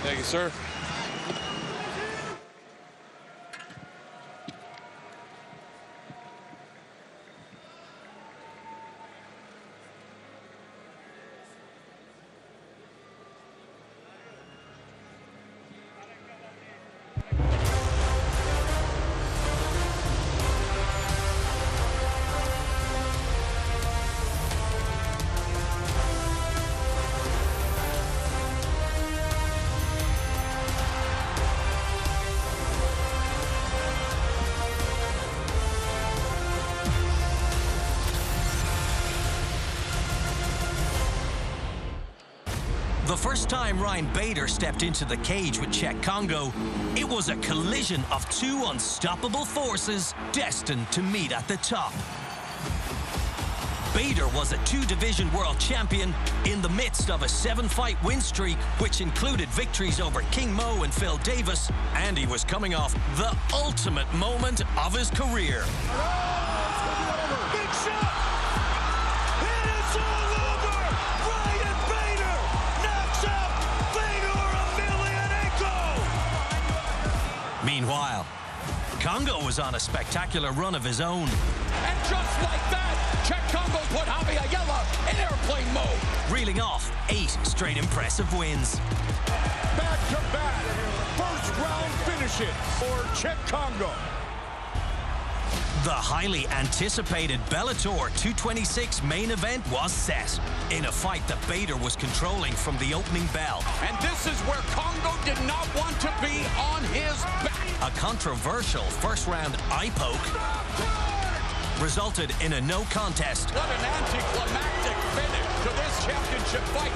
Thank you, sir. The first time Ryan Bader stepped into the cage with Czech Kongo, it was a collision of two unstoppable forces destined to meet at the top. Bader was a two-division world champion in the midst of a 7-fight win streak, which included victories over King Mo and Phil Davis, and he was coming off the ultimate moment of his career. Big shot! It is all over! Ryan Bader knocks out Bellator Emelianenko! Meanwhile, Kongo was on a spectacular run of his own. And just like that, Czech Kongo put Javi Ayala in airplane mode. Reeling off 8 straight impressive wins. Back-to-back first-round finishes for Czech Kongo. The highly anticipated Bellator 226 main event was set in a fight that Bader was controlling from the opening bell. And this is where Kongo did not want to be on his back. A controversial first-round eye poke resulted in a no contest. What an anticlimactic finish to this championship fight.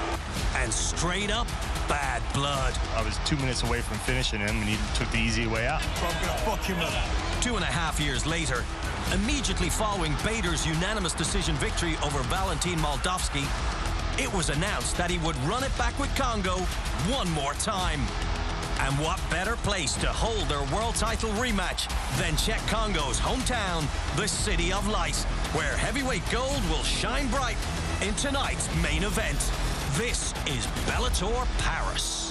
And straight up bad blood. I was 2 minutes away from finishing him, and he took the easy way out. I'm gonna fuck him up. 2.5 years later, immediately following Bader's unanimous decision victory over Valentin Moldavsky, it was announced that he would run it back with Kongo one more time. And what better place to hold their world title rematch than Czech Kongo's hometown, the City of Light, where heavyweight gold will shine bright in tonight's main event. This is Bellator Paris.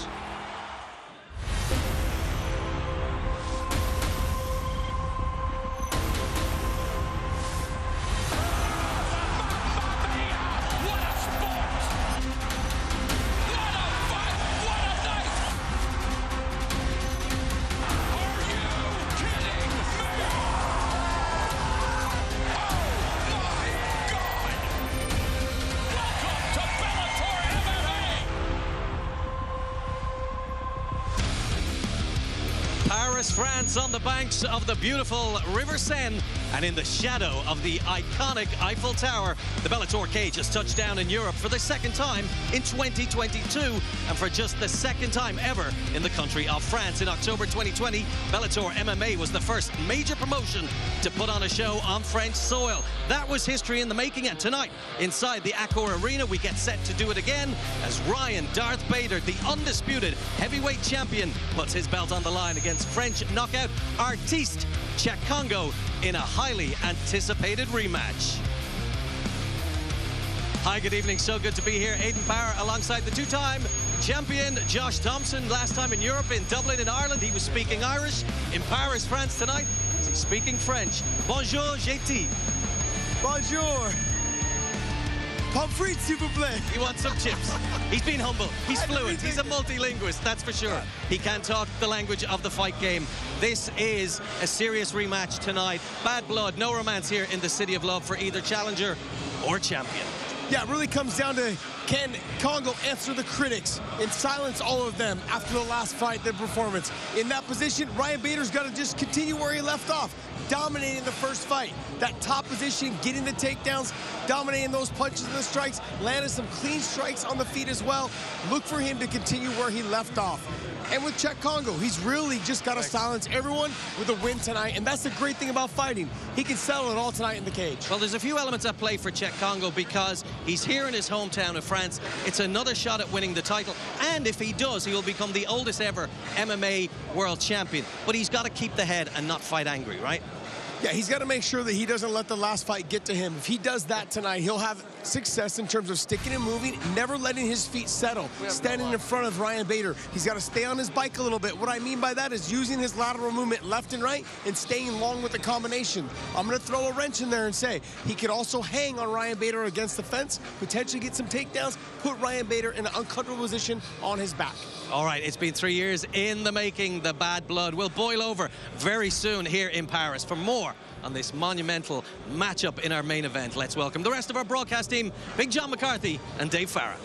Paris, France, on the banks of the beautiful River Seine and in the shadow of the iconic Eiffel Tower. The Bellator cage has touched down in Europe for the second time in 2022 and for just the second time ever in the country of France. In October 2020, Bellator MMA was the first major promotion to put on a show on French soil. That was history in the making, and tonight, inside the Accor Arena, we get set to do it again as Ryan Darth Bader, the undisputed heavyweight champion, puts his belt on the line against French knockout artiste Czech Kongo in a highly anticipated rematch. Hi, good evening. So good to be here. Aidan Power alongside the two-time champion Josh Thompson. Last time in Europe, in Dublin, in Ireland, he was speaking Irish. In Paris, France tonight, he's speaking French. Bonjour, JT. Bonjour. Pommes frites, s'il vous plaît. He wants some chips. He's been humble. He's fluent. He's a multilinguist, that's for sure. He can talk the language of the fight game. This is a serious rematch tonight. Bad blood, no romance here in the City of Love for either challenger or champion. Yeah, it really comes down to, can Kongo answer the critics and silence all of them after the last fight, the performance? In that position, Ryan Bader's got to just continue where he left off, dominating the first fight. That top position, getting the takedowns, dominating those punches and the strikes, landing some clean strikes on the feet as well. Look for him to continue where he left off. And with Czech Kongo, he's really just got to silence everyone with a win tonight, and that's the great thing about fighting. He can settle it all tonight in the cage. Well, there's a few elements at play for Czech Kongo because he's here in his hometown of France. It's another shot at winning the title, and if he does, he will become the oldest ever MMA world champion. But he's got to keep the head and not fight angry, right? Yeah, he's got to make sure that he doesn't let the last fight get to him. If he does that tonight, he'll have success in terms of sticking and moving, never letting his feet settle, standing in front of Ryan Bader. He's got to stay on his bike a little bit. What I mean by that is using his lateral movement left and right and staying long with the combination. I'm going to throw a wrench in there and say he could also hang on Ryan Bader against the fence, potentially get some takedowns, put Ryan Bader in an uncomfortable position on his back. All right, it's been 3 years in the making. The bad blood will boil over very soon here in Paris. For more on this monumental matchup in our main event, let's welcome the rest of our broadcast team, Big John McCarthy and Dave Farah.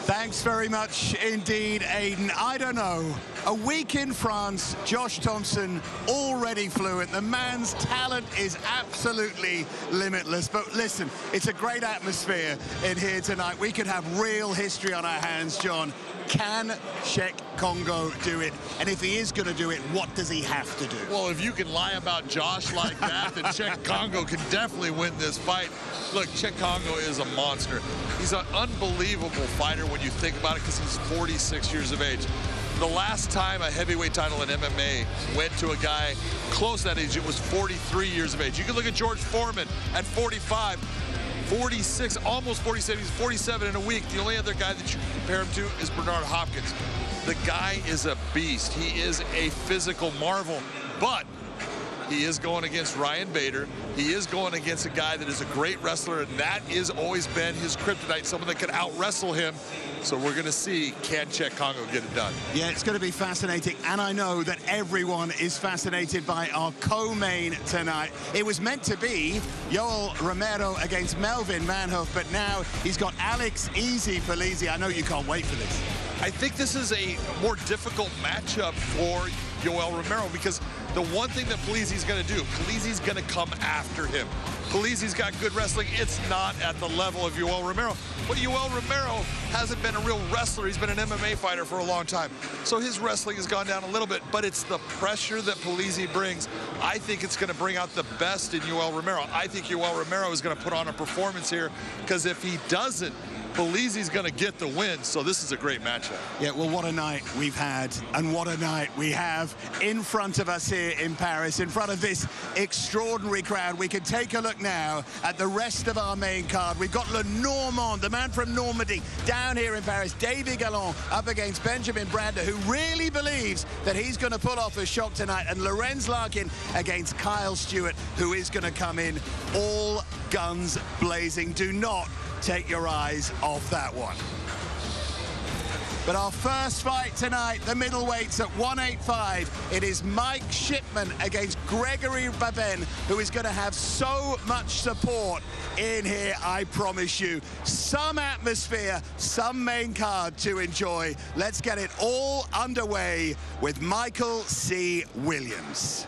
Thanks very much indeed, Aidan. I don't know. A week in France, Josh Thompson already fluent. The man's talent is absolutely limitless. But listen, it's a great atmosphere in here tonight. We could have real history on our hands, John. Can Czech Kongo do it? And if he is going to do it, what does he have to do? Well, if you can lie about Josh like that, then Czech Kongo can definitely win this fight. Look, Czech Kongo is a monster. He's an unbelievable fighter when you think about it, because he's 46 years of age. The last time a heavyweight title in MMA went to a guy close to that age, it was 43 years of age. You can look at George Foreman at 45. 46, almost 47, he's 47 in a week. The only other guy that you can compare him to is Bernard Hopkins. The guy is a beast. He is a physical marvel, but he is going against Ryan Bader. He is going against a guy that is a great wrestler, and that has always been his kryptonite, someone that can out-wrestle him. So we're going to see, can Czech Kongo get it done? Yeah, it's going to be fascinating, and I know that everyone is fascinated by our co-main tonight. It was meant to be Yoel Romero against Melvin Manhoef, but now he's got Alex Easy Polizzi. I know you can't wait for this. I think this is a more difficult matchup for Yoel Romero, because the one thing that Polizzi's going to do, Polizzi's going to come after him. Polizzi's got good wrestling. It's not at the level of Yoel Romero. But Yoel Romero hasn't been a real wrestler. He's been an MMA fighter for a long time. So his wrestling has gone down a little bit, but it's the pressure that Polizzi brings. I think it's going to bring out the best in Yoel Romero. I think Yoel Romero is going to put on a performance here, because if he doesn't, Polizzi's going to get the win, so this is a great matchup. Yeah, well, what a night we've had, and what a night we have in front of us here in Paris, in front of this extraordinary crowd. We can take a look now at the rest of our main card. We've got Le Normand, the man from Normandy, down here in Paris. David Gallon up against Benjamin Brander, who really believes that he's going to pull off a shock tonight, and Lorenz Larkin against Kyle Stewart, who is going to come in all guns blazing. Do not take your eyes off that one. But our first fight tonight, the middleweights at 185, it is Mike Shipman against Gregory Vaven, who is going to have so much support in here, I promise you. Some atmosphere, some main card to enjoy. Let's get it all underway with Michael C. Williams.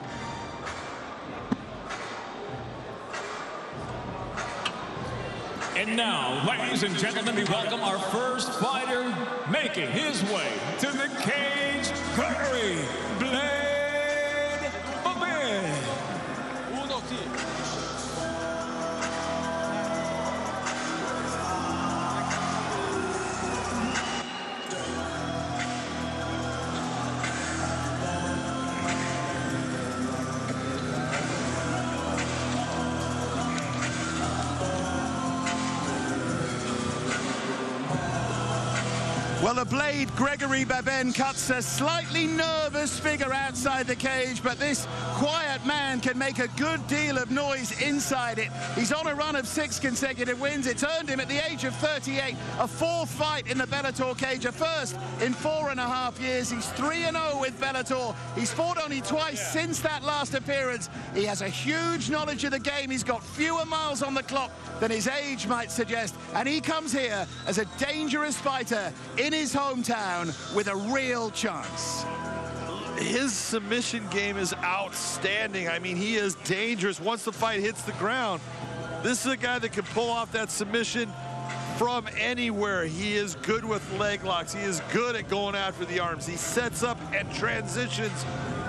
And now, ladies and gentlemen, we welcome our first fighter making his way to the cage, Gregory Blade Vaven. Well, the blade, Gregory Vaven, cuts a slightly nervous figure outside the cage, but this quiet man can make a good deal of noise inside it. He's on a run of 6 consecutive wins. It's earned him at the age of 38 a 4th fight in the Bellator cage, a first in 4.5 years. He's 3-0 with Bellator. He's fought only twice since that last appearance. He has a huge knowledge of the game. He's got fewer miles on the clock than his age might suggest, and he comes here as a dangerous fighter in his hometown with a real chance. His submission game is outstanding. I mean, he is dangerous once the fight hits the ground. This is a guy that can pull off that submission from anywhere. He is good with leg locks. He is good at going after the arms. He sets up and transitions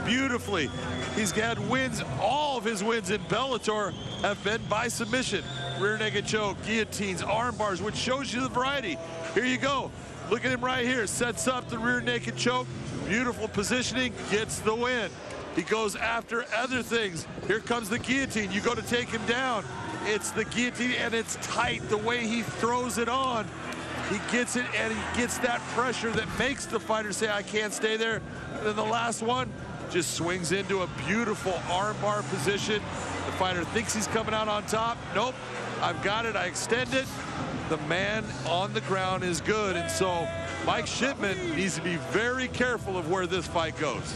beautifully. He's had wins. All of his wins in Bellator have been by submission. Rear naked choke, guillotines, arm bars, which shows you the variety. Here you go. Look at him right here. Sets up the rear naked choke. Beautiful positioning. Gets the win. He goes after other things. Here comes the guillotine. You go to take him down. It's the guillotine, and it's tight the way he throws it on. He gets it, and he gets that pressure that makes the fighter say, I can't stay there. And then the last one just swings into a beautiful armbar position. The fighter thinks he's coming out on top. Nope, I've got it, I extend it. The man on the ground is good, and so Mike Shipman needs to be very careful of where this fight goes.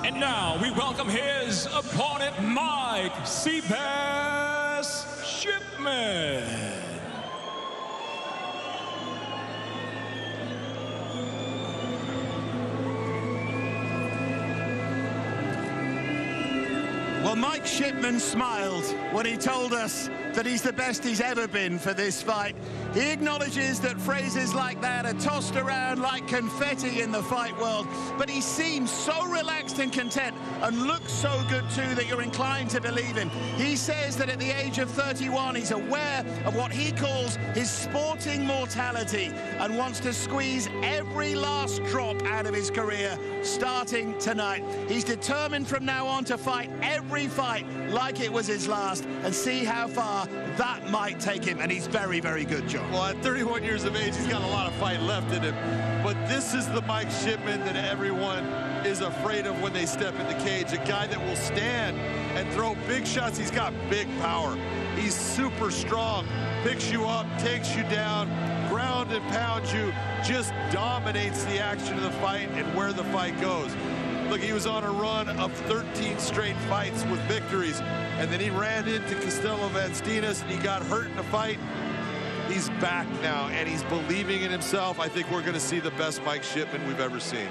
And now we welcome his opponent, Mike Seabass Shipman. Well, Mike Shipman smiled when he told us that he's the best he's ever been for this fight. He acknowledges that phrases like that are tossed around like confetti in the fight world, but he seems so relaxed and content and looks so good too that you're inclined to believe him. He says that at the age of 31, he's aware of what he calls his sporting mortality and wants to squeeze every last drop out of his career starting tonight. He's determined from now on to fight every fight like it was his last and see how far that might take him, and he's very, very good, John. Well, at 31 years of age, he's got a lot of fight left in him. But this is the Mike Shipman that everyone is afraid of when they step in the cage. A guy that will stand and throw big shots. He's got big power. He's super strong. Picks you up, takes you down, ground and pounds you, just dominates the action of the fight and where the fight goes. Look, he was on a run of 13 straight fights with victories, and then he ran into Castello Van Steenis and he got hurt in the fight. He's back now, and he's believing in himself. I think we're going to see the best Mike Shipman we've ever seen.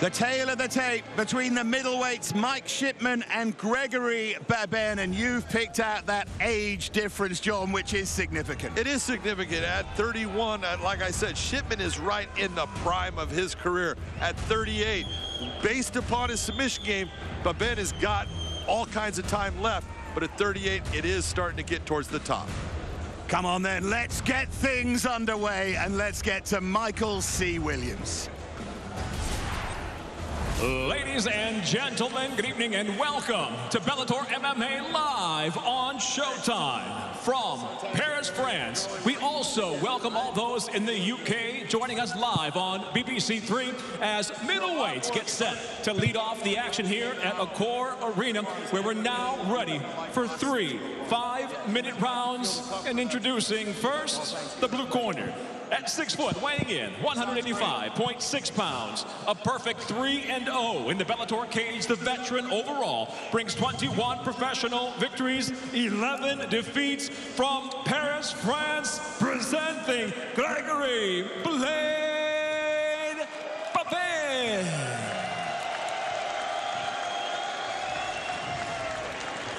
The tale of the tape between the middleweights Mike Shipman and Gregory Vaven, and you've picked out that age difference, John, which is significant. It is significant. At 31, like I said, Shipman is right in the prime of his career. At 38, based upon his submission game, Vaven has got all kinds of time left, but at 38, it is starting to get towards the top. Come on then, let's get things underway and let's get to Michael C. Williams. Ladies and gentlemen, good evening and welcome to Bellator MMA Live on Showtime. From Paris, France, we also welcome all those in the UK joining us live on BBC 3 as middleweights get set to lead off the action here at Accor Arena, where we're now ready for 3 5-minute rounds. And introducing first, the blue corner. At 6 foot, weighing in 185.6 pounds, a perfect 3-0 in the Bellator cage. The veteran overall brings 21 professional victories, 11 defeats. From Paris, France, presenting Gregory Vaven.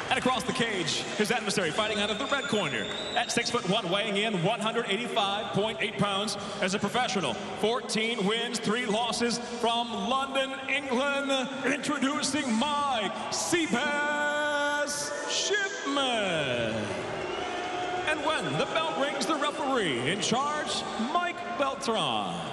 And across the cage, his adversary fighting out of the red corner. At 6 foot 1, weighing in 185.8 pounds as a professional. 14 wins, 3 losses from London, England. Introducing Mike Seabass Shipman. And when the bell rings, the referee in charge, Mike Beltran.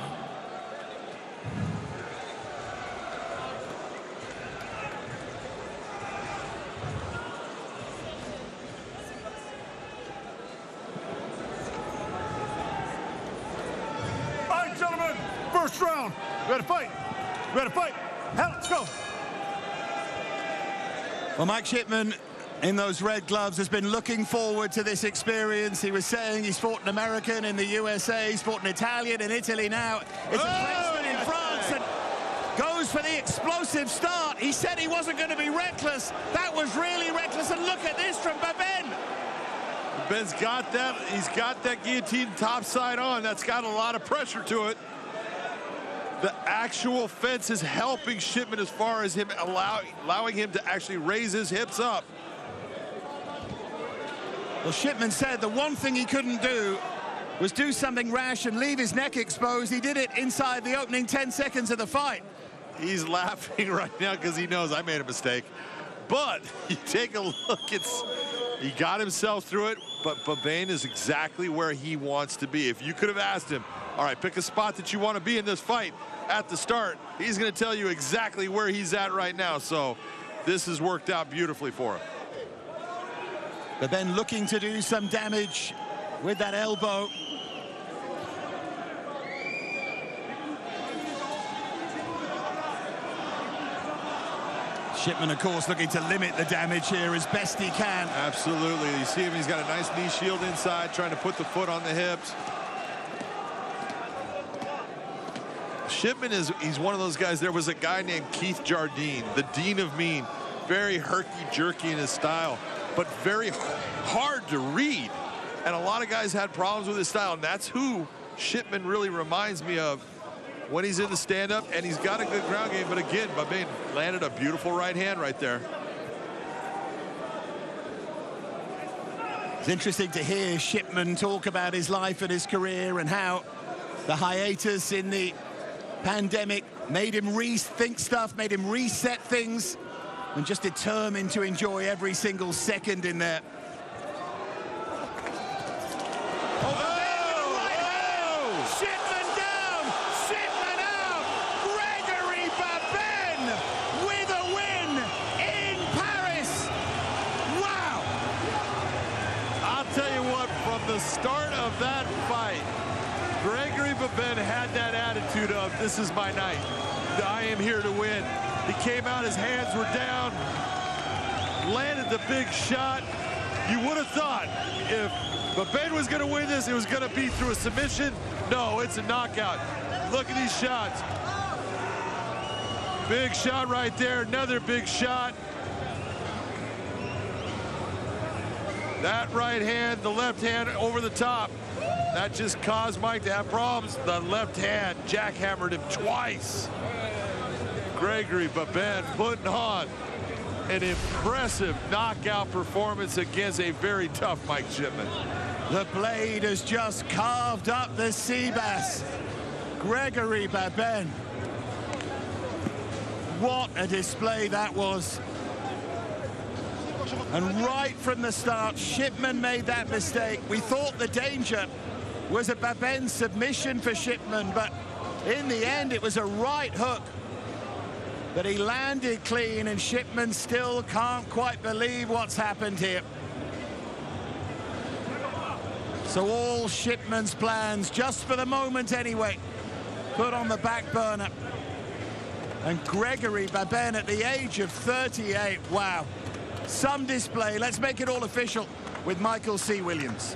Gentlemen, first round. Ready to fight. Ready to fight. Hell, let's go. Well, Mike Shipman in those red gloves has been looking forward to this experience. He was saying he's fought an American in the USA, he's fought an Italian in Italy now. It's a Frenchman in France and goes for the explosive start. He said he wasn't going to be reckless. That was really reckless, and look at this from Vaven. Ben's got that. He's got that guillotine top side on. That's got a lot of pressure to it. The actual fence is helping Shipman as far as him allowing him to actually raise his hips up. Well, Shipman said the one thing he couldn't do was do something rash and leave his neck exposed. He did it inside the opening 10 seconds of the fight. He's laughing right now because he knows I made a mistake. But you take a look, he got himself through it, but Vaven is exactly where he wants to be. If you could have asked him, All right, pick a spot that you want to be in this fight at the start. He's going to tell you exactly where he's at right now. So this has worked out beautifully for him. But then looking to do some damage with that elbow. Shipman, of course, looking to limit the damage here as best he can. Absolutely. You see him, he's got a nice knee shield inside, trying to put the foot on the hips. Shipman he's one of those guys. There was a guy named Keith Jardine, the Dean of Mean, very herky-jerky in his style, but very hard to read. And a lot of guys had problems with his style, and that's who Shipman really reminds me of when he's in the stand-up, and he's got a good ground game. But again, Vaven landed a beautiful right hand right there. It's interesting to hear Shipman talk about his life and his career and how the hiatus in the pandemic made him rethink stuff, made him reset things, and just determined to enjoy every single second in there. Shipman down, Shipman out. Gregory Vaven with a win in Paris. Wow. I'll tell you what, from the start of that fight, Gregory Vaven had that attitude of, this is my night. I am here to win. He came out, his hands were down, landed the big shot. You would have thought if Vaven was going to win this, it was going to be through a submission. No, it's a knockout. Look at these shots. Big shot right there, another big shot. That right hand, the left hand over the top. That just caused Mike to have problems. The left hand jackhammered him twice. Gregory Vaven putting on an impressive knockout performance against a very tough Mike Shipman. The blade has just carved up the sea bass. Gregory Vaven. What a display that was. And right from the start, Shipman made that mistake. We thought the danger was a Vaven submission for Shipman, but in the end, it was a right hook that he landed clean, and Shipman still can't quite believe what's happened here. So all Shipman's plans, just for the moment anyway, put on the back burner. And Gregory Vaven at the age of 38, wow. Some display. Let's make it all official with Michael C. Williams.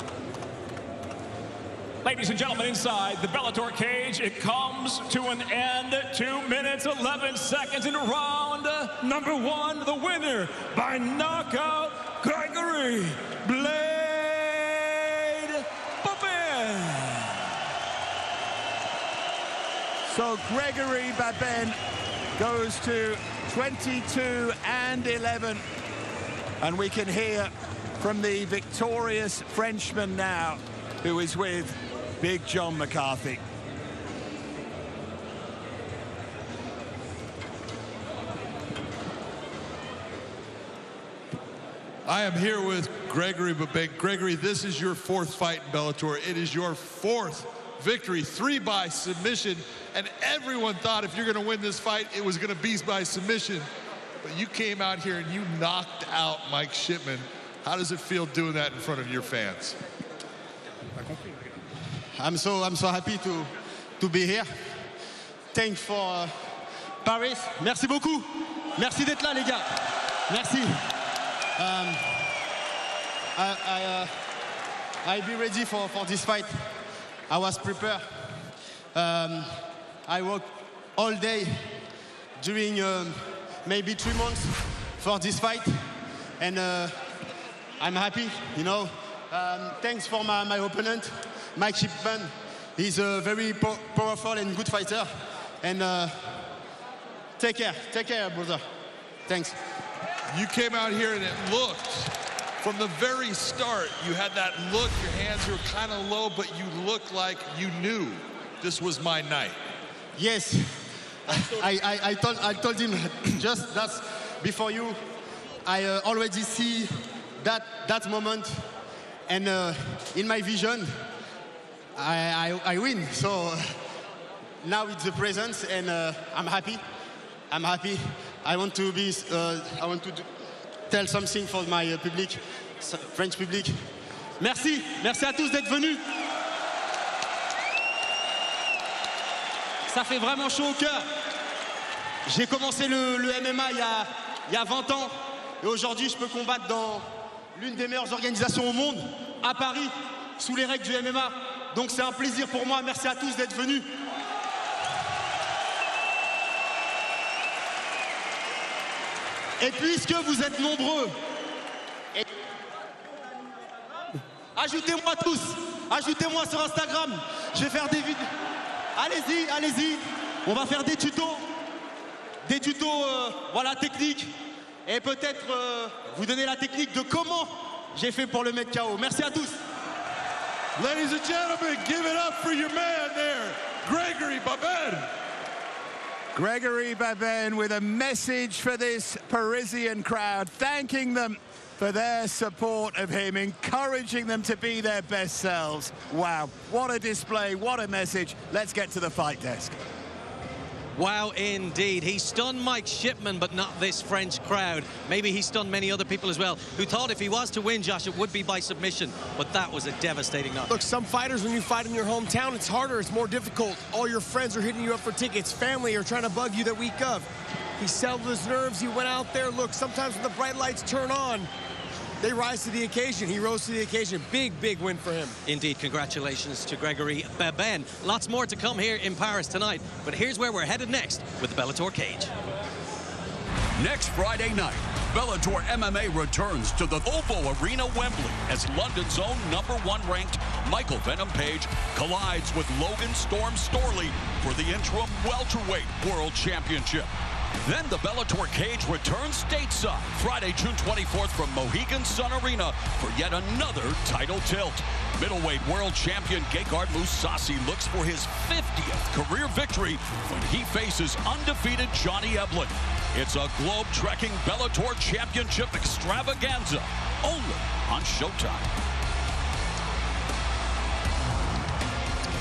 Ladies and gentlemen, inside the Bellator cage, it comes to an end. 2 minutes, 11 seconds in round number 1. The winner by knockout, Gregory Blade Vaven. So Gregory Vaven goes to 22-11. And we can hear from the victorious Frenchman now, who is with Big John McCarthy. I am here with Gregory Vaven. Gregory, this is your 4th fight in Bellator. It is your 4th victory, 3 by submission. And everyone thought if you're going to win this fight, it was going to be by submission. But you came out here and you knocked out Mike Shipman. How does it feel doing that in front of your fans? I'm so happy to be here. Thanks for Paris. Merci beaucoup. Merci d'être là, les gars. Merci. I'll be ready for this fight. I was prepared. I worked all day during maybe 3 months for this fight, and I'm happy, you know. Thanks for my opponent, Mike Shipman. He's a very powerful and good fighter, and take care, brother. Thanks. You came out here and it looked, from the very start, you had that look, your hands were kind of low, but you looked like you knew this was my night. Yes. I told him just that's before you. I already see that moment, and in my vision, I win. So now it's the presence, and I'm happy. I'm happy. I want to tell something for my public, French public. Merci. Merci à tous d'être venus. Ça fait vraiment chaud au cœur. J'ai commencé le MMA il y a 20 ans. Et aujourd'hui, je peux combattre dans l'une des meilleures organisations au monde, à Paris, sous les règles du MMA. Donc c'est un plaisir pour moi. Merci à tous d'être venus. Et puisque vous êtes nombreux, ajoutez-moi tous. Ajoutez-moi sur Instagram. Je vais faire des vidéos. Allez-y, allez-y. On va faire des tutos. Des tutos, voilà, techniques. Et peut-être vous donner la technique de comment j'ai fait pour le mettre KO. Merci à tous. Ladies and gentlemen, give it up for your man there, Gregory Vaven. Gregory Vaven with a message for this Parisian crowd, thanking them for their support of him, encouraging them to be their best selves. Wow, what a display, what a message. Let's get to the fight desk. Wow, indeed. He stunned Mike Shipman, but not this French crowd. Maybe he stunned many other people as well, who thought if he was to win, Josh, it would be by submission. But that was a devastating knock. Look, some fighters, when you fight in your hometown, it's harder, it's more difficult. All your friends are hitting you up for tickets. Family are trying to bug you the week of. He settled his nerves. He went out there. Look, sometimes when the bright lights turn on, they rise to the occasion. He rose to the occasion. Big, big win for him. Indeed, congratulations to Gregory Vaven. Lots more to come here in Paris tonight, but here's where we're headed next with the Bellator Cage. Next Friday night, Bellator MMA returns to the OVO Arena, Wembley, as London's own #1 ranked Michael Venom Page collides with Logan Storm Storley for the interim welterweight world championship. Then the Bellator Cage returns stateside Friday, June 24th from Mohegan Sun Arena for yet another title tilt. Middleweight world champion Gegard Mousasi looks for his 50th career victory when he faces undefeated Johnny Eblen. It's a globe-trekking Bellator Championship extravaganza only on Showtime.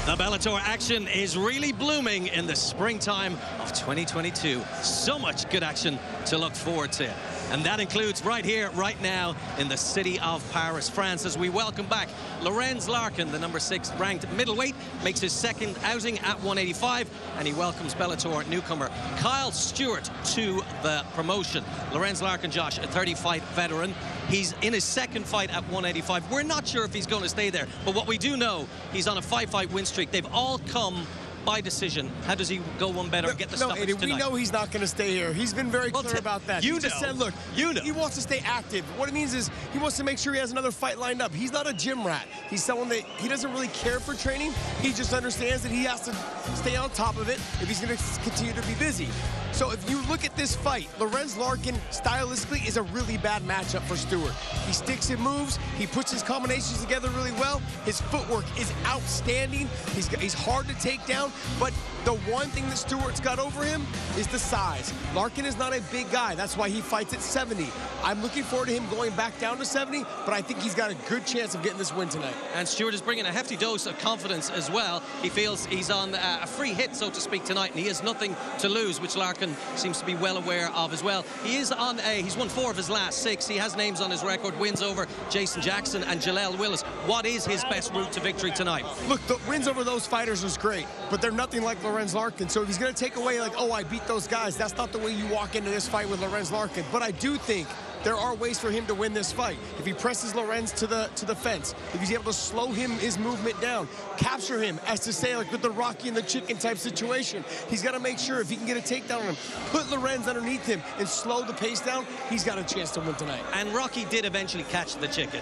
The Bellator action is really blooming in the springtime of 2022. So much good action to look forward to. And that includes right here, right now, in the city of Paris, France, as we welcome back Lorenz Larkin, the #6 ranked middleweight, makes his second outing at 185, and he welcomes Bellator newcomer Kyle Stewart to the promotion. Lorenz Larkin, Josh, a 30-fight veteran. He's in his second fight at 185. We're not sure if he's going to stay there, but what we do know, he's on a 5-fight win streak. They've all come by decision. How does he go one better and get the stoppage tonight? We know he's not going to stay here. He's been very clear about that. He just said, look, he wants to stay active. What it means is he wants to make sure he has another fight lined up. He's not a gym rat. He's someone that he doesn't really care for training. He just understands that he has to stay on top of it if he's going to continue to be busy. So if you look at this fight, Lorenz Larkin stylistically is a really bad matchup for Stewart. He sticks and moves. He puts his combinations together really well. His footwork is outstanding. He's hard to take down. But the one thing that Stewart's got over him is the size. Larkin is not a big guy. That's why he fights at 70. I'm looking forward to him going back down to 70, but I think he's got a good chance of getting this win tonight. And Stewart is bringing a hefty dose of confidence as well. He feels he's on a free hit, so to speak, tonight, and he has nothing to lose, which Larkin seems to be well aware of as well. He is on he's won 4 of his last 6. He has names on his record, wins over Jason Jackson and Jaleel Willis. What is his best route to victory tonight? Look, the wins over those fighters was great, but they're nothing like Lorenz Larkin. So if he's going to take away, like, oh, I beat those guys, that's not the way you walk into this fight with Lorenz Larkin. But I do think there are ways for him to win this fight. If he presses Lorenz to the fence, if he's able to slow his movement down, capture him, as to say, like with the Rocky and the Chicken type situation, he's got to make sure if he can get a takedown on him, put Lorenz underneath him and slow the pace down, he's got a chance to win tonight. And Rocky did eventually catch the chicken.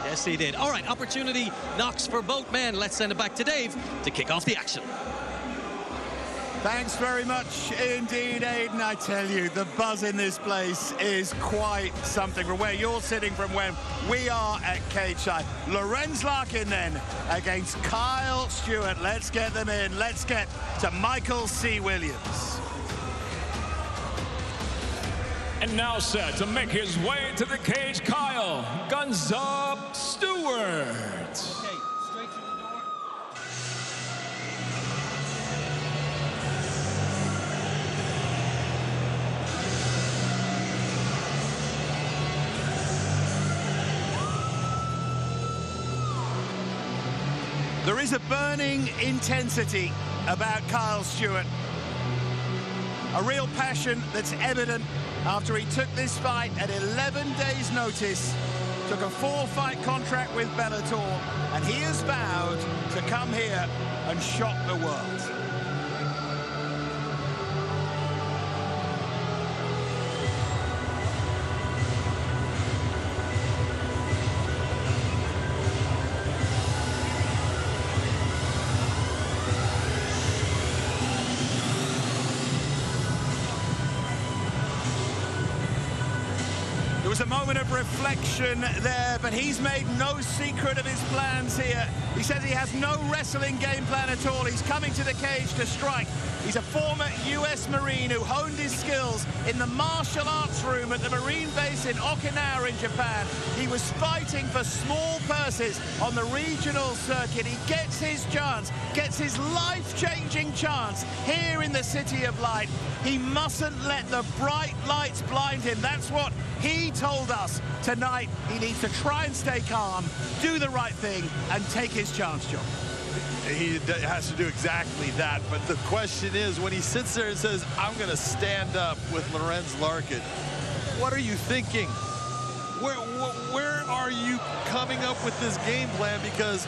Yes, he did. All right, opportunity knocks for both men. Let's send it back to Dave to kick off the action. Thanks very much indeed, Aidan. I tell you, the buzz in this place is quite something. From where you're sitting, from when we are at cage side. Lorenz Larkin then against Kyle Stewart. Let's get them in. Let's get to Michael C. Williams. And now set to make his way to the cage, Kyle "Guns Up" Stewart. There is a burning intensity about Kyle Stewart. A real passion that's evident after he took this fight at 11 days' notice, took a 4-fight contract with Bellator, and he has vowed to come here and shock the world. There was a moment of reflection there, but he's made no secret of his plans here. He says he has no wrestling game plan at all. He's coming to the cage to strike. He's a former US Marine who honed his skills in the martial arts room at the Marine base in Okinawa in Japan. He was fighting for small purses on the regional circuit. He gets his chance, gets his life-changing chance here in the City of Light. He mustn't let the bright lights blind him. That's what he told us. Tonight, he needs to try and stay calm, do the right thing, and take his chance, John. He has to do exactly that, but the question is, when he sits there and says, I'm going to stand up with Lorenz Larkin, what are you thinking? Where are you coming up with this game plan? Because,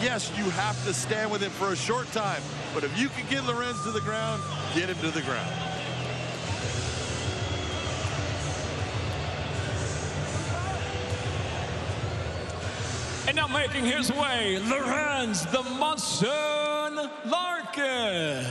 yes, you have to stand with him for a short time, but if you can get Lorenz to the ground, get him to the ground. And now making his way, Lorenz the Monsoon Larkin.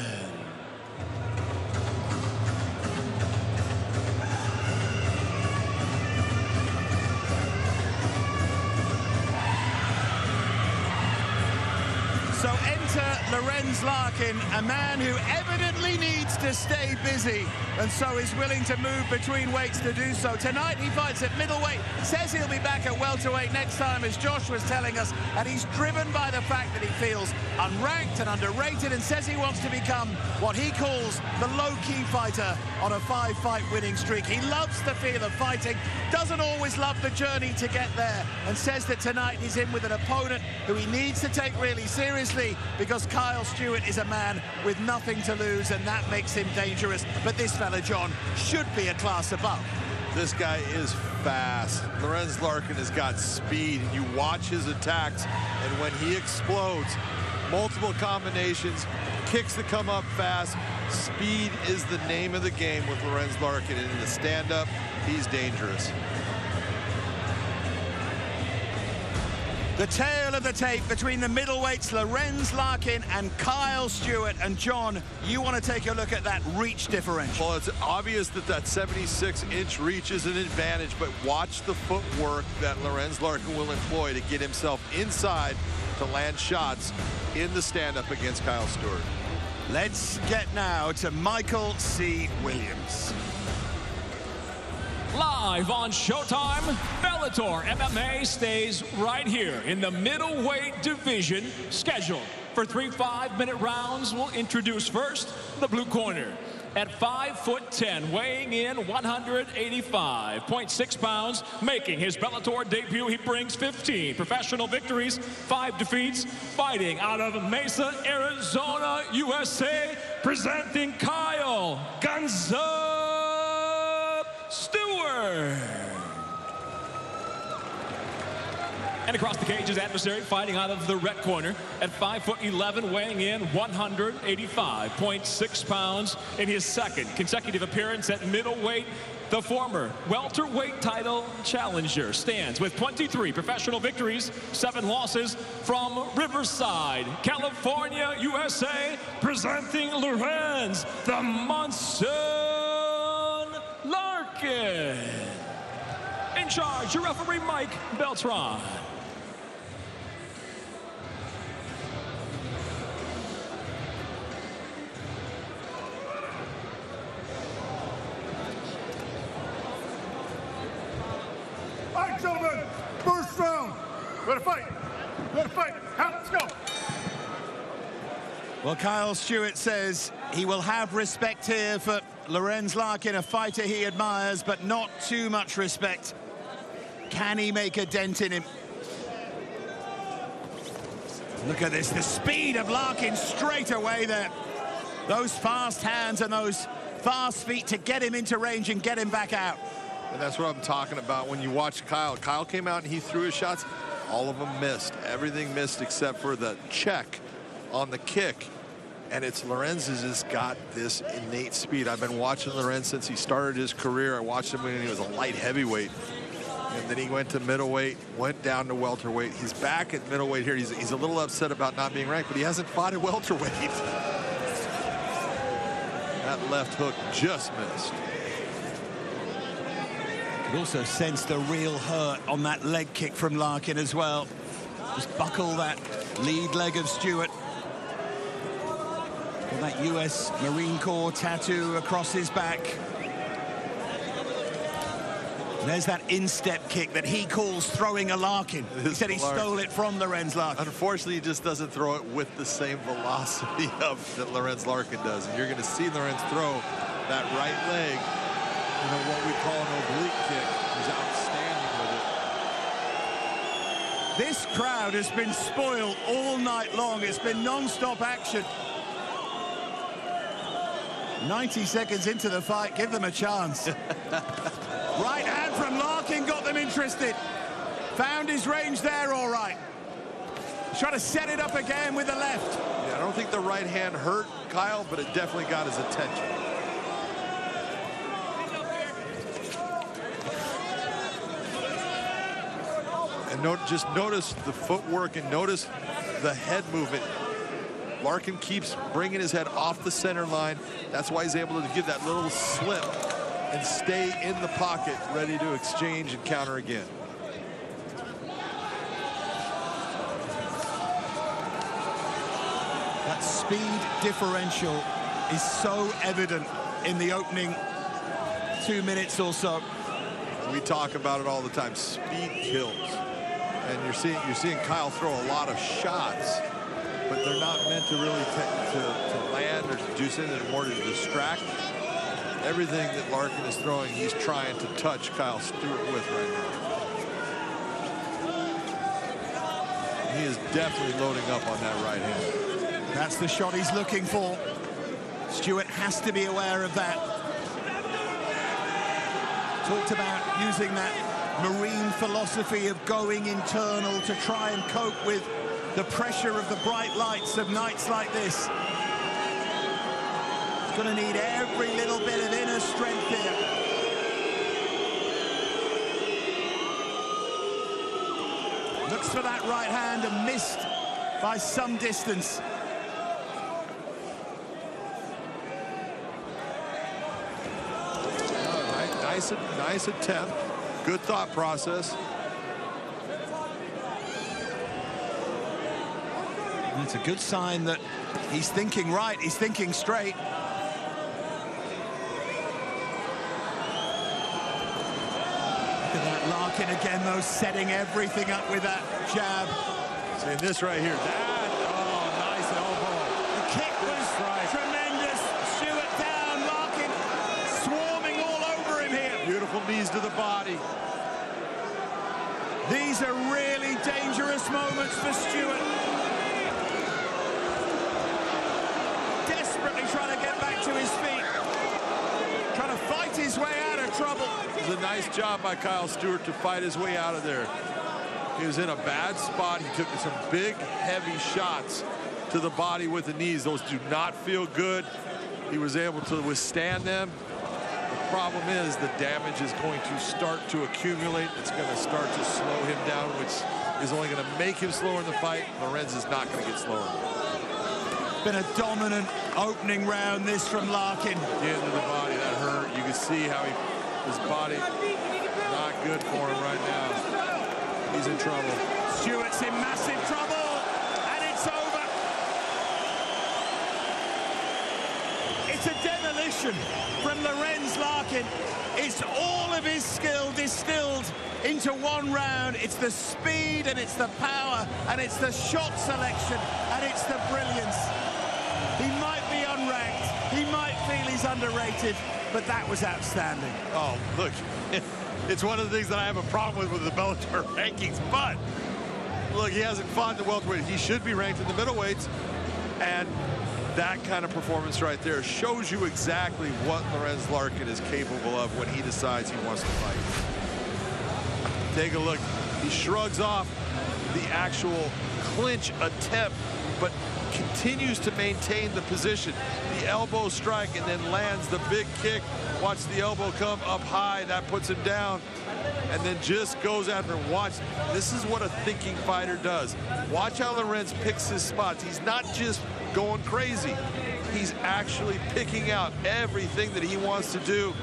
So enter Lorenz Larkin, a man who evidently needs to stay busy and so is willing to move between weights to do so. Tonight he fights at middleweight, says he'll be back at welterweight next time, as Josh was telling us, and he's driven by the fact that he feels unranked and underrated and says he wants to become what he calls the low-key fighter on a 5-fight winning streak. He loves the feel of fighting, doesn't always love the journey to get there, and says that tonight he's in with an opponent who he needs to take really seriously, because Kyle Stewart is a man with nothing to lose, and that makes him dangerous. But this fella, John, should be a class above. This guy is fast. Lorenz Larkin has got speed. You watch his attacks, and when he explodes, multiple combinations, kicks that come up fast. Speed is the name of the game with Lorenz Larkin, and in the stand-up, he's dangerous. The tale of the tape between the middleweights Lorenz Larkin and Kyle Stewart. And John, you want to take a look at that reach differential. Well, it's obvious that that 76-inch reach is an advantage, but watch the footwork that Lorenz Larkin will employ to get himself inside to land shots in the stand-up against Kyle Stewart. Let's get now to Michael C. Williams. Live on Showtime, Bellator MMA stays right here in the middleweight division, scheduled for 3 5-minute rounds. We'll introduce first the blue corner. At 5'10", weighing in 185.6 pounds, making his Bellator debut, he brings 15 professional victories, 5 defeats, fighting out of Mesa, Arizona, USA, presenting Kyle Gonzo Stewart. And across the cage, his adversary fighting out of the red corner at 5'11", weighing in 185.6 pounds in his second consecutive appearance at middleweight. The former welterweight title challenger stands with 23 professional victories, 7 losses, from Riverside, California, USA, presenting Lorenz the Monsoon Larkin. In charge, your referee, Mike Beltran. All right, gentlemen, first round. Ready to fight. Ready to fight. Let's go. Well, Kyle Stewart says he will have respect here for Lorenz Larkin, a fighter he admires, but not too much respect. Can he make a dent in him? Look at this, the speed of Larkin straight away there. Those fast hands and those fast feet to get him into range and get him back out. And that's what I'm talking about when you watch Kyle. Kyle came out and he threw his shots. All of them missed. Everything missed except for the check on the kick. And it's Lorenz's has got this innate speed. I've been watching Lorenz since he started his career. I watched him when he was a light heavyweight. And then he went to middleweight, went down to welterweight. He's back at middleweight here. He's a little upset about not being ranked, but he hasn't fought at welterweight. That left hook just missed. You could also sense the real hurt on that leg kick from Larkin as well. Just buckle that lead leg of Stewart. With that US Marine Corps tattoo across his back. There's that instep kick that he calls throwing a Larkin. He said he stole it from Lorenz Larkin. Unfortunately, he just doesn't throw it with the same velocity that Lorenz Larkin does. And you're going to see Lorenz throw that right leg, you know, what we call an oblique kick. He's outstanding with it. This crowd has been spoiled all night long. It's been non-stop action. 90 seconds into the fight, give them a chance. Right hand from Larkin got them interested. Found his range there, all right. He's trying to set it up again with the left. Yeah, I don't think the right hand hurt Kyle, but it definitely got his attention. And just notice the footwork and notice the head movement. Larkin keeps bringing his head off the center line. That's why he's able to give that little slip and stay in the pocket, ready to exchange and counter again. That speed differential is so evident in the opening 2 minutes or so. We talk about it all the time. Speed kills. And you're seeing Kyle throw a lot of shots, but they're not meant to really to land or to juice in. They're more to distract. Everything that Larkin is throwing, he's trying to touch Kyle Stewart with right now. He is definitely loading up on that right hand. That's the shot he's looking for. Stewart has to be aware of that. Talked about using that Marine philosophy of going internal to try and cope with the pressure of the bright lights of nights like this. Going to need every little bit of inner strength here. Looks for that right hand and missed by some distance. Nice attempt. Good thought process. It's a good sign that he's thinking right, he's thinking straight. Look at that Larkin again, though, setting everything up with that jab. See this right here. Nice elbow. The kick was tremendous. Stewart down, Larkin swarming all over him here. Beautiful knees to the body. These are really dangerous moments for Stewart. Desperately trying to get back to his feet. Trying to fight his way out of trouble. It was a nice job by Kyle Stewart to fight his way out of there. He was in a bad spot. He took some big, heavy shots to the body with the knees. Those do not feel good. He was able to withstand them. The problem is the damage is going to start to accumulate. It's going to start to slow him down, which is only going to make him slower in the fight. Lorenz is not going to get slower. Been a dominant opening round, this from Larkin. The end of the body, that hurt. You can see how his body not good for him right now. He's in trouble. Stewart's in massive trouble, and it's over. It's a demolition from Lorenz Larkin. It's all of his skill distilled into one round. It's the speed, and it's the power, and it's the shot selection, and it's the brilliance. He might be unranked, he might feel he's underrated, but that was outstanding. Oh, look, it's one of the things that I have a problem with the Bellator rankings, but look, he hasn't fought in the welterweight. He should be ranked in the middleweights. And that kind of performance right there shows you exactly what Lorenz Larkin is capable of when he decides he wants to fight. Take a look. He shrugs off the actual clinch attempt, but continues to maintain the position. The elbow strike and then lands the big kick. Watch the elbow come up high. That puts him down. And then just goes after him. Watch. This is what a thinking fighter does. Watch how Lorenz picks his spots. He's not just going crazy. He's actually picking out everything that he wants to do.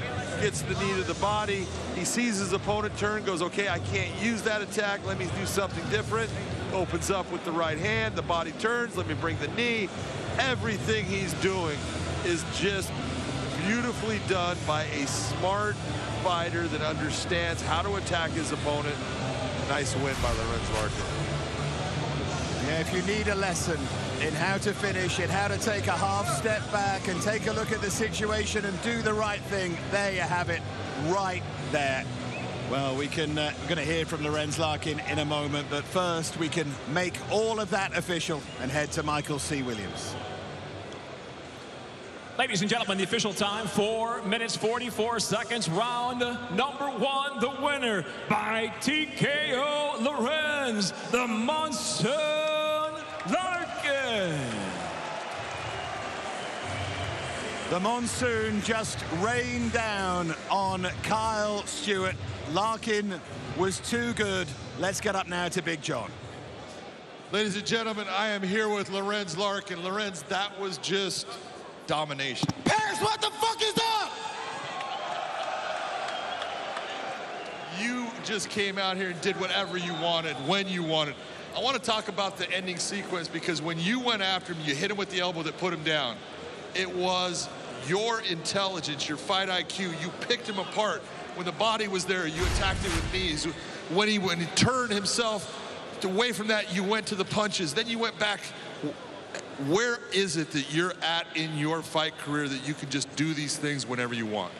Gets the knee to the body. He sees his opponent turn, goes, okay, I can't use that attack. Let me do something different. Opens up with the right hand. The body turns. Let me bring the knee. Everything he's doing is just beautifully done by a smart fighter that understands how to attack his opponent. Nice win by Lorenz Larkin. Yeah, if you need a lesson in how to finish, in how to take a half step back and take a look at the situation and do the right thing, there you have it, right there. Well, we're going to hear from Lorenz Larkin in a moment, but first we can make all of that official and head to Michael C. Williams. Ladies and gentlemen, the official time, 4 minutes, 44 seconds. Round number 1, the winner by TKO, Lorenz, the Monsoon Larkin. The Monsoon just rained down on Kyle Stewart. Larkin was too good. Let's get up now to Big John. Ladies and gentlemen, I am here with Lorenz Larkin. Lorenz, that was just domination. Paris, what the fuck is up? You just came out here and did whatever you wanted, when you wanted. I want to talk about the ending sequence because when you went after him, you hit him with the elbow that put him down. It was your intelligence, your fight IQ. You picked him apart. When the body was there, you attacked it with knees. When he turned himself away from that, you went to the punches. Then you went back. Where is it that you're at in your fight career that you can just do these things whenever you want?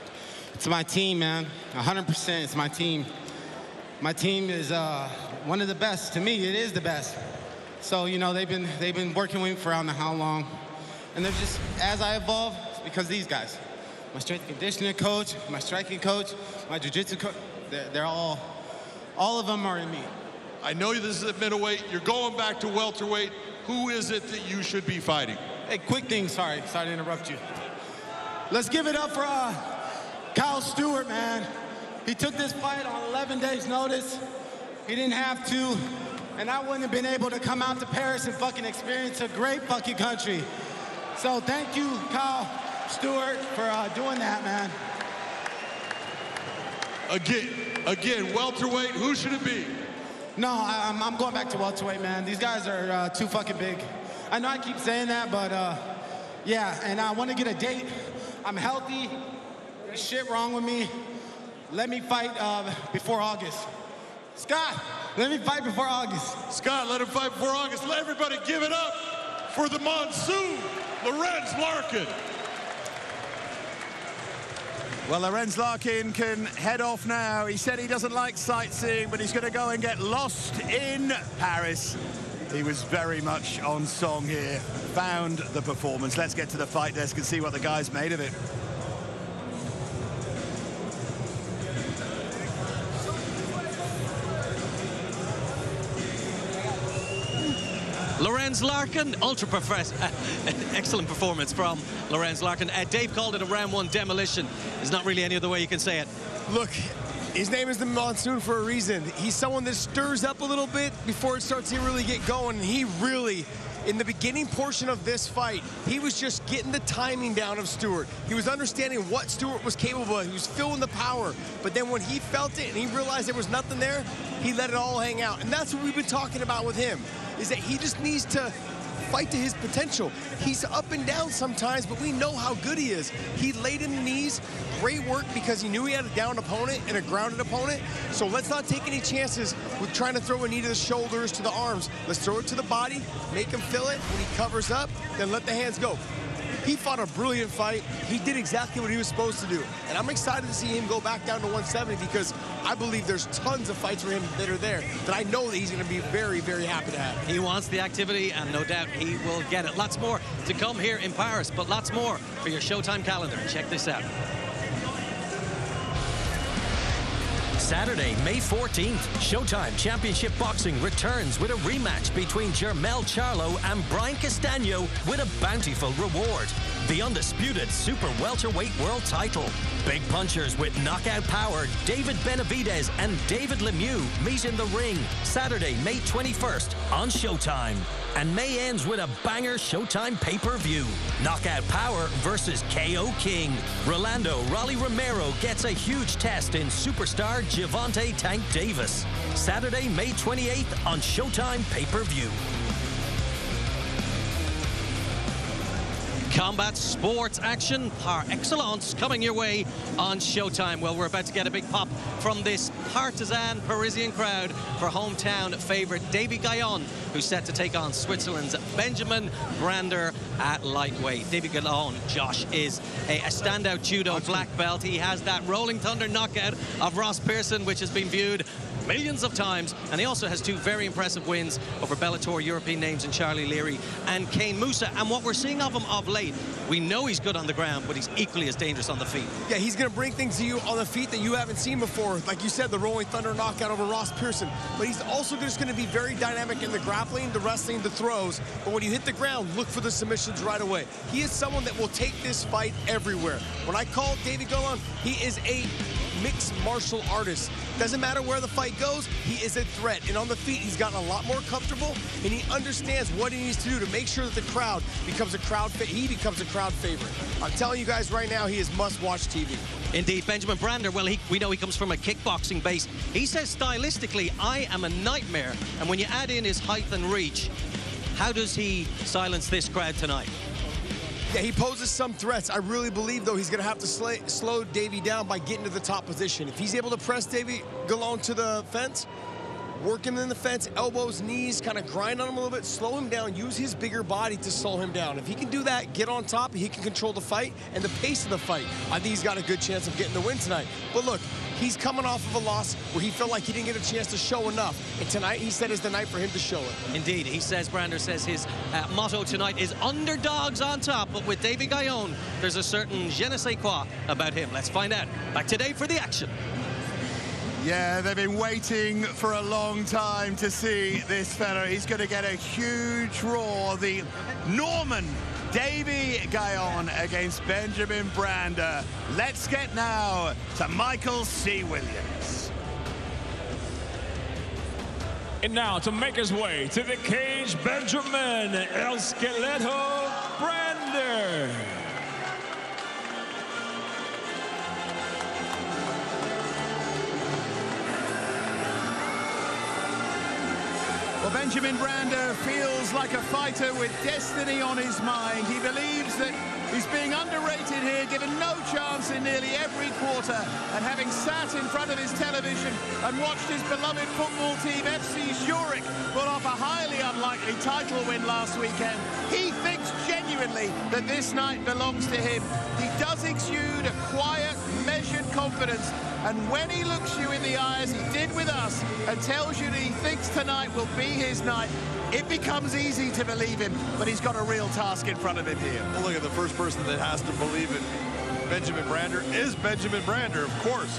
It's my team, man. 100%. It's my team. My team is one of the best. To me, it is the best. So, you know, they've been working with me for I don't know how long. And they're just, as I evolve, it's because these guys. My strength and conditioning coach, my striking coach, my jiu-jitsu coach, they're all of them are in me. I know this is at middleweight. You're going back to welterweight. Who is it that you should be fighting? Hey, quick thing, sorry to interrupt you. Let's give it up for Kyle Stewart, man. He took this fight on 11 days notice. He didn't have to, and I wouldn't have been able to come out to Paris and fucking experience a great fucking country. So thank you, Kyle Stewart, for doing that, man. Again, welterweight, who should it be? No, I'm going back to welterweight, man. These guys are too fucking big. I know I keep saying that, but yeah, and I want to get a date. I'm healthy. There's shit wrong with me. Let me fight before August. Scott, let me fight before August. Scott, let him fight before August. Let everybody give it up for the Monsoon, Lorenz Larkin. Well, Lorenz Larkin can head off now. He said he doesn't like sightseeing, but he's going to go and get lost in Paris. He was very much on song here, found the performance. Let's get to the fight desk and see what the guys made of it. Lorenz Larkin, excellent performance from Lorenz Larkin. Dave called it a round 1 demolition. There's not really any other way you can say it. Look, his name is the Monsoon for a reason. He's someone that stirs up a little bit before it starts to really get going. And he really, in the beginning portion of this fight, he was just getting the timing down of Stewart. He was understanding what Stewart was capable of. He was feeling the power. But then when he felt it and he realized there was nothing there, he let it all hang out. And that's what we've been talking about with him, is that he just needs to fight to his potential. He's up and down sometimes, but we know how good he is. He laid in the knees, great work, because he knew he had a downed opponent and a grounded opponent. So let's not take any chances with trying to throw a knee to the shoulders, to the arms. Let's throw it to the body, make him feel it. When he covers up, then let the hands go. He fought a brilliant fight. He did exactly what he was supposed to do. And I'm excited to see him go back down to 170 because I believe there's tons of fights for him that are there that I know that he's going to be very, very happy to have. He wants the activity, and no doubt he will get it. Lots more to come here in Paris, but lots more for your Showtime calendar. Check this out. Saturday, May 14th, Showtime Championship Boxing returns with a rematch between Jermel Charlo and Brian Castano with a bountiful reward. The undisputed super welterweight world title. Big punchers with knockout power, David Benavidez and David Lemieux meet in the ring. Saturday, May 21st on Showtime. And May ends with a banger Showtime pay-per-view. Knockout Power versus KO King. Rolando Raleigh Romero gets a huge test in superstar Gervonta Tank Davis. Saturday, May 28th on Showtime pay-per-view. Combat sports action par excellence coming your way on Showtime. Well, we're about to get a big pop from this partisan Parisian crowd for hometown favorite Davy Gaillon, who's set to take on Switzerland's Benjamin Brander at lightweight. Davy Gaillon, Josh, is a standout judo black belt. He has that Rolling Thunder knockout of Ross Pearson, which has been viewed millions of times, and he also has two very impressive wins over Bellator European names in Charlie Leary and Kane Musa. And what we're seeing of him of late, we know he's good on the ground, but he's equally as dangerous on the feet. Yeah, he's going to bring things to you on the feet that you haven't seen before. Like you said, the Rolling Thunder knockout over Ross Pearson. But he's also just going to be very dynamic in the grappling, the wrestling, the throws. But when you hit the ground, look for the submissions right away. He is someone that will take this fight everywhere. When I call Davy Gaillon, he is a mixed martial artist. Doesn't matter where the fight goes, he is a threat. And on the feet, he's gotten a lot more comfortable, and he understands what he needs to do to make sure that the crowd becomes a crowd favorite. I'm telling you guys right now, he is must-watch TV. Indeed, Benjamin Brander, well, we know he comes from a kickboxing base. He says stylistically, I am a nightmare. And when you add in his height and reach, how does he silence this crowd tonight? Yeah, he poses some threats. I really believe, though, he's going to have to slow Davy down by getting to the top position. If he's able to press Davy Gaillon to the fence, work him in the fence, elbows, knees, kind of grind on him a little bit, slow him down, use his bigger body to slow him down. If he can do that, get on top, he can control the fight and the pace of the fight. I think he's got a good chance of getting the win tonight. But look, he's coming off of a loss where he felt like he didn't get a chance to show enough. And tonight, he said, is the night for him to show it. Indeed, he says, Brander says his motto tonight is underdogs on top. But with Davy Gaillon, there's a certain je ne sais quoi about him. Let's find out. Back today for the action. Yeah, they've been waiting for a long time to see this fella. He's going to get a huge roar. The Norman Davy Gaillon against Benjamin Brander. Let's get now to Michael C. Williams. And now to make his way to the cage, Benjamin El Skeleto Brander. Well, Benjamin Brander feels like a fighter with destiny on his mind. He believes that he's being underrated here, given no chance in nearly every quarter. And having sat in front of his television and watched his beloved football team, FC Zurich, pull off a highly unlikely title win last weekend, he thinks genuinely that this night belongs to him. He does exude a quiet, measured confidence. And when he looks you in the eye, as he did with us, and tells you that he thinks tonight will be his night, it becomes easy to believe him, but he's got a real task in front of him here. Well, look at the first person that has to believe in Benjamin Brander is Benjamin Brander, of course.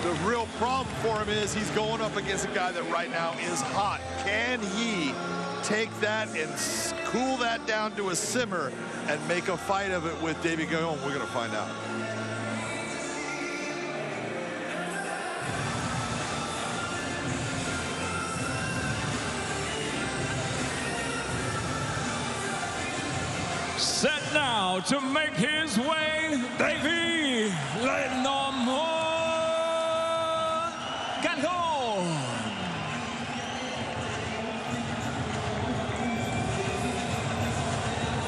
The real problem for him is he's going up against a guy that right now is hot. Can he take that and cool that down to a simmer and make a fight of it with Davy Gaillon? We're going to find out. Set now to make his way, Davy Gaillon.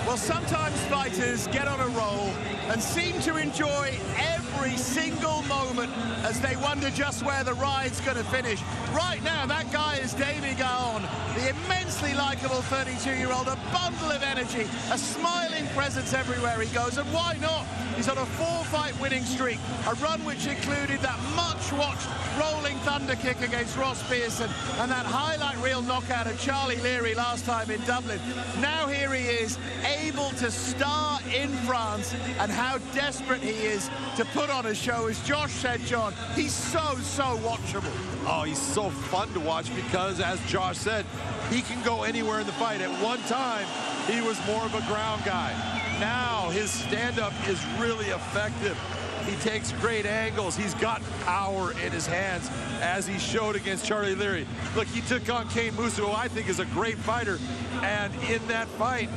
Well, sometimes fighters get on a roll and seem to enjoy every single moment as they wonder just where the ride's going to finish. Right now, that guy is Davy Gaillon. The immense immensely likable 32-year-old, a bundle of energy, a smiling presence everywhere he goes, and why not? He's on a 4-fight winning streak, a run which included that much-watched rolling thunder kick against Ross Pearson and that highlight reel knockout of Charlie Leary last time in Dublin. Now here he is, able to star in France, and how desperate he is to put on a show. As Josh said, John, he's so watchable. Oh, he's so fun to watch because, as Josh said, he can go anywhere in the fight. At one time, he was more of a ground guy. Now his stand-up is really effective. He takes great angles. He's got power in his hands, as he showed against Charlie Leary. Look, he took on Kane Musa, who I think is a great fighter, and in that fight,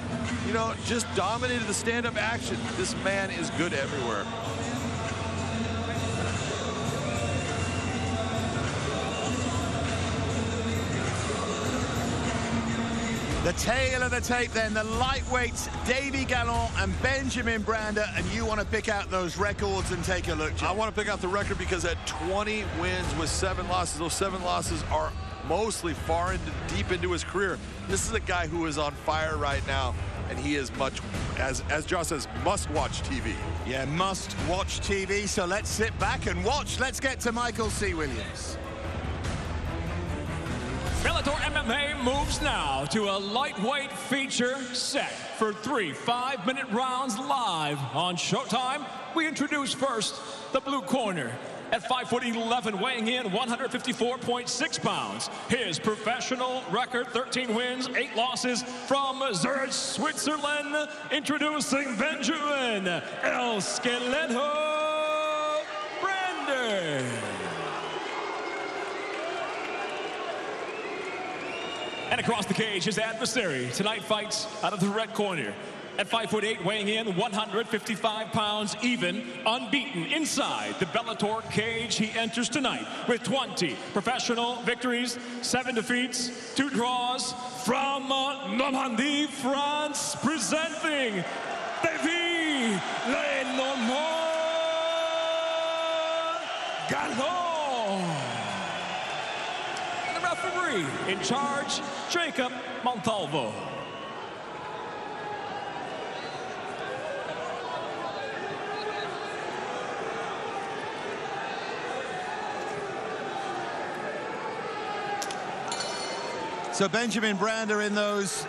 you know, just dominated the stand-up action. This man is good everywhere. The tail of the tape then, the lightweights, Davy Gallon and Benjamin Brander, and you want to pick out those records and take a look, Jim. I want to pick out the record because at 20 wins with 7 losses, those 7 losses are mostly deep into his career. This is a guy who is on fire right now, and he is much, as Josh says, must-watch TV. Yeah, must-watch TV, so let's sit back and watch. Let's get to Michael C. Williams. Bellator MMA moves now to a lightweight feature set for 3 5-minute rounds live on Showtime. We introduce first the blue corner. At 5'11", weighing in 154.6 pounds. His professional record, 13 wins, 8 losses from Zurich, Switzerland. Introducing Benjamin El Skeleto Brander. And across the cage, his adversary tonight fights out of the red corner. At 5'8", weighing in 155 pounds, even, unbeaten inside the Bellator cage, he enters tonight with 20 professional victories, 7 defeats, 2 draws from Normandy, France, presenting Davy Gallon. And the referee in charge, Jacob Montalvo. So Benjamin Brander in those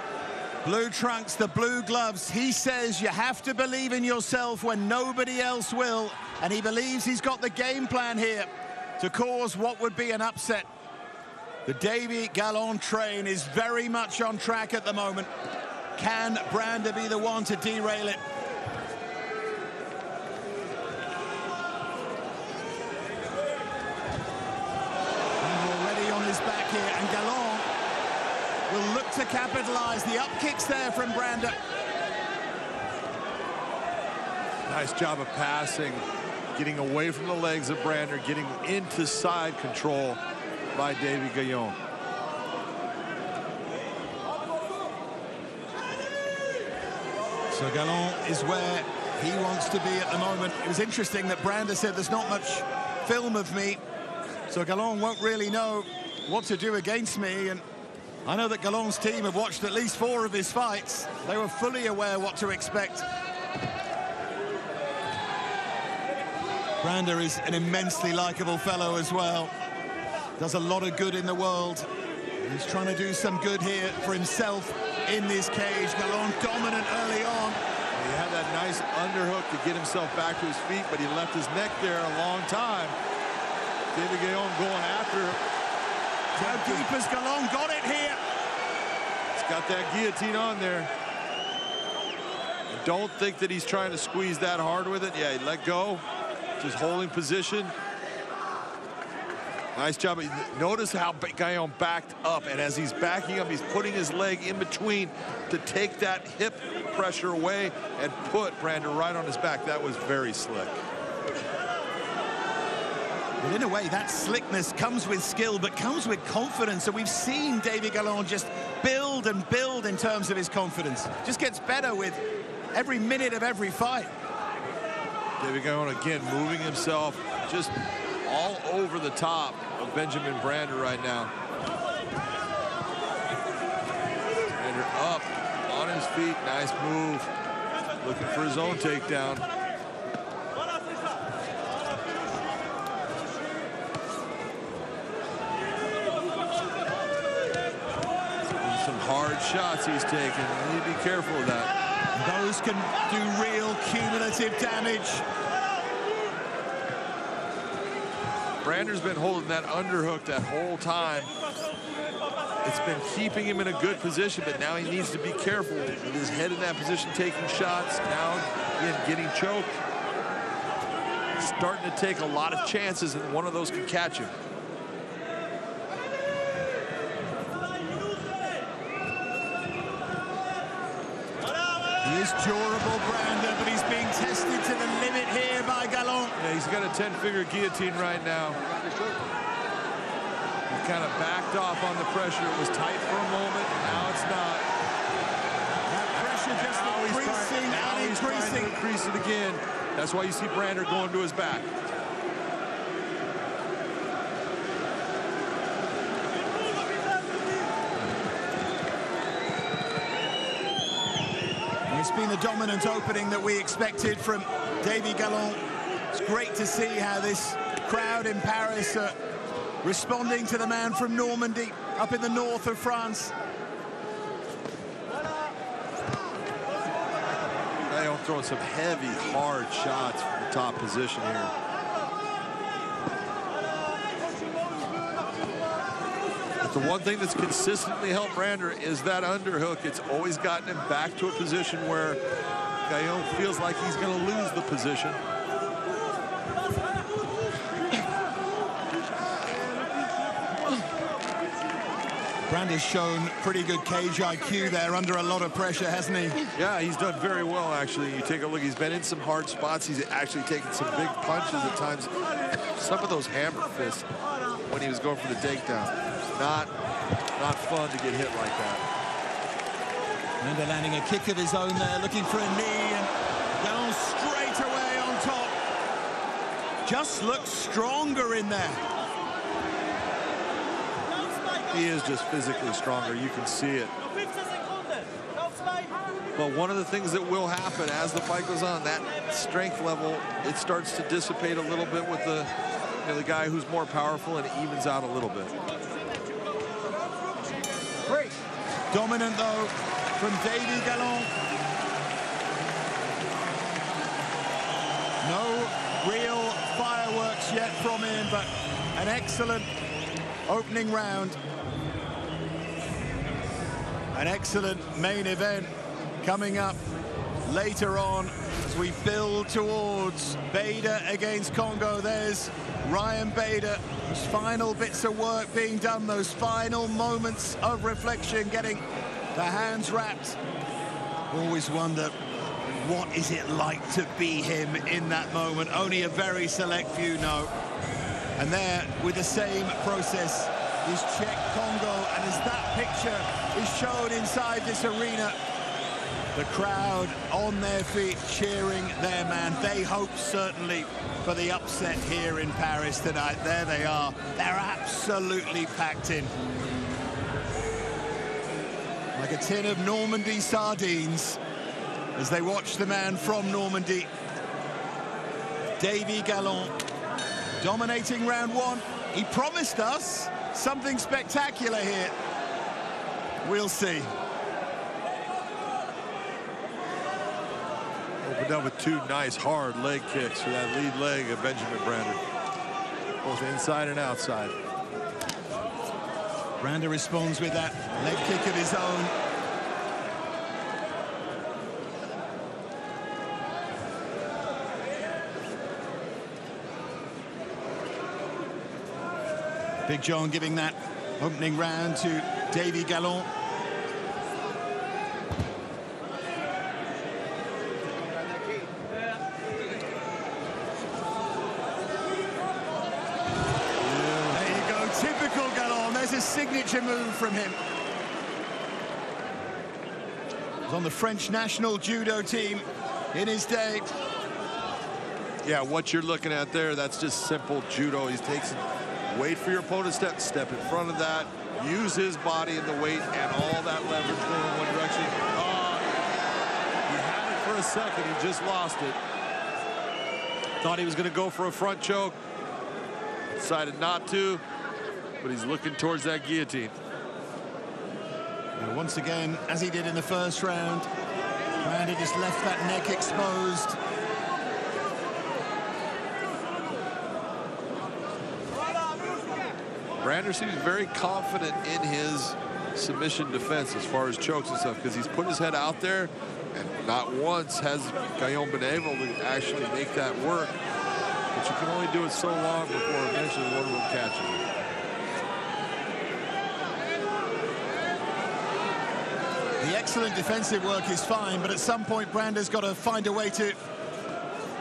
blue trunks, the blue gloves. He says you have to believe in yourself when nobody else will. And he believes he's got the game plan here to cause what would be an upset. The Davy Gallon train is very much on track at the moment. Can Brander be the one to derail it? And already on his back here, and Gallon will look to capitalize. The up kicks there from Brander. Nice job of passing, getting away from the legs of Brander, getting into side control by Davy Gallon. So Gallon is where he wants to be at the moment. It was interesting that Brander said there's not much film of me, so Gallon won't really know what to do against me. And I know that Gallon's team have watched at least 4 of his fights. They were fully aware what to expect. Brander is an immensely likable fellow as well. Does a lot of good in the world. He's trying to do some good here for himself in this cage. Gallon dominant early on. He had that nice underhook to get himself back to his feet, but he left his neck there a long time. Davy Gallon going after him. How deep has Gallon got it here? He's got that guillotine on there. I don't think that he's trying to squeeze that hard with it. Yeah, he let go. Just holding position. Nice job. Notice how Gallon backed up, and as he's backing up, he's putting his leg in between to take that hip pressure away and put Brander right on his back. That was very slick. But in a way, that slickness comes with skill, but comes with confidence. So we've seen Davy Gallon just build and build in terms of his confidence. Just gets better with every minute of every fight. Davy Gallon again moving himself just all over the top of Benjamin Brander right now. feet. Nice move. Looking for his own takedown. Some hard shots he's taking. You need to be careful of that. Those can do real cumulative damage. Brander's been holding that underhook that whole time. It's been keeping him in a good position, but now he needs to be careful with his head in that position, taking shots. Now, again, getting choked. Starting to take a lot of chances, and one of those can catch him. He is durable, Brander, but he's being tested to the limit here by Gallant. Yeah, he's got a 10-figure guillotine right now. He kind of backed off on the pressure. It was tight for a moment. Now it's not. That pressure just increasing and increasing. Increase it again. That's why you see Brander going to his back. It's been the dominant opening that we expected from Davy Gallant. It's great to see how this crowd in Paris are responding to the man from Normandy, up in the north of France. Gallant throwing some heavy, hard shots from the top position here. But the one thing that's consistently helped Brander is that underhook. It's always gotten him back to a position where Gallant feels like he's going to lose the position. Brander's shown pretty good cage IQ there under a lot of pressure, hasn't he? Yeah, he's done very well, actually. You take a look, he's been in some hard spots. He's actually taken some big punches at times. Some of those hammer fists when he was going for the takedown. Not fun to get hit like that. Brander landing a kick of his own there, looking for a knee, and down straight away on top. Just looks stronger in there. He is just physically stronger. You can see it. But one of the things that will happen as the fight goes on, that strength level, it starts to dissipate a little bit with the guy who's more powerful, and it evens out a little bit. Great. Dominant, though, from Davy Gallant. No real fireworks yet from him, but an excellent opening round. An excellent main event coming up later on as we build towards Bader against Kongo. There's Ryan Bader, those final bits of work being done, those final moments of reflection, getting the hands wrapped. Always wonder, what is it like to be him in that moment? Only a very select few know. And there, with the same process, is Czech Kongo, and as that picture is shown inside this arena, the crowd on their feet cheering their man. They hope certainly for the upset here in Paris tonight. There they are. They're absolutely packed in. Like a tin of Normandy sardines as they watch the man from Normandy, Davy Gallant, dominating round one. He promised us something spectacular here. We'll see. Opened up with two nice hard leg kicks for that lead leg of Benjamin Brander, both inside and outside. Brander responds with that leg kick of his own. Big John giving that opening round to Davy Gallant. There you go, typical Gallant. There's a signature move from him. He's on the French national judo team in his day. Yeah, what you're looking at there, that's just simple judo. He takes it. Wait for your opponent's step in front of that, use his body and the weight and all that leverage going in one direction. a second. He just lost it. Thought he was going to go for a front choke. Decided not to, but he's looking towards that guillotine. And once again, as he did in the first round, Brander just left that neck exposed. Brander seems very confident in his submission defense as far as chokes and stuff, because he's put his head out there, and not once has Gallon been able to actually make that work. But you can only do it so long before eventually one of them catches you. The excellent defensive work is fine, but at some point Brander's got to find a way to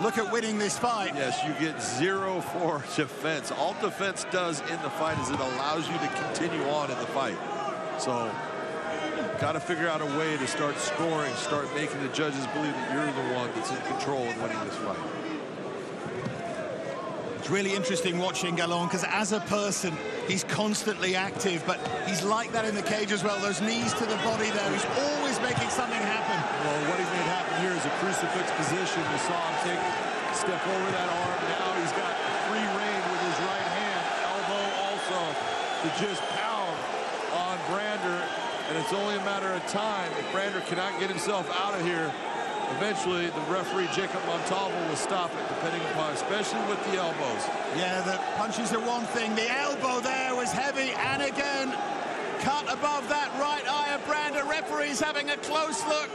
look at winning this fight. Yes, you get 0 for defense. All defense does in the fight is it allows you to continue on in the fight. So, got to figure out a way to start scoring, start making the judges believe that you're the one that's in control of winning this fight. It's really interesting watching Gallon, because as a person, he's constantly active, but he's like that in the cage as well. Those knees to the body there, he's always making something happen. Well, what he made happen here is a crucifix position. You saw him take a step over that arm. Now he's got free rein with his right hand, elbow also, to just pound on Brander. And it's only a matter of time. If Brander cannot get himself out of here, eventually the referee Jacob Montalvo will stop it, depending upon, especially with the elbows. Yeah, the punches are one thing. The elbow there was heavy, and again, cut above that right eye of Brander. Referee's having a close look.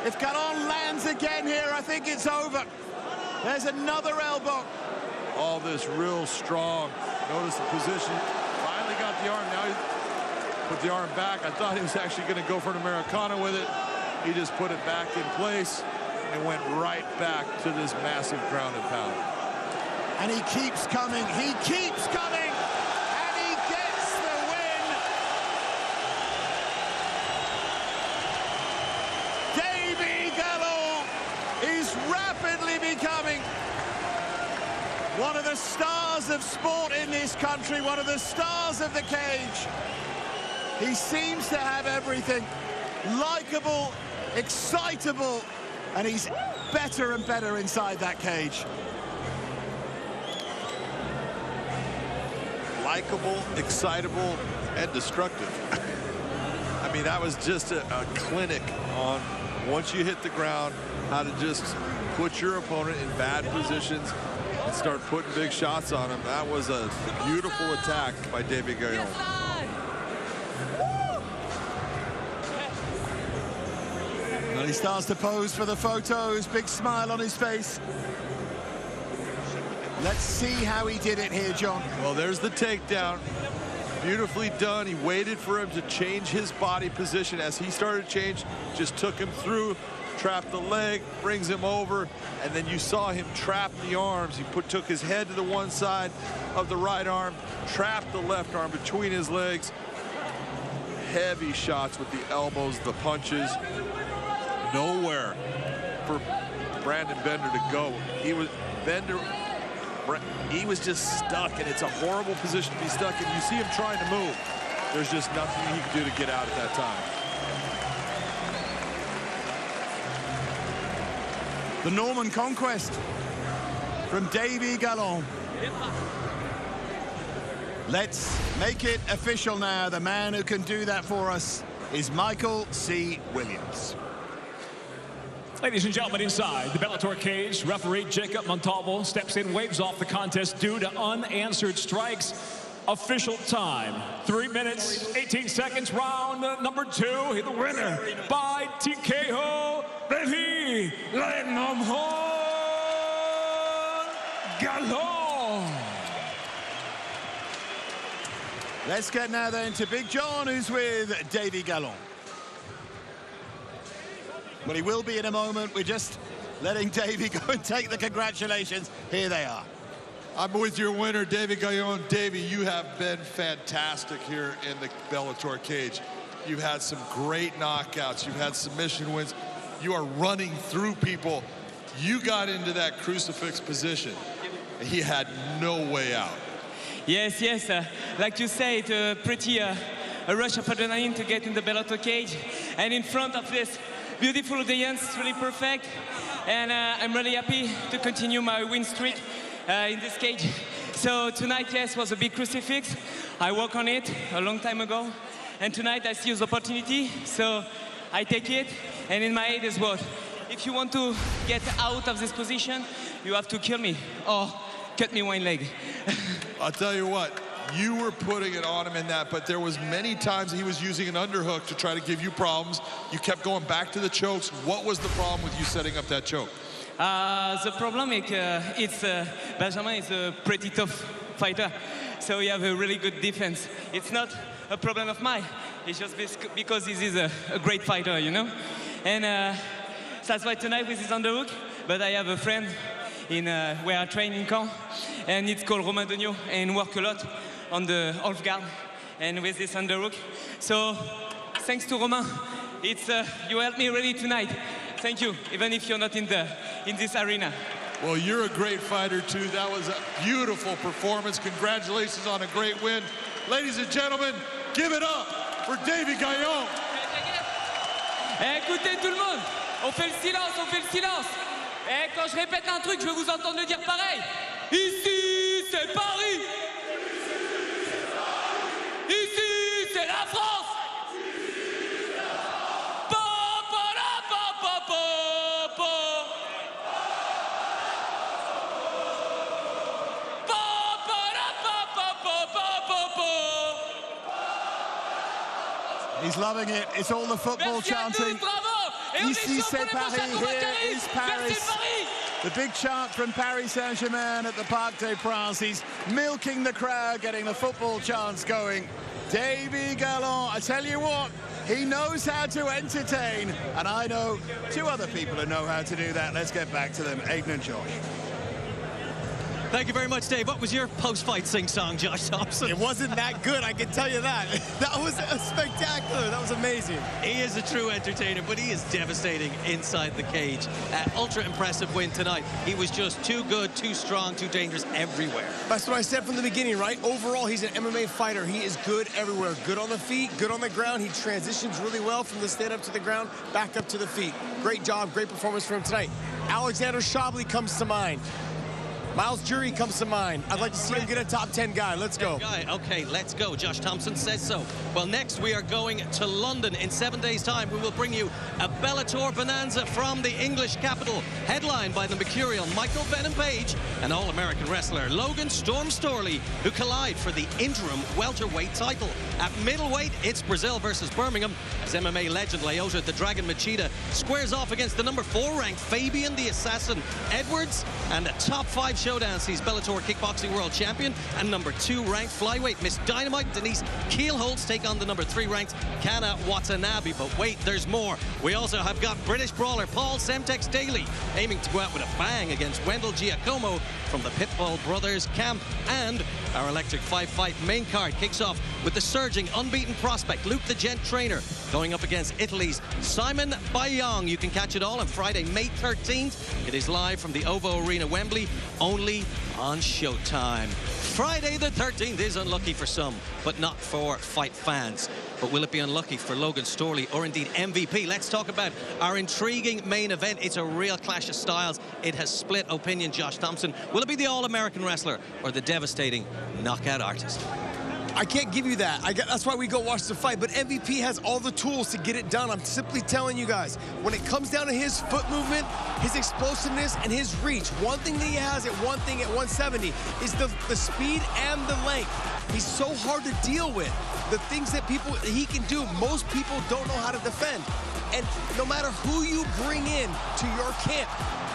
If Gallon lands again here, I think it's over. There's another elbow. All this real strong. Notice the position. Finally got the arm. Now he put the arm back. I thought he was actually going to go for an Americana with it. He just put it back in place and went right back to this massive ground and pound. And he keeps coming. He keeps coming. And he gets the win. Davy Gallon is rapidly becoming one of the stars of sport in this country, one of the stars of the cage. He seems to have everything. Likeable, excitable, and he's better and better inside that cage. Likeable, excitable, and destructive. I mean, that was just a clinic on, once you hit the ground, how to just put your opponent in bad positions and start putting big shots on him. That was a beautiful attack by David Gallon. And he starts to pose for the photos, big smile on his face. Let's see how he did it here, John. Well, there's the takedown. Beautifully done. He waited for him to change his body position. As he started to change, just took him through, trapped the leg, brings him over, and then you saw him trap the arms. He took his head to the one side of the right arm, trapped the left arm between his legs. Heavy shots with the elbows, the punches. Nowhere for Brandon Bender to go. He was just stuck, and it's a horrible position to be stuck in. You see him trying to move. There's just nothing he could do to get out at that time. The Norman conquest from Davy Gallon. Let's make it official now. The man who can do that for us is Michael C. Williams. Ladies and gentlemen, inside the Bellator cage, referee Jacob Montalvo steps in, waves off the contest due to unanswered strikes. Official time, 3 minutes, 18 seconds, round number 2. The winner by TKO, Davy Gallon. Let's get now then to Big John, who's with Davy Gallon. Well, he will be in a moment. We're just letting Davy go and take the congratulations. Here they are. I'm with your winner, Davy Gallon. Davy, you have been fantastic here in the Bellator cage. You've had some great knockouts. You've had submission wins. You are running through people. You got into that crucifix position, and he had no way out. Yes, like you say, pretty a rush of adrenaline to get in the Bellator cage. And in front of this beautiful audience, it's really perfect. And I'm really happy to continue my win streak in this cage. So tonight, yes, was a big crucifix. I worked on it a long time ago. And tonight I see this opportunity, so I take it. And in my head is what? If you want to get out of this position, you have to kill me or cut me one leg. I'll tell you what, you were putting it on him in that, but there was many times he was using an underhook to try to give you problems. You kept going back to the chokes. What was the problem with you setting up that choke? The problem is Benjamin is a pretty tough fighter, so he have a really good defense. It's not a problem of mine. It's just because he is a great fighter, you know? And that's why tonight with this underhook, but I have a friend in where I train in Kongo, and it's called Romero, and work a lot on the half guard and with this underhook. So thanks to Romain, it's you helped me really tonight. Thank you, even if you're not in this arena. Well, you're a great fighter too. That was a beautiful performance. Congratulations on a great win. Ladies and gentlemen, give it up for Davy Gaillon. Écoutez tout le monde, on fait le silence, on fait le silence. Et quand je répète un truc, je veux vous entendre le dire pareil. Ici, c'est Paris. Ici, c'est la France. He's loving it. It's all the football chanting. Ici c'est Paris, here is Paris. The big chant from Paris Saint-Germain at the Parc des Princes. He's milking the crowd, getting the football chants going. Davy Gaillon, I tell you what, he knows how to entertain. And I know two other people who know how to do that. Let's get back to them, Aiden and Josh. Thank you very much, Dave. What was your post-fight sing-song, Josh Thompson? It wasn't that good, I can tell you that. That was spectacular. That was amazing. He is a true entertainer, but he is devastating inside the cage. Ultra impressive win tonight. He was just too good, too strong, too dangerous everywhere. That's what I said from the beginning, right? Overall, he's an MMA fighter. He is good everywhere. Good on the feet, good on the ground. He transitions really well from the stand-up to the ground, back up to the feet. Great job, great performance from him tonight. Alexander Shabley comes to mind. Miles Jury comes to mind. I'd like to see him get a top 10 guy. Let's go. Okay, let's go. Josh Thompson says so. Well, next we are going to London. In 7 days' time, we will bring you a Bellator bonanza from the English capital, headlined by the mercurial Michael Venom Page and All-American wrestler Logan Storm Storley, who collide for the interim welterweight title. At middleweight, it's Brazil versus Birmingham, as MMA legend Lyoto the Dragon Machida squares off against the number 4 ranked Fabian the Assassin Edwards, and a top 5 showdown sees Bellator Kickboxing World Champion and number 2 ranked flyweight Miss Dynamite Denise Keelholtz take on the number 3 ranked Kana Watanabe. But wait, there's more. We also have got British brawler Paul Semtex Daly aiming to go out with a bang against Wendell Giacomo from the Pitbull Brothers camp. And our electric 5-fight main card kicks off with the surging unbeaten prospect Luke the Gent Trainer going up against Italy's Simon Bayong. You can catch it all on Friday, May 13th. It is live from the OVO Arena, Wembley, only on Showtime. Friday the 13th is unlucky for some, but not for fight fans. But will it be unlucky for Logan Storley or indeed MVP? Let's talk about our intriguing main event. It's a real clash of styles. It has split opinion, Josh Thompson. Will it be the All-American wrestler or the devastating knockout artist? I can't give you that. That's why we go watch the fight. But MVP has all the tools to get it done. I'm simply telling you guys, when it comes down to his foot movement, his explosiveness, and his reach, one thing that he has at 170 is the speed and the length. He's so hard to deal with. The things that he can do, most people don't know how to defend. And no matter who you bring in to your camp,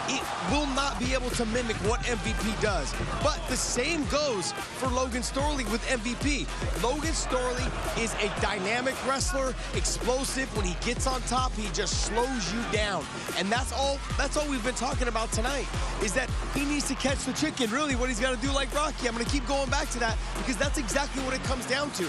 it will not be able to mimic what MVP does. But the same goes for Logan Storley with MVP. Logan Storley is a dynamic wrestler, explosive. When he gets on top, he just slows you down. And that's all we've been talking about tonight, is that he needs to catch the chicken. Really, what he's got to do, like Rocky. I'm going to keep going back to that because that's exactly what it comes down to.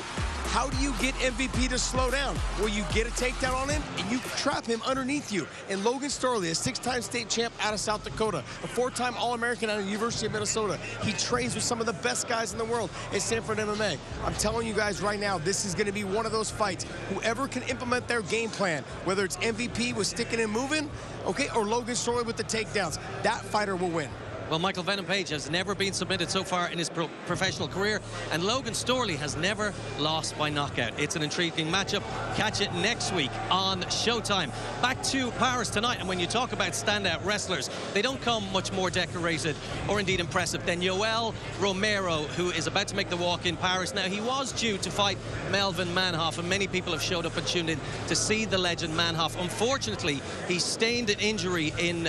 How do you get MVP to slow down? Well, you get a takedown on him, and you trap him underneath you. And Logan Storley, a 6-time state champ out of South Dakota, a 4-time All-American out of the University of Minnesota. He trains with some of the best guys in the world at Stanford MMA. I'm telling you guys right now, this is going to be one of those fights. Whoever can implement their game plan, whether it's MVP with sticking and moving, okay, or Logan Storley with the takedowns, that fighter will win. Well, Michael Venom Page has never been submitted so far in his professional career, and Logan Storley has never lost by knockout. It's an intriguing matchup. Catch it next week on Showtime. Back to Paris tonight, and when you talk about standout wrestlers, they don't come much more decorated or indeed impressive than Yoel Romero, who is about to make the walk in Paris. Now, he was due to fight Melvin Manhoff, and many people have showed up and tuned in to see the legend Manhoff. Unfortunately, he sustained an injury in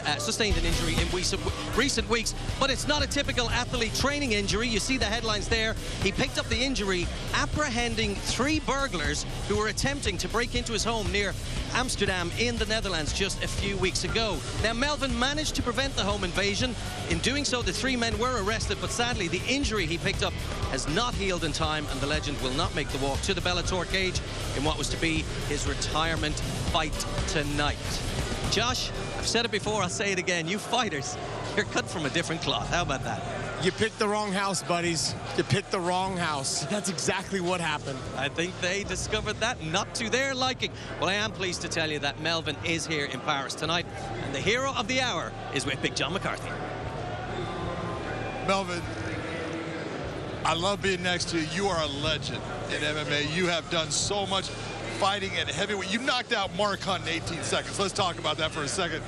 recent weeks. But it's not a typical athlete training injury. You see the headlines there. He picked up the injury apprehending 3 burglars who were attempting to break into his home near Amsterdam in the Netherlands just a few weeks ago. Now, Melvin managed to prevent the home invasion. In doing so, the 3 men were arrested, but sadly, the injury he picked up has not healed in time, and the legend will not make the walk to the Bellator cage in what was to be his retirement fight tonight. Josh, I've said it before, I'll say it again. You fighters, you're cut from a different cloth. How about that? You picked the wrong house, buddies. You picked the wrong house. That's exactly what happened. I think they discovered that not to their liking. Well, I am pleased to tell you that Melvin is here in Paris tonight, and the hero of the hour is with Big John McCarthy. Melvin, I love being next to you. You are a legend in MMA. You have done so much fighting at heavyweight. You knocked out Mark Hunt in 18 seconds. Let's talk about that for a second.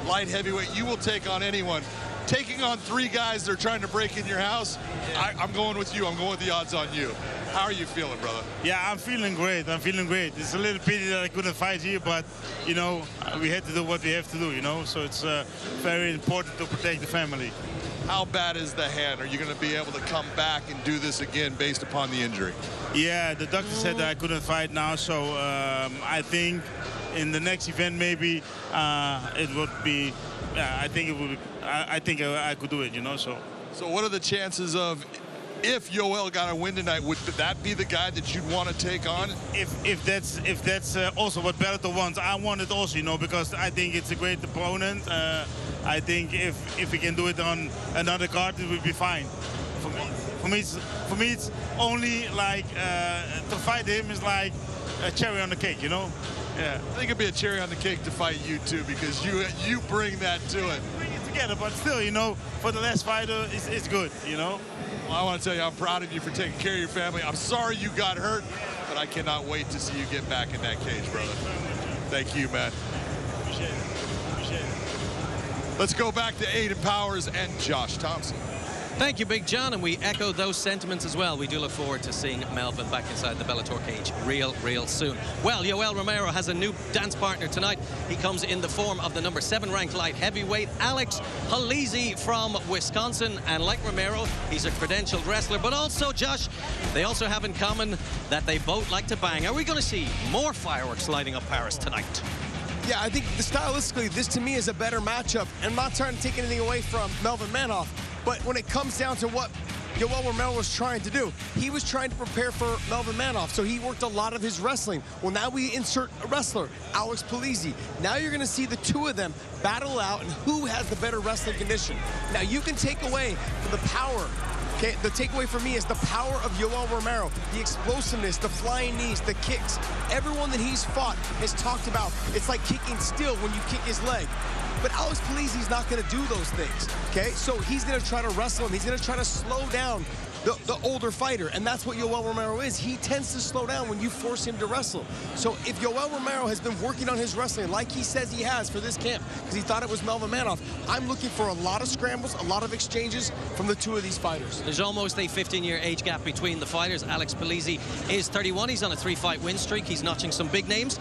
Light heavyweight, you will take on anyone. Taking on 3 guys that are trying to break in your house, I'm going with you. I'm going with the odds on you. How are you feeling, brother? Yeah, I'm feeling great. I'm feeling great. It's a little pity that I couldn't fight here, but, you know, we had to do what we have to do, you know, so it's very important to protect the family. How bad is the hand? Are you going to be able to come back and do this again based upon the injury? Yeah, the doctor said that I couldn't fight now, so I think in the next event maybe it would be, I think it would be, I think I could do it, you know, so. So what are the chances of, if Yoel got a win tonight, would that be the guy that you'd want to take on? If that's also what Bellator wants, I want it also, you know, because I think it's a great opponent. I think if we can do it on another card, it would be fine. For me, it's only like to fight him is like a cherry on the cake, you know. Yeah. I think it'd be a cherry on the cake to fight you too, because you bring that to it. Bring it together, but still, you know, for the last fighter, it's good, you know. Well, I want to tell you, I'm proud of you for taking care of your family. I'm sorry you got hurt, but I cannot wait to see you get back in that cage, brother. Thank you, man. Appreciate it. Appreciate it. Let's go back to Aiden Powers and Josh Thompson. Thank you, Big John, and we echo those sentiments as well. We do look forward to seeing Melvin back inside the Bellator cage real soon. Well, Yoel Romero has a new dance partner tonight. He comes in the form of the number 7 ranked light heavyweight, Alex Polizzi from Wisconsin. And like Romero, he's a credentialed wrestler, but also, Josh, they also have in common that they both like to bang. Are we going to see more fireworks lighting up Paris tonight? Yeah, I think stylistically, this to me is a better matchup. And I'm not trying to take anything away from Melvin Manhoff, but when it comes down to what Yoel Romero was trying to do, he was trying to prepare for Melvin Manhoff, so he worked a lot of his wrestling. Well, now we insert a wrestler, Alex Polizzi. Now you're going to see the 2 of them battle out and who has the better wrestling condition. Now you can take away the power. Okay, the takeaway for me is the power of Yoel Romero, the explosiveness, the flying knees, the kicks. Everyone that he's fought has talked about it's like kicking steel when you kick his leg. But Alex Polizzi's not going to do those things, okay? So he's going to try to wrestle him. He's going to try to slow down the older fighter, and that's what Yoel Romero is. He tends to slow down when you force him to wrestle. So if Yoel Romero has been working on his wrestling like he says he has for this camp, because he thought it was Melvin Manhoff, I'm looking for a lot of scrambles, a lot of exchanges from the 2 of these fighters. There's almost a 15-year age gap between the fighters. Alex Polizzi is 31. He's on a 3-fight win streak. He's notching some big names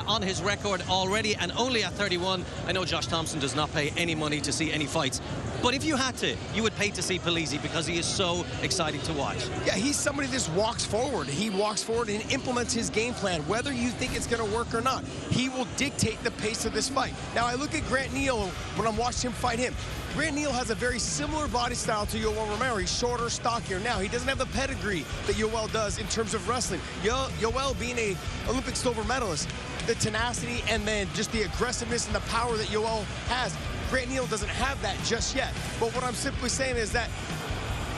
on his record already, and only at 31. I know Josh Thompson does not pay any money to see any fights But if you had to, you would pay to see Polizzi because he is so exciting to watch. Yeah, he's somebody that just walks forward. He walks forward and implements his game plan, whether you think it's going to work or not. He will dictate the pace of this fight. Now, I look at Grant Neal when I'm watching him fight him. Grant Neal has a very similar body style to Yoel Romero. He's shorter, stockier. Now, he doesn't have the pedigree that Yoel does in terms of wrestling. Yoel being an Olympic silver medalist, the tenacity and then just the aggressiveness and the power that Yoel has, Grant Neal doesn't have that just yet. But what I'm simply saying is that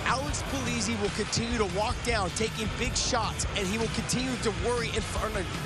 Alex Polizzi will continue to walk down, taking big shots, and he will continue to worry and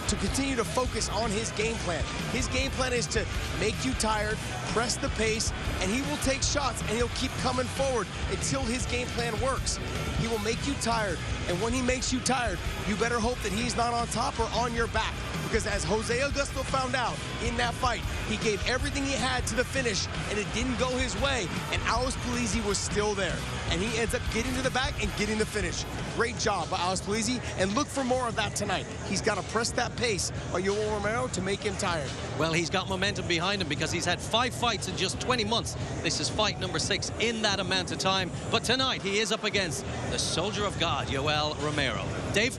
to continue to focus on his game plan. His game plan is to make you tired, press the pace, and he will take shots, and he'll keep coming forward until his game plan works. He will make you tired, and when he makes you tired, you better hope that he's not on top or on your back. Because as Jose Augusto found out in that fight, he gave everything he had to the finish, and it didn't go his way, and Alex Polizzi was still there. And he ends up getting to the back and getting the finish. Great job by Alex Polizzi, and look for more of that tonight. He's got to press that pace by Yoel Romero to make him tired. Well, he's got momentum behind him because he's had 5 fights in just 20 months. This is fight number 6 in that amount of time. But tonight, he is up against the soldier of God, Yoel Romero. Dave?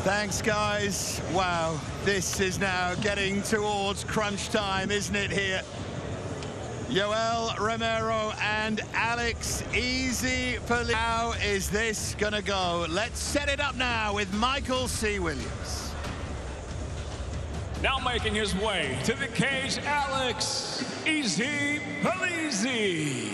Thanks, guys. Wow, this is now getting towards crunch time, isn't it, here? Yoel Romero and Alex Easy Polizzi. How is this going to go? Let's set it up now with Michael C. Williams. Now making his way to the cage, Alex Easy Polizzi.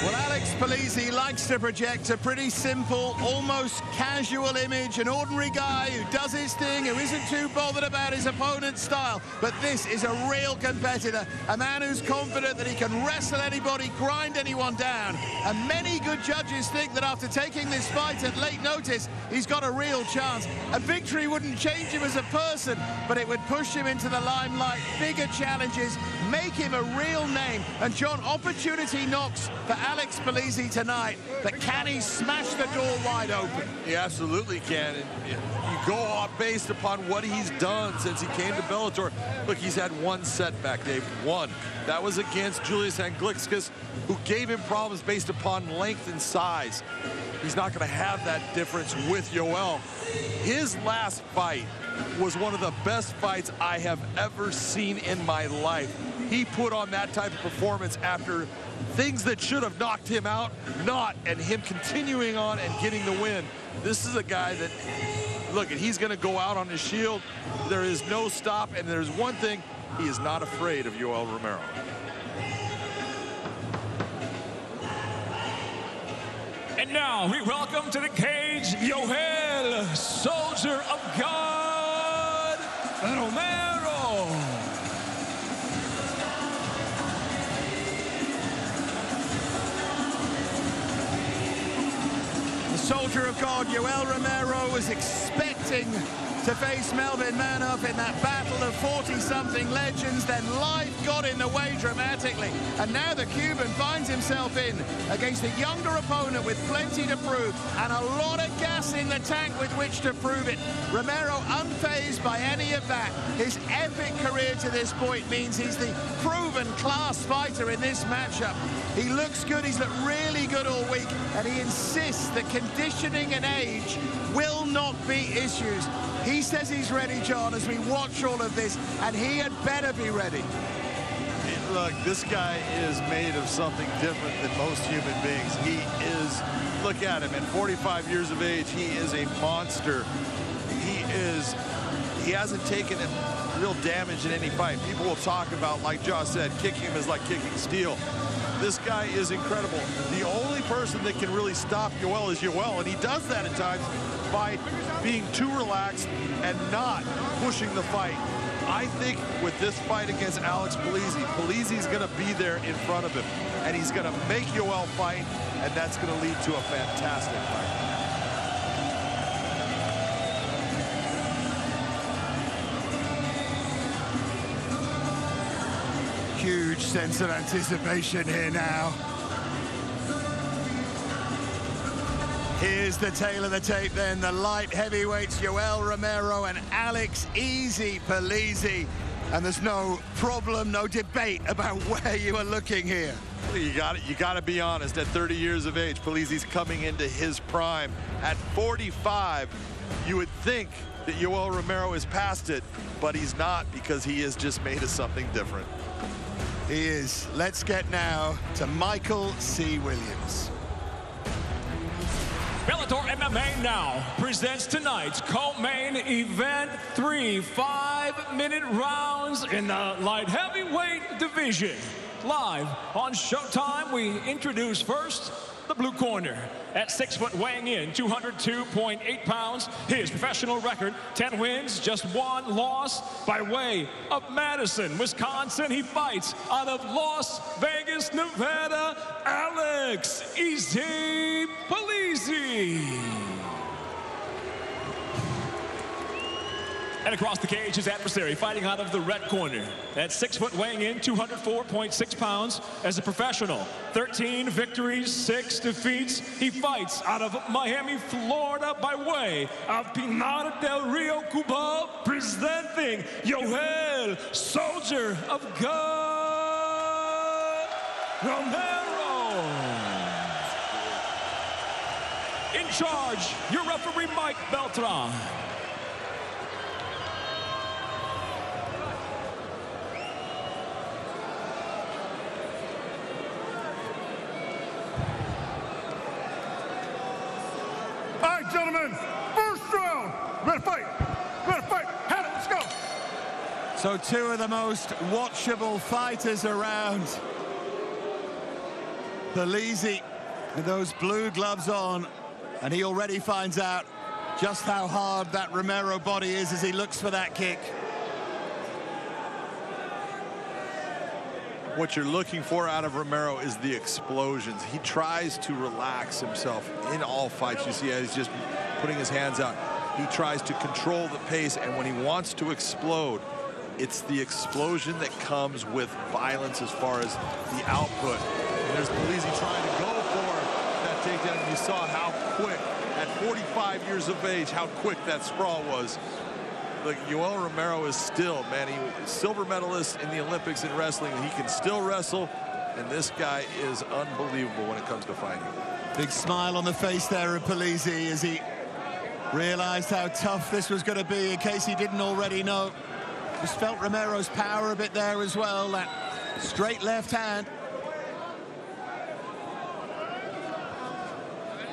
Well, Alex Polizzi likes to project a pretty simple, almost casual image, an ordinary guy who does his thing, who isn't too bothered about his opponent's style. But this is a real competitor, a man who's confident that he can wrestle anybody, grind anyone down. And many good judges think that after taking this fight at late notice, he's got a real chance. A victory wouldn't change him as a person, but it would push him into the limelight, bigger challenges, make him a real name. And John, opportunity knocks for Alex Polizzi tonight, but can he smash the door wide open? He absolutely can. And you go off based upon what he's done since he came to Bellator. Look, he's had one setback, Dave, one. That was against Julius Anglickis, who gave him problems based upon length and size. He's not going to have that difference with Yoel. His last fight was one of the best fights I have ever seen in my life. He put on that type of performance after things that should have knocked him out, and him continuing on and getting the win. This is a guy that, look, he's going to go out on his shield. There is no stop, and there's one thing, he is not afraid of Yoel Romero. And now we welcome to the cage, Yoel, soldier of God, Romero. The soldier of God, Yoel Romero, was expecting to face Melvin Manhoff in that battle of 40-something legends. Then life got in the way dramatically. And now the Cuban finds himself in against a younger opponent with plenty to prove and a lot of gas in the tank with which to prove it. Romero unfazed by any of that. His epic career to this point means he's the proven class fighter in this matchup. He looks good, he's looked really good all week, and he insists that conditioning and age will not be issues. He says he's ready, John, as we watch all of this, and he had better be ready. Look, this guy is made of something different than most human beings. He is, look at him, at 45 years of age, he is a monster. He hasn't taken real damage in any fight. People will talk about, like Josh said, kicking him is like kicking steel. This guy is incredible. The only person that can really stop Yoel is Yoel, and he does that at times by being too relaxed and not pushing the fight. I think with this fight against Alex Polizzi, Polizzi's going to be there in front of him, and he's going to make Yoel fight, and that's going to lead to a fantastic fight. Huge sense of anticipation here now. Here's the tail of the tape then. The light heavyweights, Yoel Romero and Alex Easy Polizzi. And there's no problem, no debate about where you are looking here. You got to be honest. At 30 years of age, Polizzi's coming into his prime. At 45, you would think that Yoel Romero is past it, but he's not, because he is just made of something different. He is. Let's get now to Michael C. Williams. Bellator MMA now presents tonight's co-main event, 3 5-minute rounds in the light heavyweight division. Live on Showtime, we introduce first the blue corner. At 6 foot, weighing in 202.8 pounds, his professional record, 10 wins, just 1 loss. By way of Madison, Wisconsin, he fights out of Las Vegas, Nevada, Alex Easy Polizzi. And across the cage, his adversary, fighting out of the red corner. At 6 foot, weighing in 204.6 pounds, as a professional, 13 victories, 6 defeats. He fights out of Miami, Florida, by way of Pinar del Rio, Cuba, presenting Yoel, Soldier of God, Romero. In charge, your referee, Mike Beltran. Gentlemen, first round. Ready to fight. Ready to fight. Have it. Let's go. So 2 of the most watchable fighters around. Pelesi with those blue gloves on, and he already finds out just how hard that Romero body is as he looks for that kick. What you're looking for out of Romero is the explosions. He tries to relax himself in all fights. You see how he's just putting his hands out. He tries to control the pace, and when he wants to explode, it's the explosion that comes with violence as far as the output. And there's Polizzi trying to go for that takedown, and you saw how quick, at 45 years of age, how quick that sprawl was. Look, Yoel Romero is still, man, he was a silver medalist in the Olympics in wrestling. He can still wrestle, and this guy is unbelievable when it comes to fighting. Big smile on the face there of Pelesi as he realized how tough this was going to be, in case he didn't already know. Just felt Romero's power a bit there as well, that straight left hand.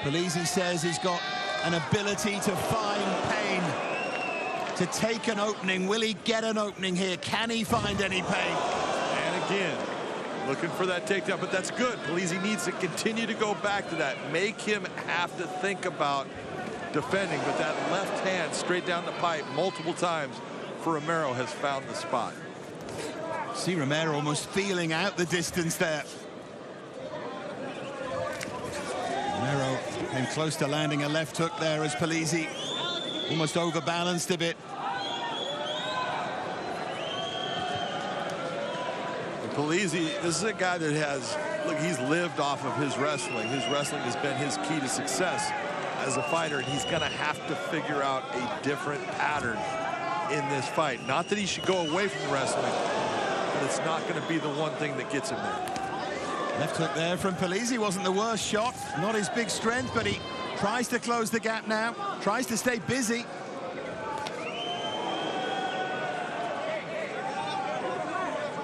Pelesi says he's got an ability to find pain, to take an opening. Will he get an opening here? Can he find any pain? And again, looking for that takedown, but that's good. Polizzi needs to continue to go back to that. Make him have to think about defending, but that left hand straight down the pipe multiple times for Romero has found the spot. See Romero almost feeling out the distance there. Romero came close to landing a left hook there as Pelesi almost overbalanced a bit. And Polizzi, this is a guy that has, look, he's lived off of his wrestling. His wrestling has been his key to success as a fighter, and he's going to have to figure out a different pattern in this fight. Not that he should go away from the wrestling, but it's not going to be the one thing that gets him there. Left hook there from Pelesi wasn't the worst shot. Not his big strength, but he tries to close the gap now, tries to stay busy.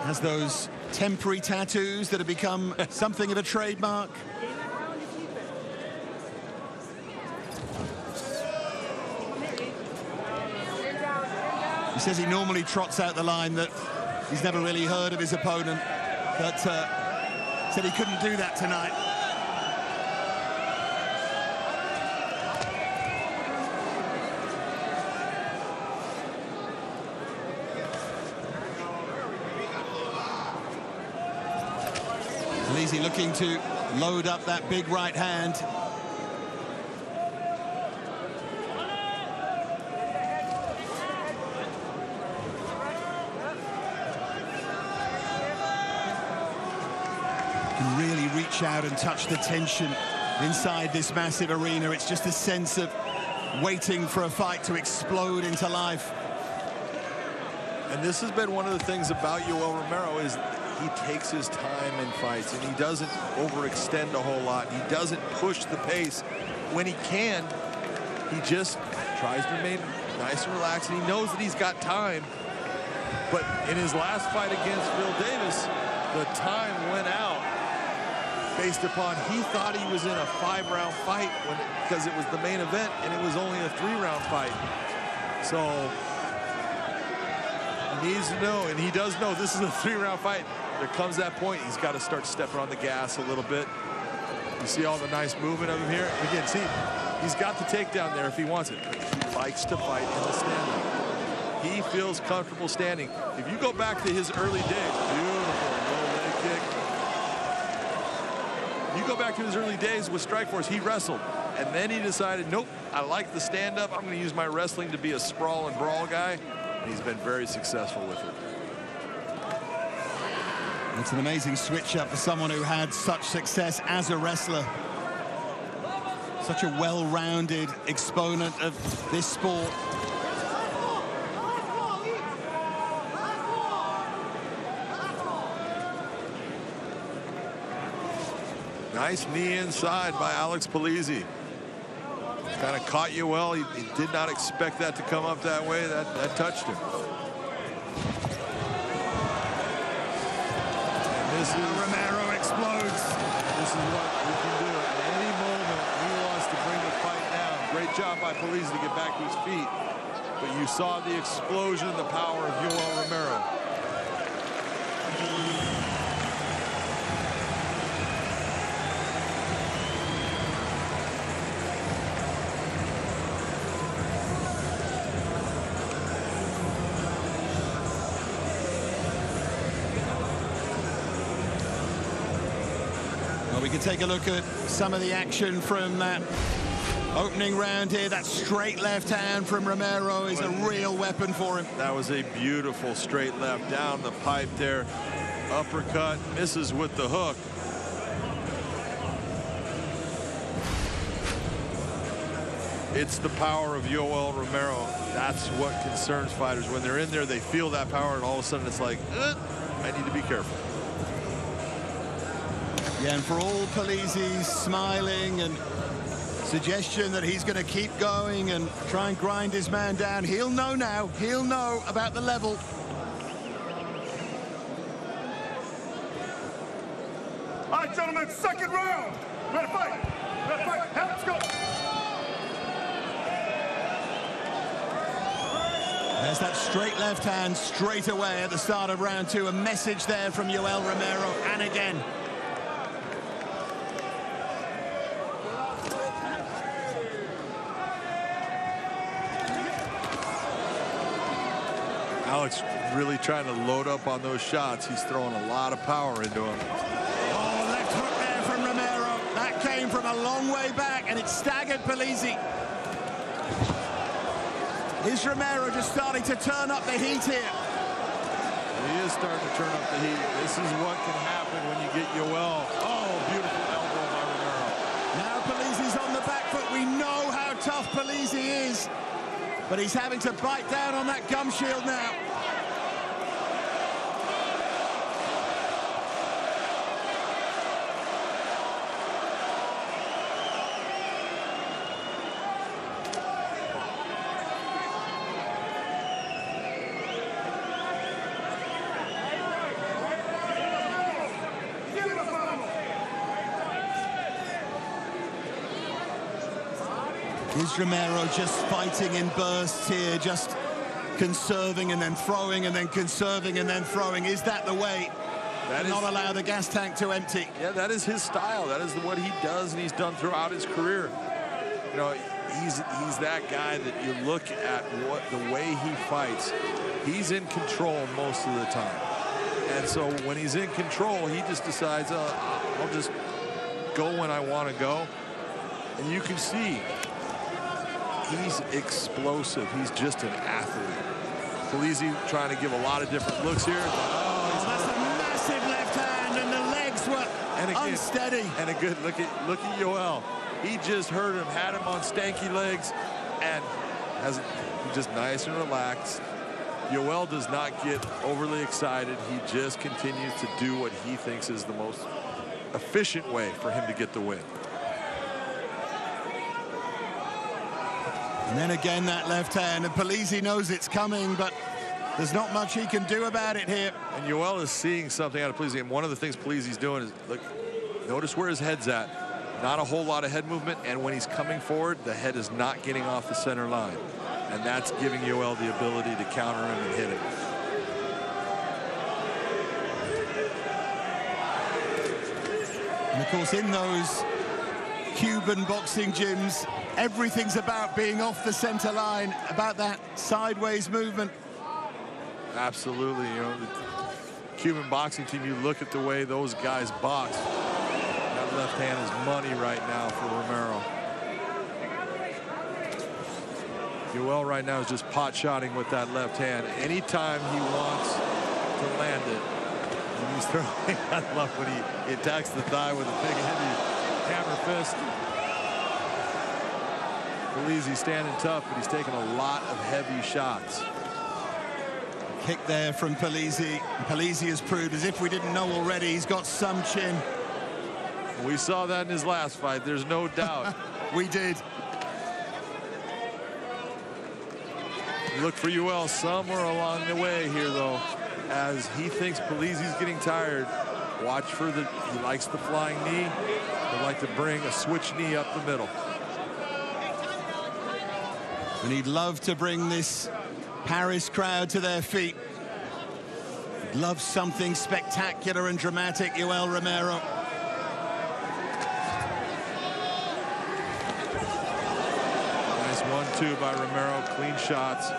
Has those temporary tattoos that have become something of a trademark. He says he normally trots out the line that he's never really heard of his opponent, but said he couldn't do that tonight. Pelesi looking to load up that big right hand. Can really reach out and touch the tension inside this massive arena. It's just a sense of waiting for a fight to explode into life. And this has been one of the things about Yoel Romero is he takes his time in fights, and he doesn't overextend a whole lot. He doesn't push the pace. When he can, he just tries to remain nice and relaxed, and he knows that he's got time. But in his last fight against Phil Davis, the time went out based upon he thought he was in a 5-round fight because it was the main event, and it was only a 3-round fight. So he needs to know, and he does know this is a 3-round fight. There comes that point, he's got to start stepping on the gas a little bit. You see all the nice movement of him here. Again, see, he's got the takedown there if he wants it. He likes to fight in the stand-up. He feels comfortable standing. If you go back to his early days, beautiful low leg kick. You go back to his early days with Strikeforce, he wrestled. And then he decided, nope, I like the stand-up. I'm going to use my wrestling to be a sprawl and brawl guy. And he's been very successful with it. It's an amazing switch up for someone who had such success as a wrestler. Such a well-rounded exponent of this sport. Nice knee inside by Alex Polizzi. Kind of caught you well. He did not expect that to come up that way. That touched him. This is Romero explodes. This is what we can do. At any moment, he wants to bring the fight down. Great job by Polizzi to get back to his feet. But you saw the explosion and the power of Yoel Romero. We can take a look at some of the action from that opening round here. That straight left hand from Romero is a real weapon for him. That was a beautiful straight left down the pipe there. Uppercut, misses with the hook. It's the power of Yoel Romero. That's what concerns fighters. When they're in there, they feel that power, and all of a sudden it's like, I need to be careful. Yeah, and for all Polizzi's smiling and suggestion that he's going to keep going and try and grind his man down, he'll know now. He'll know about the level. All right, gentlemen, second round. Ready to fight. Ready to fight. Let's go. There's that straight left hand straight away at the start of round two. A message there from Yoel Romero, and again. Alex really trying to load up on those shots. He's throwing a lot of power into them. Oh, left hook there from Romero. That came from a long way back, and it staggered Pelesi. Is Romero just starting to turn up the heat here? He is starting to turn up the heat. This is what can happen when you get Yoel. Oh, beautiful elbow by Romero. Now Pelesi's on the back foot. We know how tough Pelesi is, but he's having to bite down on that gum shield now. Is Romero just fighting in bursts here, just conserving and then throwing and then conserving and then throwing? Is that the way to not allow the gas tank to empty? Yeah, that is his style. That is what he does, and he's done throughout his career. You know, he's that guy that you look at the way he fights. He's in control most of the time. And so when he's in control, he just decides, I'll just go when I want to go. And you can see he's explosive. He's just an athlete. Polizzi trying to give a lot of different looks here. Oh, that's a massive left hand, and the legs were And again, unsteady. And a good look at Yoel. He just hurt him, had him on stanky legs, and just nice and relaxed. Yoel does not get overly excited. He just continues to do what he thinks is the most efficient way for him to get the win. And then again that left hand, and Polizzi knows it's coming, but there's not much he can do about it here. And Yoel is seeing something out of Polizzi, and one of the things Polizzi's doing is, look, notice where his head's at. Not a whole lot of head movement, and when he's coming forward, the head is not getting off the center line. And that's giving Yoel the ability to counter him and hit him. And of course, in those Cuban boxing gyms, everything's about being off the center line, about that sideways movement. Absolutely. You know, the Cuban boxing team, you look at the way those guys box. That left hand is money right now for Romero. Yoel right now is just pot-shotting with that left hand. Anytime he wants to land it, and he's throwing, I love when he attacks the thigh with a big heavy hammer fist. Polizzi standing tough, but he's taking a lot of heavy shots. Kick there from Polizzi. Polizzi has proved, as if we didn't know already, he's got some chin. We saw that in his last fight, there's no doubt. We did. Look for Yoel somewhere along the way here, though, as he thinks Polizzi's getting tired. Watch for he likes the flying knee. He'd like to bring a switch knee up the middle. And he'd love to bring this Paris crowd to their feet. He'd love something spectacular and dramatic, Yoel Romero. Nice 1-2 by Romero, clean shots.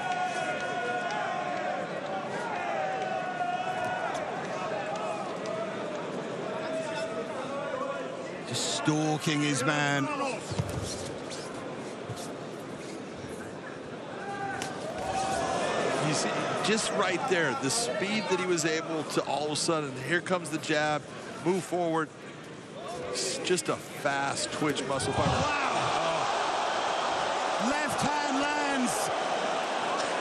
Just stalking his man. You see, just right there, the speed that he was able to all of a sudden, here comes the jab, move forward. It's just a fast twitch muscle fiber. Wow! Oh. Left hand lands.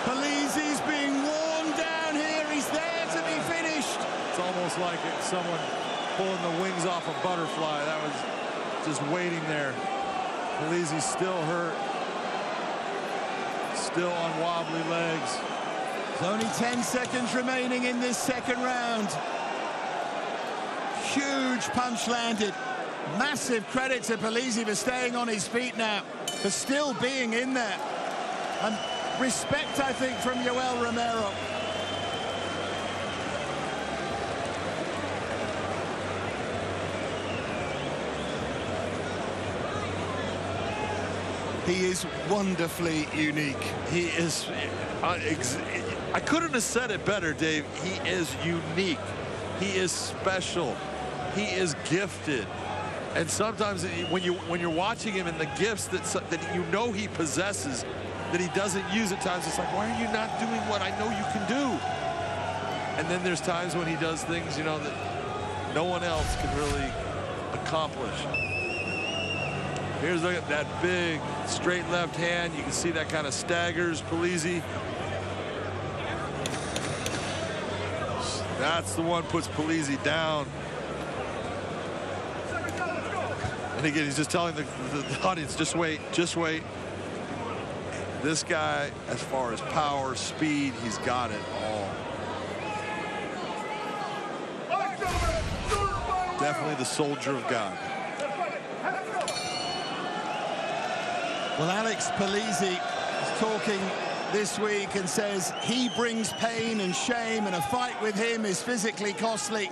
Polizzi's being worn down here. He's there to be finished. It's almost like someone pulling the wings off a butterfly. That was just waiting there. Polizzi's still hurt. Still on wobbly legs. There's only 10 seconds remaining in this second round. Huge punch landed. Massive credit to Polizzi for staying on his feet now, for still being in there. And respect, I think, from Yoel Romero. He is wonderfully unique. He is, I couldn't have said it better, Dave. He is unique. He is special. He is gifted. And sometimes when you're watching him and the gifts that you know he possesses, that he doesn't use at times, it's like, why are you not doing what I know you can do? And then there's times when he does things, you know, that no one else can really accomplish. Here's that big straight left hand. You can see that kind of staggers Polizzi. That's the one puts Polizzi down. And again, he's just telling the audience, just wait, just wait. This guy, as far as power, speed, he's got it all. Definitely the soldier of God. Well, Alex Polizzi is talking this week and says he brings pain and shame, and a fight with him is physically costly.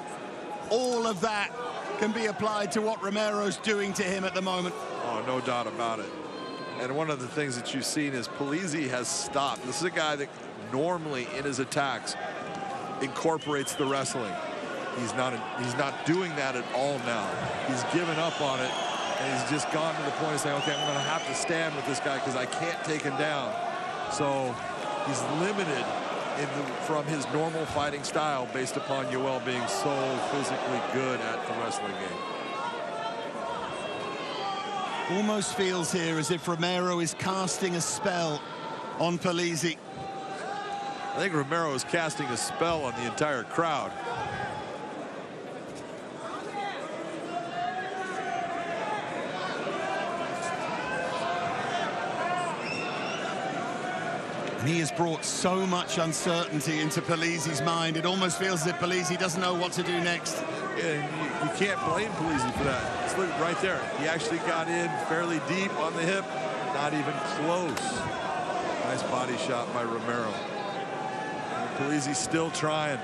All of that can be applied to what Romero's doing to him at the moment. Oh, no doubt about it. And one of the things that you've seen is Polizzi has stopped. This is a guy that normally in his attacks incorporates the wrestling. He's not doing that at all now. He's given up on it, and he's just gone to the point of saying, okay, I'm going to have to stand with this guy because I can't take him down. So he's limited from his normal fighting style based upon Yoel being so physically good at the wrestling game. Almost feels here as if Romero is casting a spell on Polizzi. I think Romero is casting a spell on the entire crowd. And he has brought so much uncertainty into Polizzi's mind. It almost feels as if Polizzi doesn't know what to do next. Yeah, you can't blame Polizzi for that. Just look right there. He actually got in fairly deep on the hip. Not even close. Nice body shot by Romero. And Polizzi's still trying.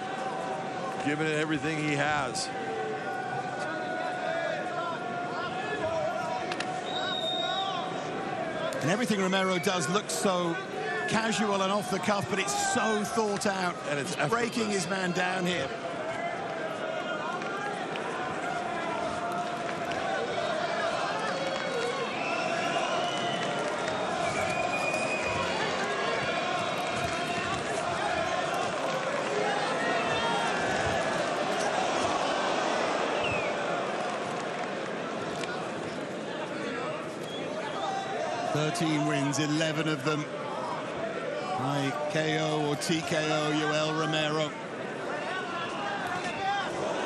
Giving it everything he has. And everything Romero does looks so casual and off the cuff, but it's so thought out. And it's breaking his man down here. Wins, 11 of them by KO or TKO, Yoel Romero.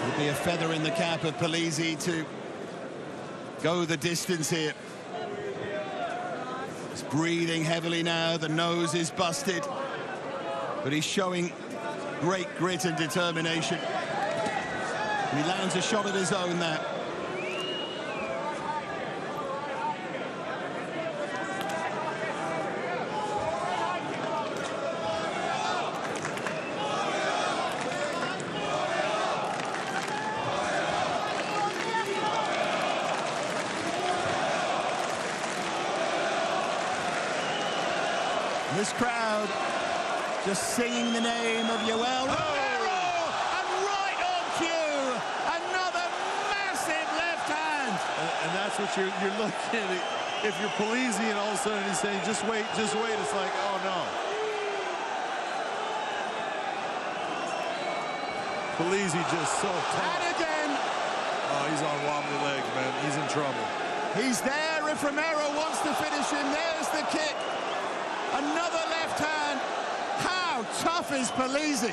It'll be a feather in the cap of Pelesi to go the distance here. He's breathing heavily now, the nose is busted, but he's showing great grit and determination. And he lands a shot of his own there. This crowd just singing the name of Yoel Romero, and right on cue, another massive left hand. And that's what you're looking at. If you're Polizzi and all of a sudden he's saying, just wait, it's like, oh no. Polizzi just so tough. And again. Oh, he's on wobbly legs, man. He's in trouble. He's there if Romero wants to finish him. There's the kick. Another left hand. How tough is Polizzi?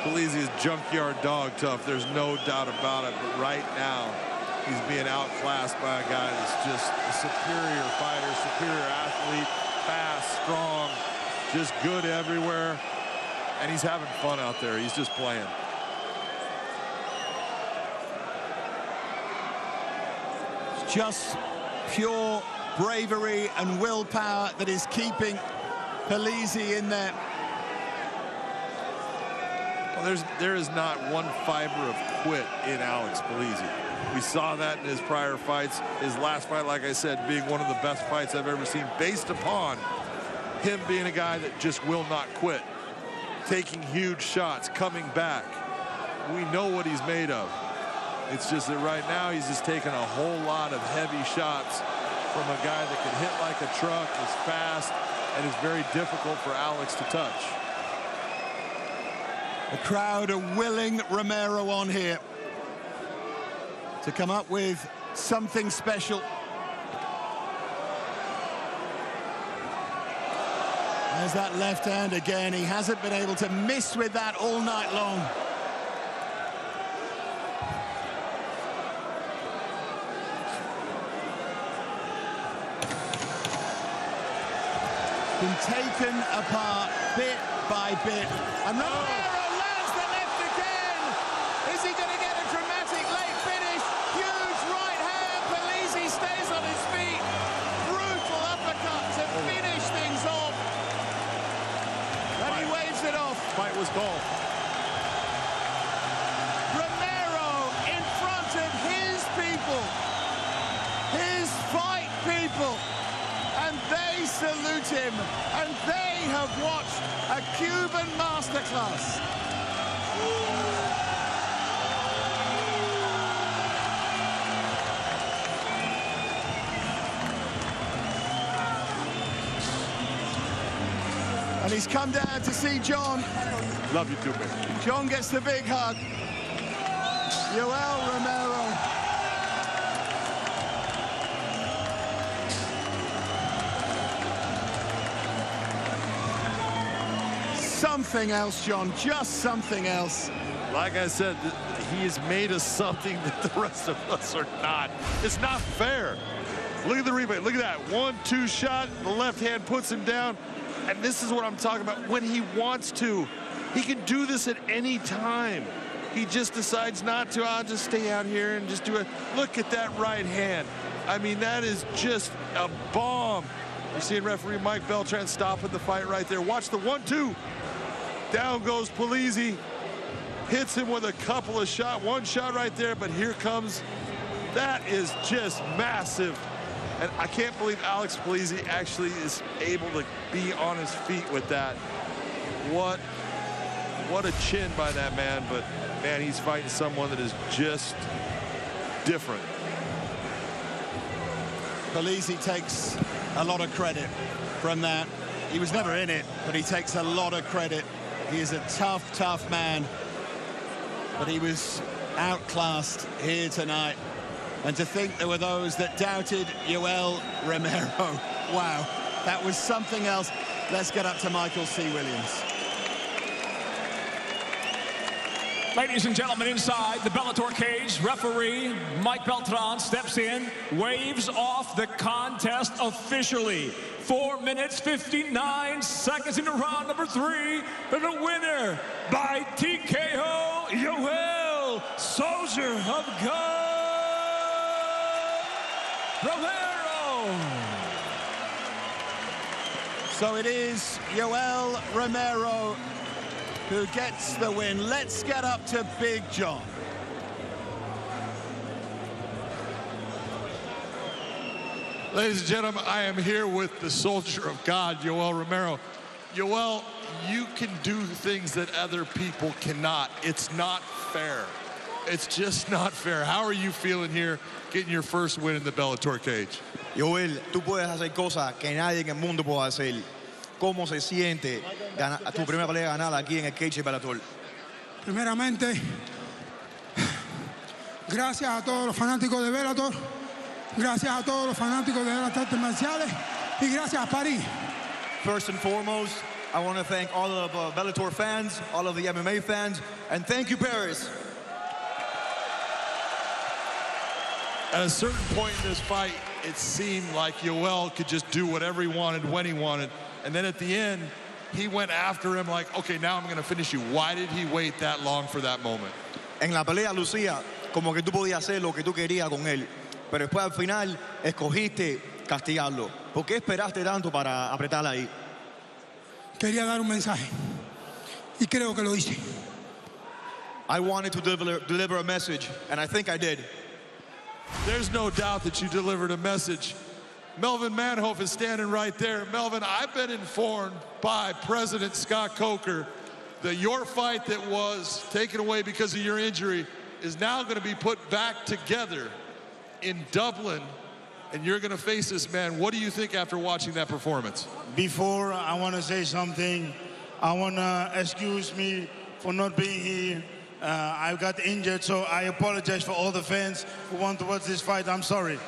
Polizzi is junkyard dog tough. There's no doubt about it. But right now, he's being outclassed by a guy that's just a superior fighter, superior athlete, fast, strong, just good everywhere. And he's having fun out there. He's just playing. Just pure bravery and willpower that is keeping Pelesi in there. Well, there is not one fiber of quit in Alex Polizzi. We saw that in his prior fights. His last fight, like I said, being one of the best fights I've ever seen, based upon him being a guy that just will not quit, taking huge shots, coming back. We know what he's made of. It's just that right now he's just taking a whole lot of heavy shots from a guy that can hit like a truck, is fast, and is very difficult for Alex to touch. The crowd are willing Romero on here to come up with something special. There's that left hand again. He hasn't been able to miss with that all night long. Been taken apart bit by bit. And Romero lands the left again. Is he going to get a dramatic late finish? Huge right hand. Pelesi stays on his feet. Brutal uppercut to finish things off. And he waves it off. Fight was called. Romero in front of his people. His fight people. And they salute him, and they have watched a Cuban masterclass. And he's come down to see John. Love you too, man. John gets the big hug. Yoel Romero. Something else, John, just something else. Like I said, he has made us something that the rest of us are not. It's not fair. Look at the replay. Look at that. 1-2 shot. The left hand puts him down. And this is what I'm talking about. When he wants to, he can do this at any time. He just decides not to. I'll just stay out here and just do it. Look at that right hand. I mean, that is just a bomb. You're seeing referee Mike Beltran stopping the fight right there. Watch the 1-2. Down goes Polizzi. Hits him with a couple of shots. One shot right there, but here comes. That is just massive. And I can't believe Alex Polizzi actually is able to be on his feet with that. What a chin by that man, but man, he's fighting someone that is just different. Pelesi takes a lot of credit from that. He was never in it, but he takes a lot of credit. He is a tough, tough man, but he was outclassed here tonight. And to think there were those that doubted Yoel Romero. Wow, that was something else. Let's get up to Michael C. Williams. Ladies and gentlemen, inside the Bellator cage, referee Mike Beltran steps in, waves off the contest officially. 4 minutes, 59 seconds into round number 3. And the winner by TKO, Yoel, Soldier of God, Romero. So it is Yoel Romero who gets the win. Let's get up to Big John. Ladies and gentlemen, I am here with the soldier of God, Yoel Romero. Yoel, you can do things that other people cannot. It's not fair. It's just not fair. How are you feeling here, getting your first win in the Bellator cage? Yoel, tú puedes hacer cosas que nadie en el mundo puede hacer. ¿Cómo se siente tu primera pelea ganada aquí en el cage de Bellator? Primeramente, gracias a todos los fanáticos de Bellator, gracias a todos los fanáticos de las artes marciales y gracias a París. First and foremost, I want to thank all of Bellator fans, all of the MMA fans, and thank you, Paris. At a certain point in this fight, it seemed like Yoel could just do whatever he wanted, when he wanted. And then at the end, he went after him like, okay, now I'm going to finish you. Why did he wait that long for that moment? En la pelea lucía como que tú podías hacer lo que tú querías con él, pero después al final escogiste castigarlo. ¿Por qué esperaste tanto para apretar ahí? Quería dar un mensaje y creo que lo hice. I wanted to deliver a message, and I think I did. There's no doubt that you delivered a message. Melvin Manhoef is standing right there. Melvin, I've been informed by President Scott Coker that your fight that was taken away because of your injury is now going to be put back together in Dublin, and you're going to face this man. What do you think after watching that performance? Before I want to say something, I want to excuse me for not being here. I got injured, so I apologize for all the fans who want to watch this fight. I'm sorry.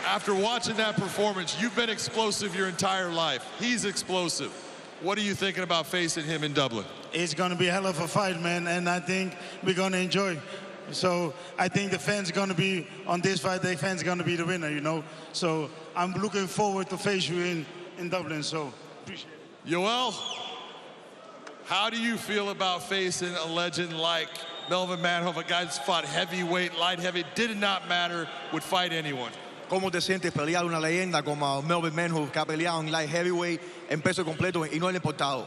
After watching that performance, you've been explosive your entire life. He's explosive. What are you thinking about facing him in Dublin? It's going to be a hell of a fight, man, and I think we're going to enjoy. So I think the fans are going to be, on this fight, the fans are going to be the winner, you know. So I'm looking forward to face you in Dublin, so appreciate it. Yoel, how do you feel about facing a legend like Melvin Manhoef, a guy that's fought heavyweight, light heavy, did not matter, would fight anyone? ¿Cómo te sientes pelear una leyenda como Melvin Manhoef, que ha peleado en light heavyweight, en peso completo y no le ha importado?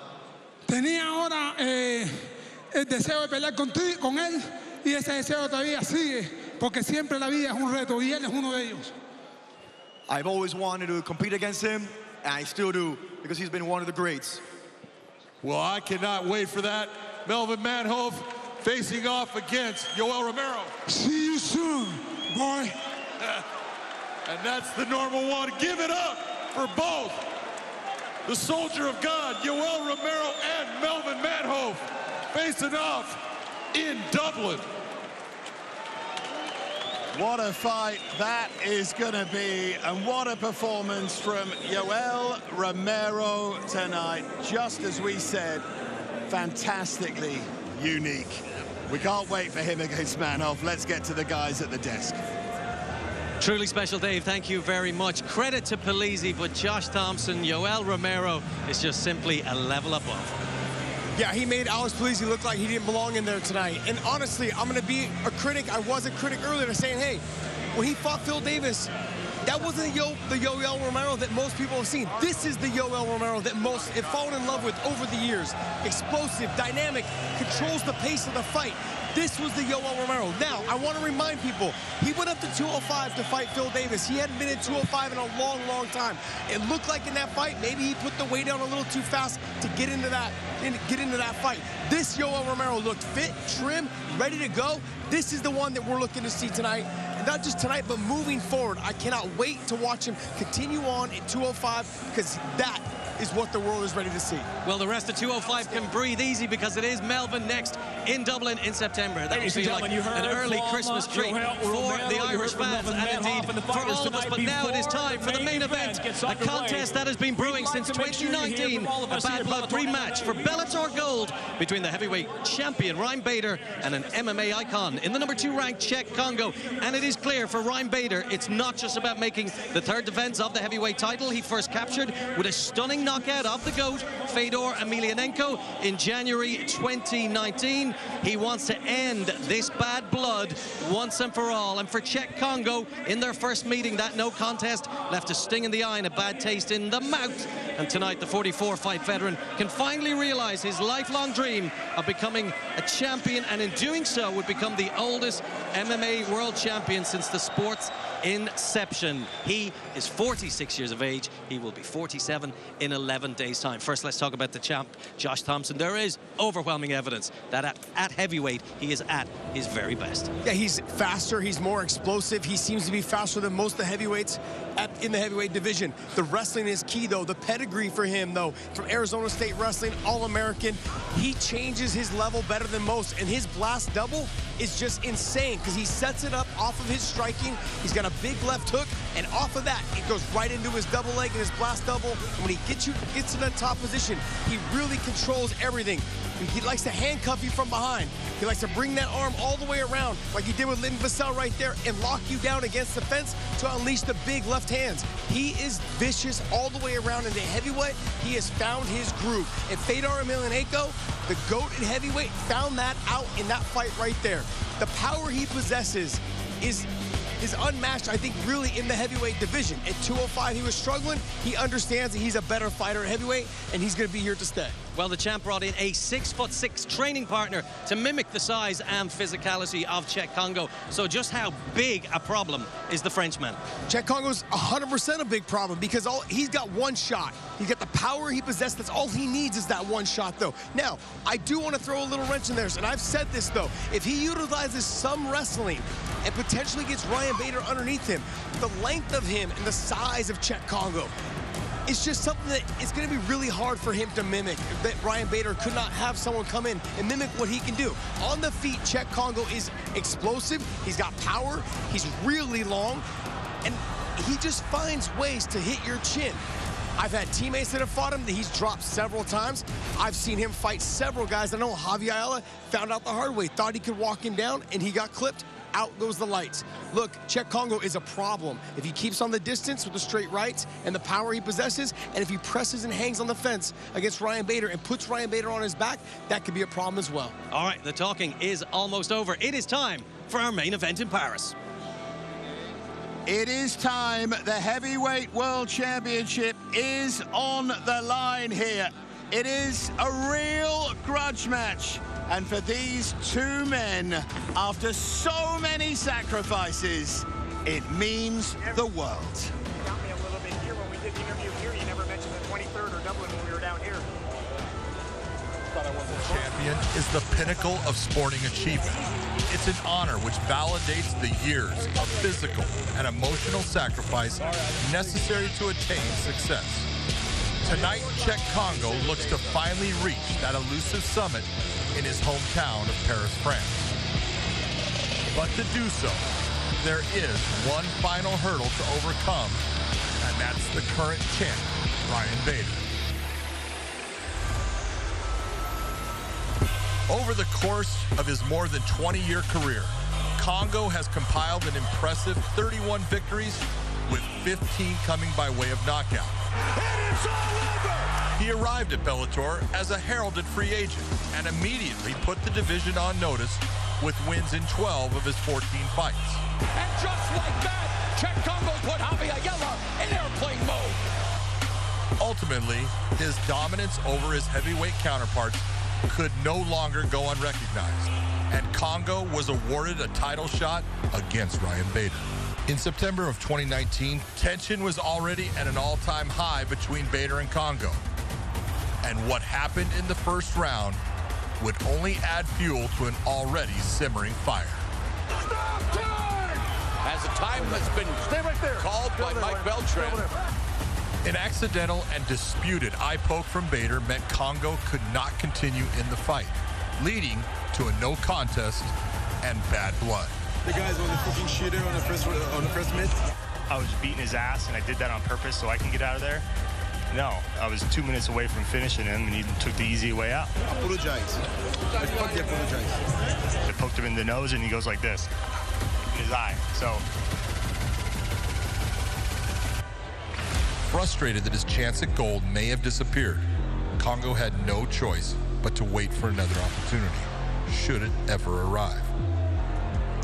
Tenía ahora el deseo de pelear con él y ese deseo todavía sigue porque siempre la vida es un reto y él es uno de ellos. I've always wanted to compete against him, and I still do because he's been one of the greats. Well, I cannot wait for that. Melvin Manhoef facing off against Yoel Romero. See you soon, boy. And that's the normal one. Give it up for both the soldier of God, Yoel Romero, and Melvin Manhoef. facing off in Dublin. What a fight that is going to be, and what a performance from Yoel Romero tonight. Just as we said, fantastically unique. We can't wait for him against Manhoff. Let's get to the guys at the desk. Truly special, Dave. Thank you very much. Credit to Polizzi, but Josh Thompson, Yoel Romero is just simply a level above. Yeah, he made Alex Polizzi look like he didn't belong in there tonight. And honestly, I'm going to be a critic. I was a critic earlier saying, hey, when he fought Phil Davis, that wasn't the Yoel Romero that most people have seen. This is the Yoel Romero that most have fallen in love with over the years. Explosive, dynamic, controls the pace of the fight. This was the Yoel Romero. Now, I want to remind people, he went up to 205 to fight Phil Davis. He hadn't been in 205 in a long, long time. It looked like in that fight, maybe he put the weight down a little too fast to get into that fight. This Yoel Romero looked fit, trim, ready to go. This is the one that we're looking to see tonight. And not just tonight, but moving forward. I cannot wait to watch him continue on in 205 because that is what the world is ready to see. Well, the rest of 205 can breathe easy because it is Melbourne next in Dublin in September. That will be like an early Christmas treat for the Irish fans and indeed for all of us. But now it is time for the main event, a contest that has been brewing since 2019, a bad blood rematch for Bellator Gold between the heavyweight champion Ryan Bader and an MMA icon in the #2 ranked Czech Kongo. And it is clear for Ryan Bader, it's not just about making the third defense of the heavyweight title. He first captured with a stunning knockout of the GOAT, Fedor Emelianenko, in January 2019. He wants to end this bad blood once and for all. And for Czech Kongo, in their first meeting, that no contest left a sting in the eye and a bad taste in the mouth. And tonight, the 44-fight veteran can finally realize his lifelong dream of becoming a champion, and in doing so would become the oldest MMA world champion since the sport's inception. He is 46 years of age. He will be 47 in 11 days' time. First, let's talk about the champ, Josh Thompson. There is overwhelming evidence that at heavyweight, he is at his very best. Yeah, he's faster. He's more explosive. He seems to be faster than most of the heavyweights in the heavyweight division. The wrestling is key, though. The pedigree for him, though, from Arizona State Wrestling, All-American. He changes his level better than most, and his blast double is just insane because he sets it up off of his striking. He's got a big left hook, and off of that, it goes right into his double leg and his blast double. And when he gets to that top position, he really controls everything. And he likes to handcuff you from behind. He likes to bring that arm all the way around, like he did with Lynn Vassell right there, and lock you down against the fence to unleash the big left hands. He is vicious all the way around in the heavyweight. He has found his groove. And Fedor Emelianenko, the GOAT in heavyweight, found that out in that fight right there. The power he possesses is unmatched, I think, really in the heavyweight division. At 205, he was struggling. He understands that he's a better fighter at heavyweight, and he's going to be here to stay. Well, the champ brought in a 6'6" training partner to mimic the size and physicality of Czech Kongo. So just how big a problem is the Frenchman? Czech Kongo's 100% a big problem because he's got one shot. He's got the power he possesses. That's all he needs is that one shot, though. Now, I do want to throw a little wrench in there, and I've said this, though. If he utilizes some wrestling and potentially gets Ryan Bader underneath him, the length of him and the size of Czech Kongo, it's just something that it's going to be really hard for him to mimic, that Ryan Bader could not have someone come in and mimic what he can do. On the feet, Czech Kongo is explosive. He's got power. He's really long. And he just finds ways to hit your chin. I've had teammates that have fought him that he's dropped several times. I've seen him fight several guys. I know Javi Ayala found out the hard way, thought he could walk him down, and he got clipped. Out goes the lights. Look, Czech Kongo is a problem. If he keeps on the distance with the straight rights and the power he possesses, and if he presses and hangs on the fence against Ryan Bader and puts Ryan Bader on his back, that could be a problem as well. All right, the talking is almost over. It is time for our main event in Paris. It is time. The Heavyweight World Championship is on the line here. It is a real grudge match. And for these two men, after so many sacrifices, it means the world. You got me a little bit here when we did the interview here. You never mentioned the 23rd or Dublin when we were down here. Champion is the pinnacle of sporting achievement. It's an honor which validates the years of physical and emotional sacrifice necessary to attain success. Tonight, Czech Kongo looks to finally reach that elusive summit in his hometown of Paris, France. But to do so, there is one final hurdle to overcome, and that's the current champ, Ryan Bader. Over the course of his more than 20-year career, Kongo has compiled an impressive 31 victories, with 15 coming by way of knockout. And it's all over! He arrived at Bellator as a heralded free agent and immediately put the division on notice with wins in 12 of his 14 fights. And just like that, Czech Kongo put Javi Ayala in airplane mode. Ultimately, his dominance over his heavyweight counterparts could no longer go unrecognized, and Kongo was awarded a title shot against Ryan Bader. In September of 2019, tension was already at an all-time high between Bader and Kongo. And what happened in the first round would only add fuel to an already simmering fire. Stop time! As a time that's been called by Mike Beltran. An accidental and disputed eye poke from Bader meant Kongo could not continue in the fight, leading to a no contest and bad blood. The guys was a fucking shooter on the first mitt. I was beating his ass, and I did that on purpose so I can get out of there. No, I was 2 minutes away from finishing him, and he took the easy way out. Apologize. I fucking apologize. I poked him in the nose, and he goes like this, in his eye. So. Frustrated that his chance at gold may have disappeared, Kongo had no choice but to wait for another opportunity, should it ever arrive.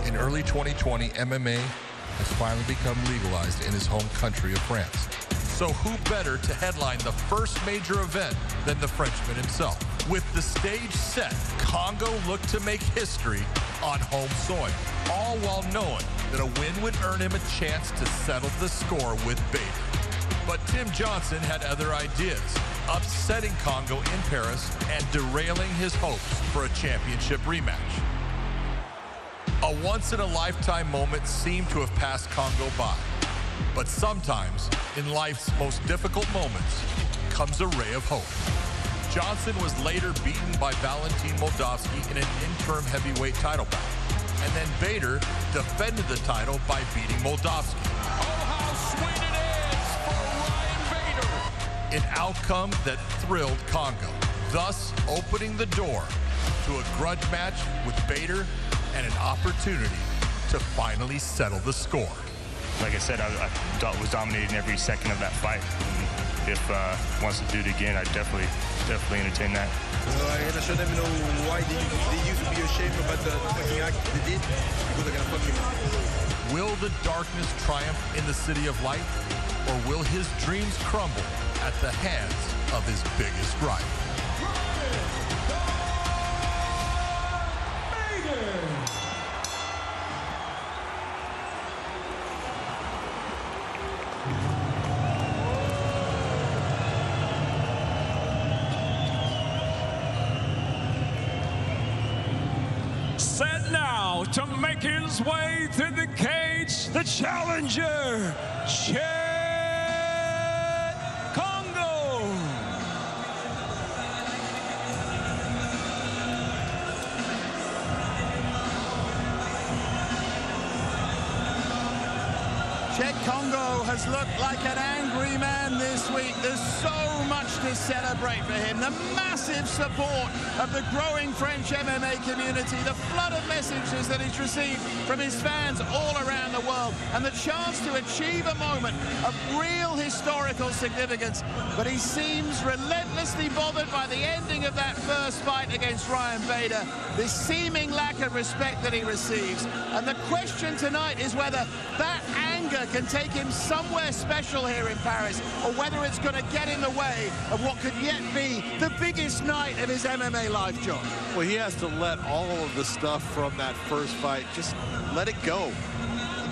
In early 2020, MMA has finally become legalized in his home country of France. So who better to headline the first major event than the Frenchman himself? With the stage set, Kongo looked to make history on home soil, all while knowing that a win would earn him a chance to settle the score with Bader. But Tim Johnson had other ideas, upsetting Kongo in Paris and derailing his hopes for a championship rematch. A once-in-a-lifetime moment seemed to have passed Kongo by. But sometimes, in life's most difficult moments, comes a ray of hope. Johnson was later beaten by Valentin Moldavsky in an interim heavyweight title bout. And then Bader defended the title by beating Moldavsky. Oh, how sweet it is for Ryan Bader! An outcome that thrilled Kongo, thus opening the door to a grudge match with Bader and an opportunity to finally settle the score. Like I said, I was dominating every second of that fight. And if he wants to do it again, I'd definitely entertain that. I'm gonna show them, why they used to be ashamed about the fucking act they did, because they're gonna fuck him. Will the darkness triumph in the city of light, or will his dreams crumble at the hands of his biggest rival? Set now to make his way to the cage, the challenger, Czech Kongo. Czech Kongo has looked like an angry man this week. There's so much to celebrate for him. The massive support of the growing French MMA community, the flood of messages that he's received from his fans all around the world, and the chance to achieve a moment of real historical significance. But he seems relentlessly bothered by the ending of that first fight against Ryan Bader, this seeming lack of respect that he receives. And the question tonight is whether that anger can take him somewhere special here in Paris, or whether it's going to get in the way of what could yet be the biggest night of his MMA life, John. Well, he has to let all of the stuff from that first fight, just let it go.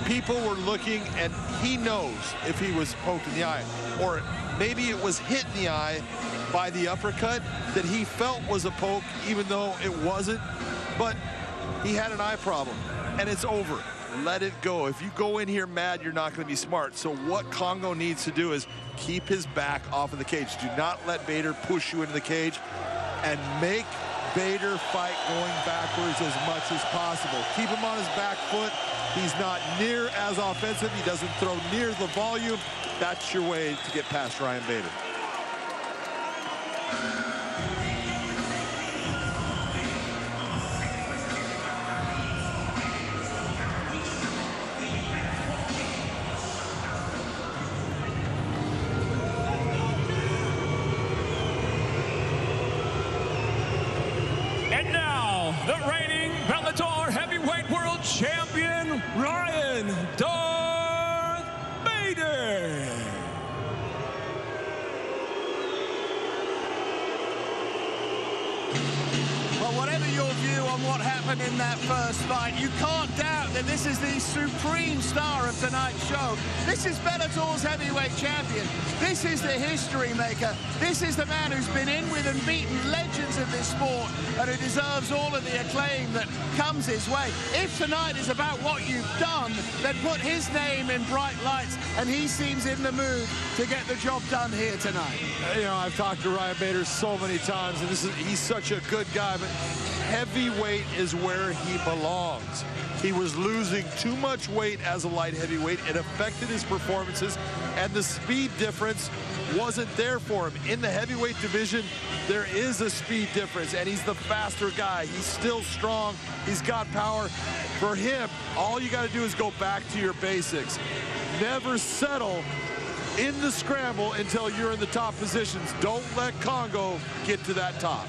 People were looking, and he knows if he was poked in the eye, or maybe it was hit in the eye by the uppercut that he felt was a poke, even though it wasn't. But he had an eye problem, and it's over. let it go. If you go in here mad, you're not going to be smart. So what Kongo needs to do is keep his back off of the cage. Do not let Bader push you into the cage, and make Bader fight going backwards as much as possible. Keep him on his back foot. He's not near as offensive. He doesn't throw near the volume. That's your way to get past Ryan Bader. And now, the reigning Bellator Heavyweight World Champion, Ryan "Darth" Bader. Well, whatever your view on what happened in that first fight, you can't doubt that this is the supreme star of tonight's show. This is Bellator's heavyweight champion. This is the history maker. This is the man who's been in with and beaten legends of this sport, and who deserves all of the acclaim that comes his way. If tonight is about what you've done, then put his name in bright lights, and he seems in the mood to get the job done here tonight. You know, I've talked to Ryan Bader so many times, and he's such a good guy, but heavyweight is where he belongs. He was losing too much weight as a light heavyweight. It affected his performances, and the speed difference wasn't there for him. In the heavyweight division, there is a speed difference, and he's the faster guy. He's still strong. He's got power. For him, all you got to do is go back to your basics. Never settle in the scramble until you're in the top positions. Don't let Kongo get to that top.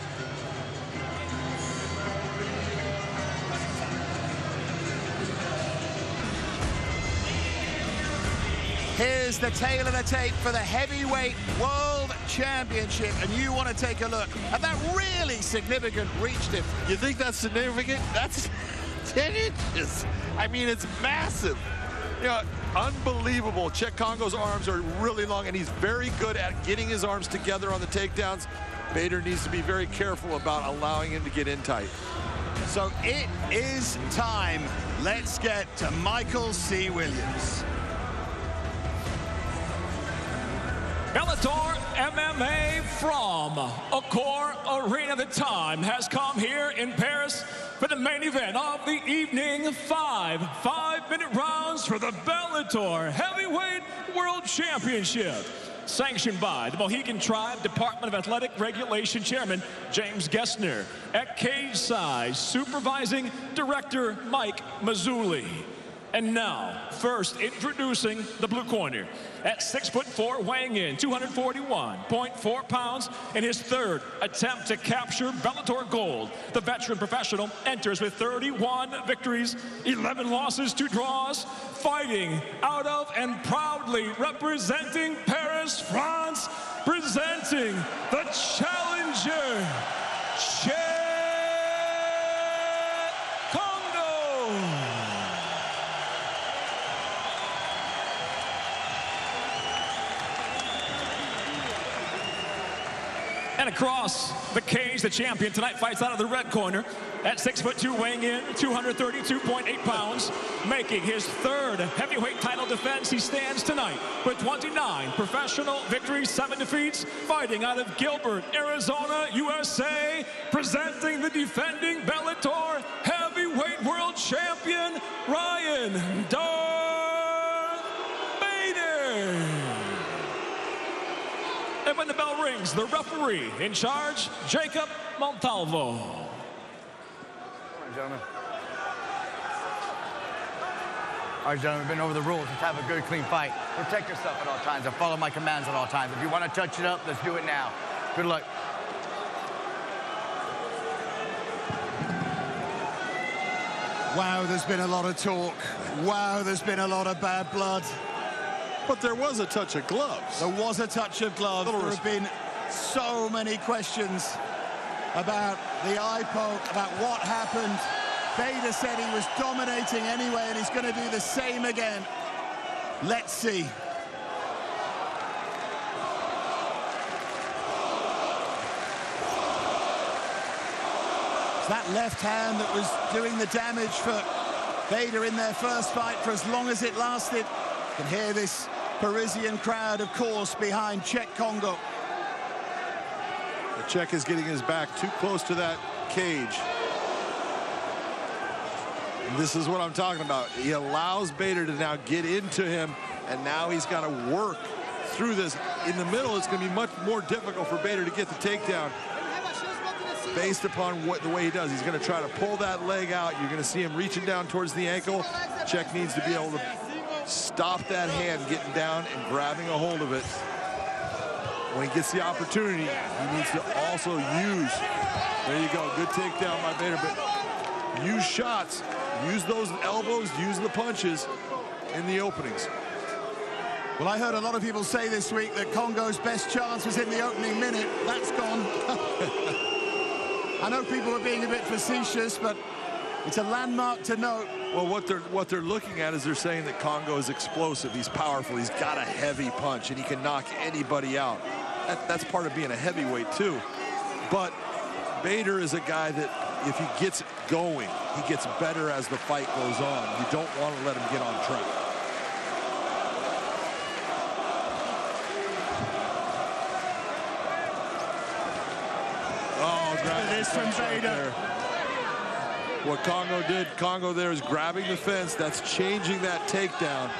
Here's the tail of the tape for the Heavyweight World Championship, and you want to take a look at that really significant reach difference. You think that's significant? That's 10 inches. I mean, it's massive. You know, unbelievable. Check Kongo's arms are really long, and he's very good at getting his arms together on the takedowns. Bader needs to be very careful about allowing him to get in tight. So it is time. Let's get to Michael C. Williams. Bellator MMA from Accor Arena. The time has come here in Paris for the main event of the evening. Five-minute rounds for the Bellator Heavyweight World Championship. Sanctioned by the Mohegan Tribe Department of Athletic Regulation Chairman James Gessner. At cage size, supervising director Mike Mazzulli. And now, first introducing the blue corner. At 6'4", weighing in 241.4 pounds in his third attempt to capture Bellator gold. The veteran professional enters with 31 victories, 11 losses, 2 draws, fighting out of and proudly representing Paris, France, presenting the challenger, Kongo. And across the cage, the champion tonight fights out of the red corner at 6'2", weighing in 232.8 pounds, making his third heavyweight title defense. He stands tonight with 29 professional victories, 7 defeats, fighting out of Gilbert, Arizona, USA, presenting the defending Bellator Heavyweight World Champion, Ryan "Darth" Bader. And when the bell rings, the referee in charge, Jacob Montalvo. Come on, gentlemen. All right, gentlemen, we've been over the rules. Let's have a good, clean fight. Protect yourself at all times and follow my commands at all times. If you want to touch it up, let's do it now. Good luck. Wow, there's been a lot of talk. Wow, there's been a lot of bad blood. But there was a touch of gloves. There was a touch of gloves. There have been so many questions about the eye poke, about what happened. Bader said he was dominating anyway, and he's going to do the same again. Let's see. It's that left hand that was doing the damage for Vader in their first fight for as long as it lasted. You can hear this Parisian crowd, of course, behind Czech Kongo. The Czech is getting his back too close to that cage. This is what I'm talking about. He allows Bader to now get into him, and now he's got to work through this. In the middle, it's going to be much more difficult for Bader to get the takedown based upon the way he does. He's going to try to pull that leg out. You're going to see him reaching down towards the ankle. Czech needs to be able to stop that hand getting down and grabbing a hold of it. When he gets the opportunity, he needs to also use, there you go, good takedown by Bader, but use shots, use those elbows, use the punches in the openings. Well, I heard a lot of people say this week that Kongo's best chance was in the opening minute. That's gone. I know people are being a bit facetious, but it's a landmark to note. Well, what they're looking at is they're saying that Kongo is explosive. He's powerful. He's got a heavy punch, and he can knock anybody out. That's part of being a heavyweight, too. But Bader is a guy that, if he gets going, he gets better as the fight goes on. You don't want to let him get on track. Oh, grab this from Vader. What Kongo there is grabbing the fence. That's changing that takedown.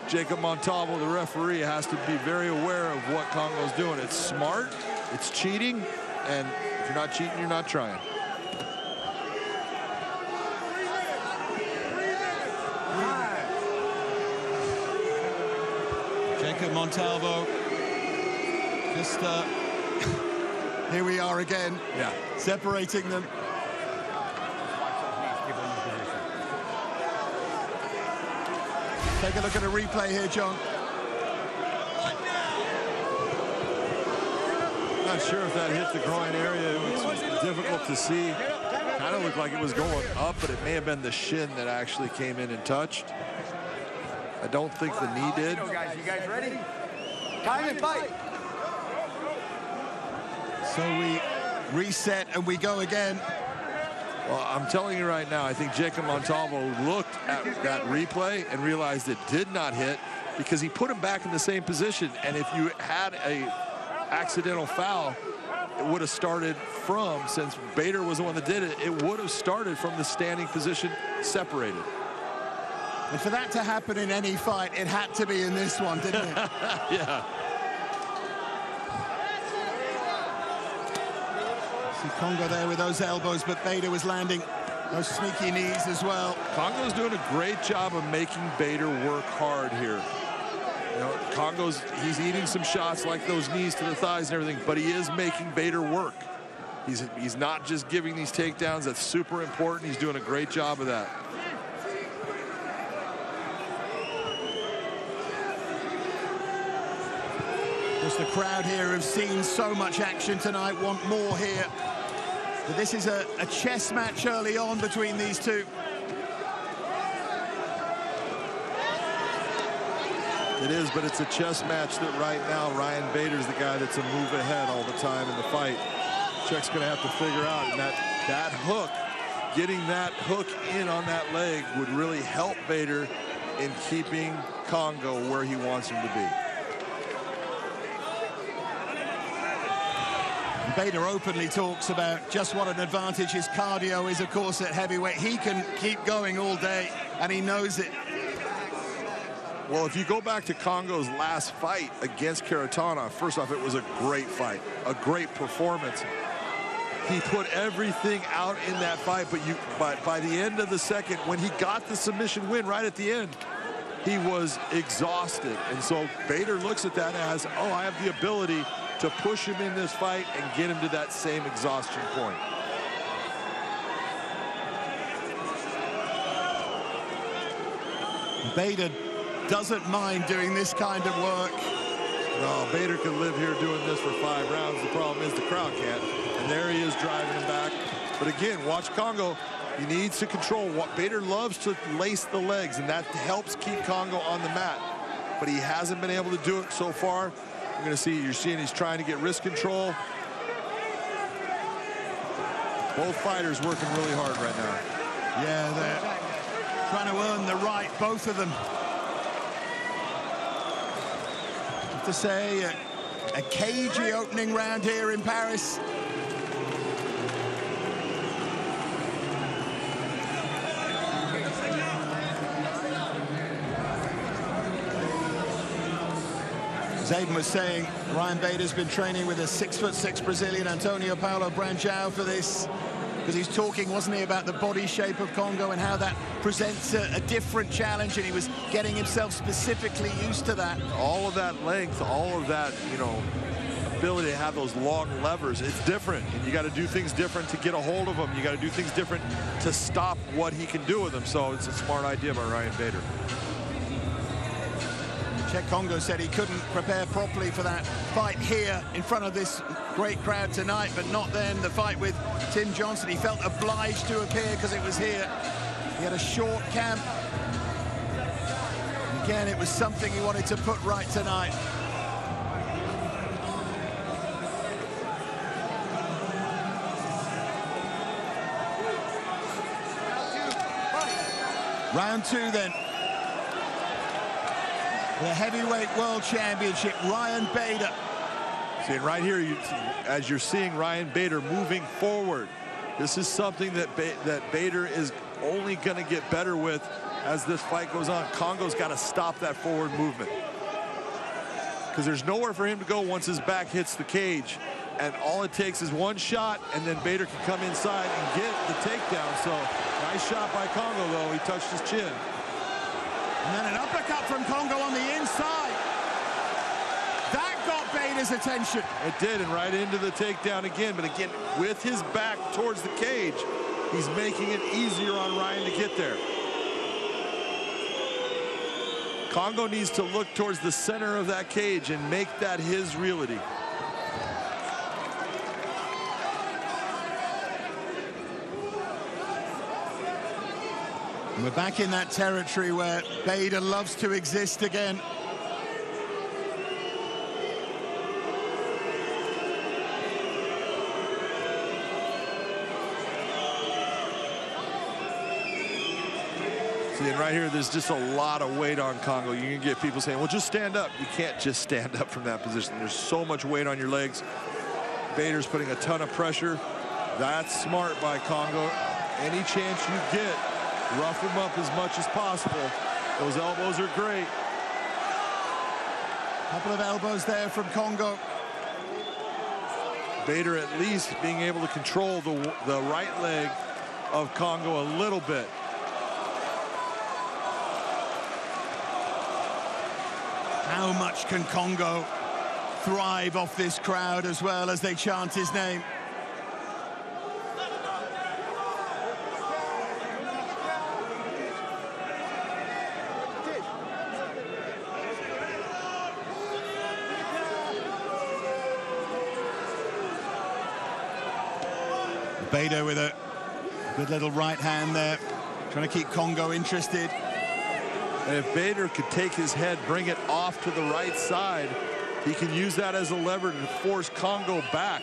Jacob Montalvo, the referee, has to be very aware of what Kongo's doing. It's smart, it's cheating, and if you're not cheating, you're not trying. Jacob Montalvo, just here we are again. Yeah, separating them. Take a look at a replay here, John. Not sure if that hit the groin area. It was difficult to see. Kind of looked like it was going up, but it may have been the shin that actually came in and touched. I don't think the knee did. You guys ready? Time and fight. So we reset and we go again. Well, I'm telling you right now, I think Jacob Montalvo looked at that replay and realized it did not hit because he put him back in the same position. And if you had a accidental foul, it would have started from, since Bader was the one that did it, it would have started from the standing position separated. And for that to happen in any fight, it had to be in this one, didn't it? Yeah. See Kongo there with those elbows, but Bader was landing those sneaky knees as well. Kongo's doing a great job of making Bader work hard here. You know, he's eating some shots like those knees to the thighs and everything, but he is making Bader work. He's not just giving these takedowns. That's super important. He's doing a great job of that. The crowd here have seen so much action tonight, want more here. But this is a chess match early on between these two. It is, but it's a chess match that right now Ryan Bader's the guy that's a move ahead all the time in the fight. Czech's going to have to figure out, and that hook, getting that hook in on that leg would really help Bader in keeping Kongo where he wants him to be. Bader openly talks about just what an advantage his cardio is, of course, at heavyweight. He can keep going all day, and he knows it. Well, if you go back to Kongo's last fight against Karatana, first off, it was a great fight, a great performance. He put everything out in that fight, but by the end of the second, when he got the submission win right at the end, he was exhausted. And so Bader looks at that as, oh, I have the ability to push him in this fight and get him to that same exhaustion point. Bader doesn't mind doing this kind of work. No, Bader could live here doing this for 5 rounds. The problem is the crowd can't. And there he is driving him back. But again, watch Kongo. He needs to control. Bader loves to lace the legs, and that helps keep Kongo on the mat. But he hasn't been able to do it so far. You're seeing he's trying to get wrist control. Both fighters working really hard right now. Yeah, Trying to earn the right, both of them. I have to say, a cagey opening round here in Paris. Zaven was saying Ryan Bader's been training with a 6'6" Brazilian Antonio Paulo Branjau for this, because he's talking, wasn't he, about the body shape of Kongo and how that presents a different challenge, and he was getting himself specifically used to that. All of that length, all of that, you know, ability to have those long levers, it's different, and you got to do things different to get a hold of him. You got to do things different to stop what he can do with them. So it's a smart idea by Ryan Bader. Czech Kongo said he couldn't prepare properly for that fight here in front of this great crowd tonight, but not then. The fight with Tim Johnson, he felt obliged to appear because it was here. He had a short camp. Again, it was something he wanted to put right tonight. Round two then. The heavyweight world championship, Ryan Bader. See, right here, as you're seeing Ryan Bader moving forward, this is something that Bader is only going to get better with as this fight goes on. Kongo's got to stop that forward movement, because there's nowhere for him to go once his back hits the cage, and all it takes is one shot, and then Bader can come inside and get the takedown. So nice shot by Kongo, though. He touched his chin. And then an uppercut from Kongo on the inside. That got Bader's attention. It did, and right into the takedown again. But again, with his back towards the cage, he's making it easier on Ryan to get there. Kongo needs to look towards the center of that cage and make that his reality. We're back in that territory where Bader loves to exist again. See, and right here, there's just a lot of weight on Kongo. You can get people saying, well, just stand up. You can't just stand up from that position. There's so much weight on your legs. Bader's putting a ton of pressure. That's smart by Kongo. Any chance you get, rough him up as much as possible. Those elbows are great. Couple of elbows there from Kongo. Bader at least being able to control the right leg of Kongo a little bit. How much can Kongo thrive off this crowd as well as they chant his name? Bader with a good little right hand there, trying to keep Kongo interested. And if Bader could take his head, bring it off to the right side, he can use that as a lever to force Kongo back.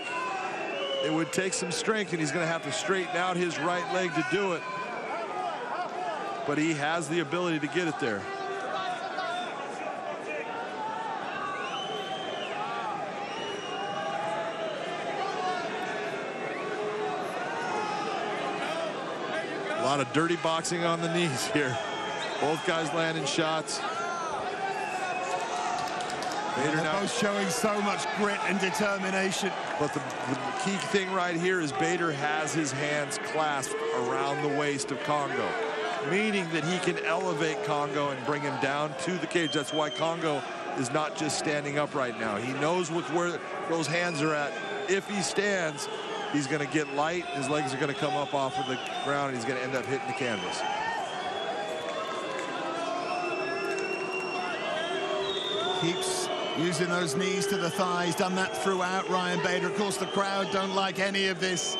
It would take some strength, and he's going to have to straighten out his right leg to do it. But he has the ability to get it there. A lot of dirty boxing on the knees here. Both guys landing shots. Bader now both showing so much grit and determination. But the key thing right here is Bader has his hands clasped around the waist of Kongo, meaning that he can elevate Kongo and bring him down to the cage. That's why Kongo is not just standing up right now. He knows where those hands are at. If he stands, he's going to get light. His legs are going to come up off of the ground, and he's going to end up hitting the canvas. Keeps using those knees to the thighs, done that throughout Ryan Bader. Of course, the crowd don't like any of this.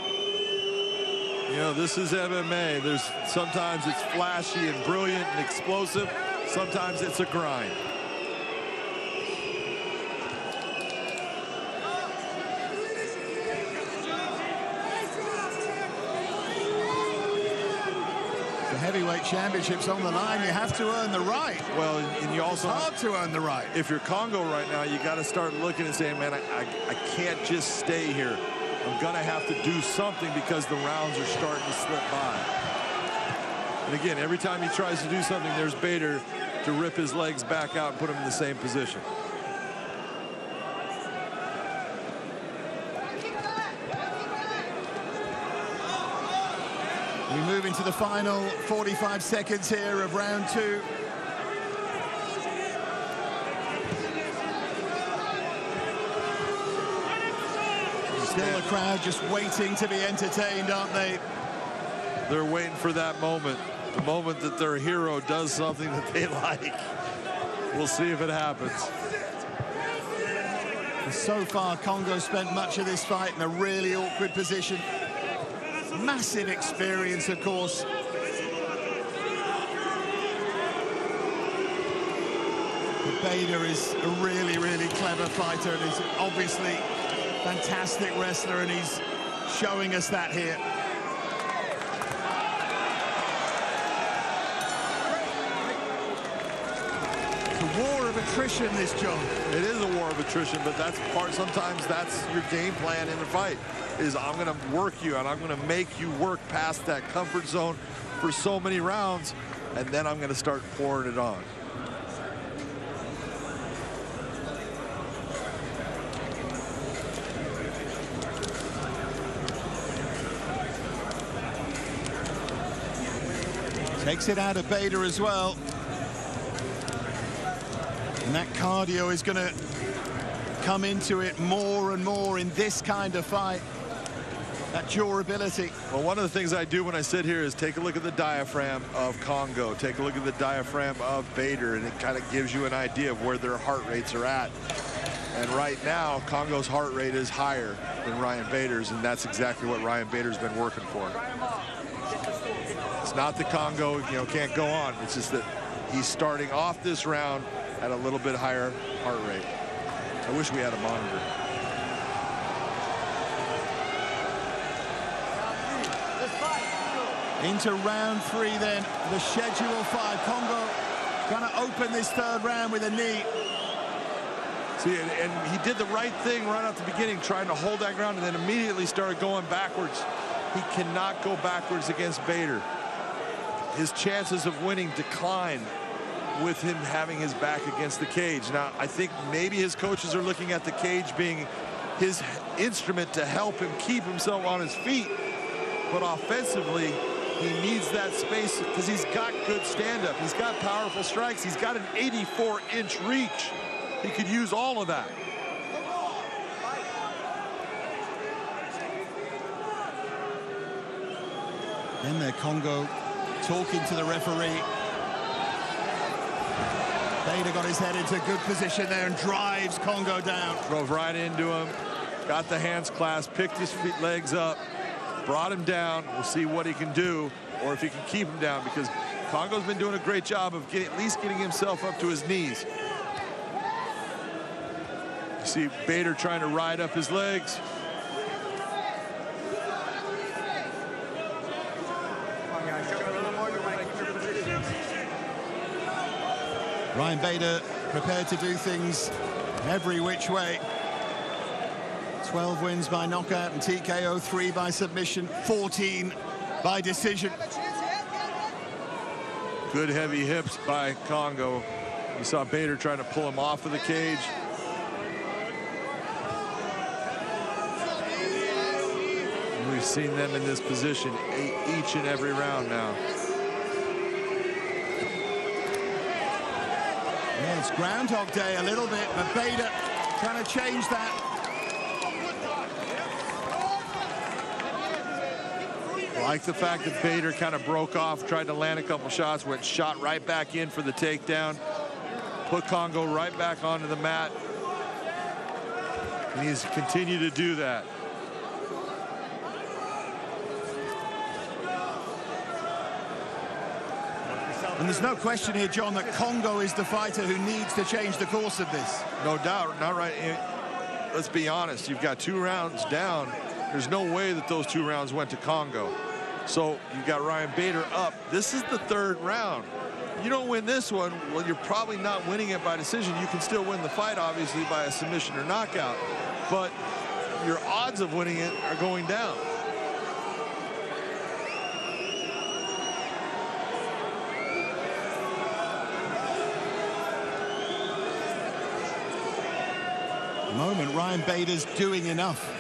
You know, this is MMA. Sometimes it's flashy and brilliant and explosive. Sometimes it's a grind. heavyweight championship's on the line. You have to earn the right. Well, and you also... It's hard to earn the right. If you're Kongo right now, you got to start looking and saying, man, I can't just stay here. I'm going to have to do something because the rounds are starting to slip by. And again, every time he tries to do something, there's Bader to rip his legs back out and put him in the same position. We move into the final 45 seconds here of round 2. Still the crowd just waiting to be entertained, aren't they? They're waiting for that moment. The moment that their hero does something that they like. We'll see if it happens. So far, Kongo spent much of this fight in a really awkward position. Massive experience, of course. But Bader is a really, really clever fighter and is obviously a fantastic wrestler, and he's showing us that here. It's a war of attrition, this, John. It is a war of attrition, but that's part. Sometimes that's your game plan in the fight. Is I'm going to work you and I'm going to make you work past that comfort zone for so many rounds, and then I'm going to start pouring it on. Takes it out of Bader as well. And that cardio is going to come into it more and more in this kind of fight. That durability. Well, one of the things I do when I sit here is take a look at the diaphragm of Kongo, take a look at the diaphragm of Bader, and it kind of gives you an idea of where their heart rates are at. And right now, Kongo's heart rate is higher than Ryan Bader's, and that's exactly what Ryan Bader's been working for. It's not that Kongo, can't go on. It's just that he's starting off this round at a little bit higher heart rate. I wish we had a monitor. Into round 3 then, the schedule 5. Kongo trying to open this third round with a knee. See, and he did the right thing right at the beginning, trying to hold that ground, and then immediately started going backwards. He cannot go backwards against Bader. His chances of winning decline with him having his back against the cage. Now, I think maybe his coaches are looking at the cage being his instrument to help him keep himself on his feet. But offensively, he needs that space because he's got good stand-up. He's got powerful strikes. He's got an 84-inch reach. He could use all of that. Then there, Kongo talking to the referee. Bader got his head into a good position there and drives Kongo down. Drove right into him, got the hands clasped, picked his legs up, brought him down. We'll see what he can do, or if he can keep him down, because Kongo's been doing a great job of at least getting himself up to his knees. You see Bader trying to ride up his legs. Ryan Bader prepared to do things every which way. 12 wins by knockout and TKO, 3 by submission, 14 by decision. Good heavy hips by Kongo. You saw Bader trying to pull him off of the cage. And we've seen them in this position each and every round now. Yeah, it's Groundhog Day a little bit, but Bader trying to change that. Like the fact that Bader kind of broke off, tried to land a couple shots, went shot right back in for the takedown, put Kongo right back onto the mat. And he's continued to do that. And there's no question here, John, that Kongo is the fighter who needs to change the course of this. No doubt, not right. Let's be honest, you've got 2 rounds down. There's no way that those 2 rounds went to Kongo. So you've got Ryan Bader up. This is the third round. You don't win this one, well, you're probably not winning it by decision. You can still win the fight, obviously, by a submission or knockout. But your odds of winning it are going down. Moment, Ryan Bader's doing enough.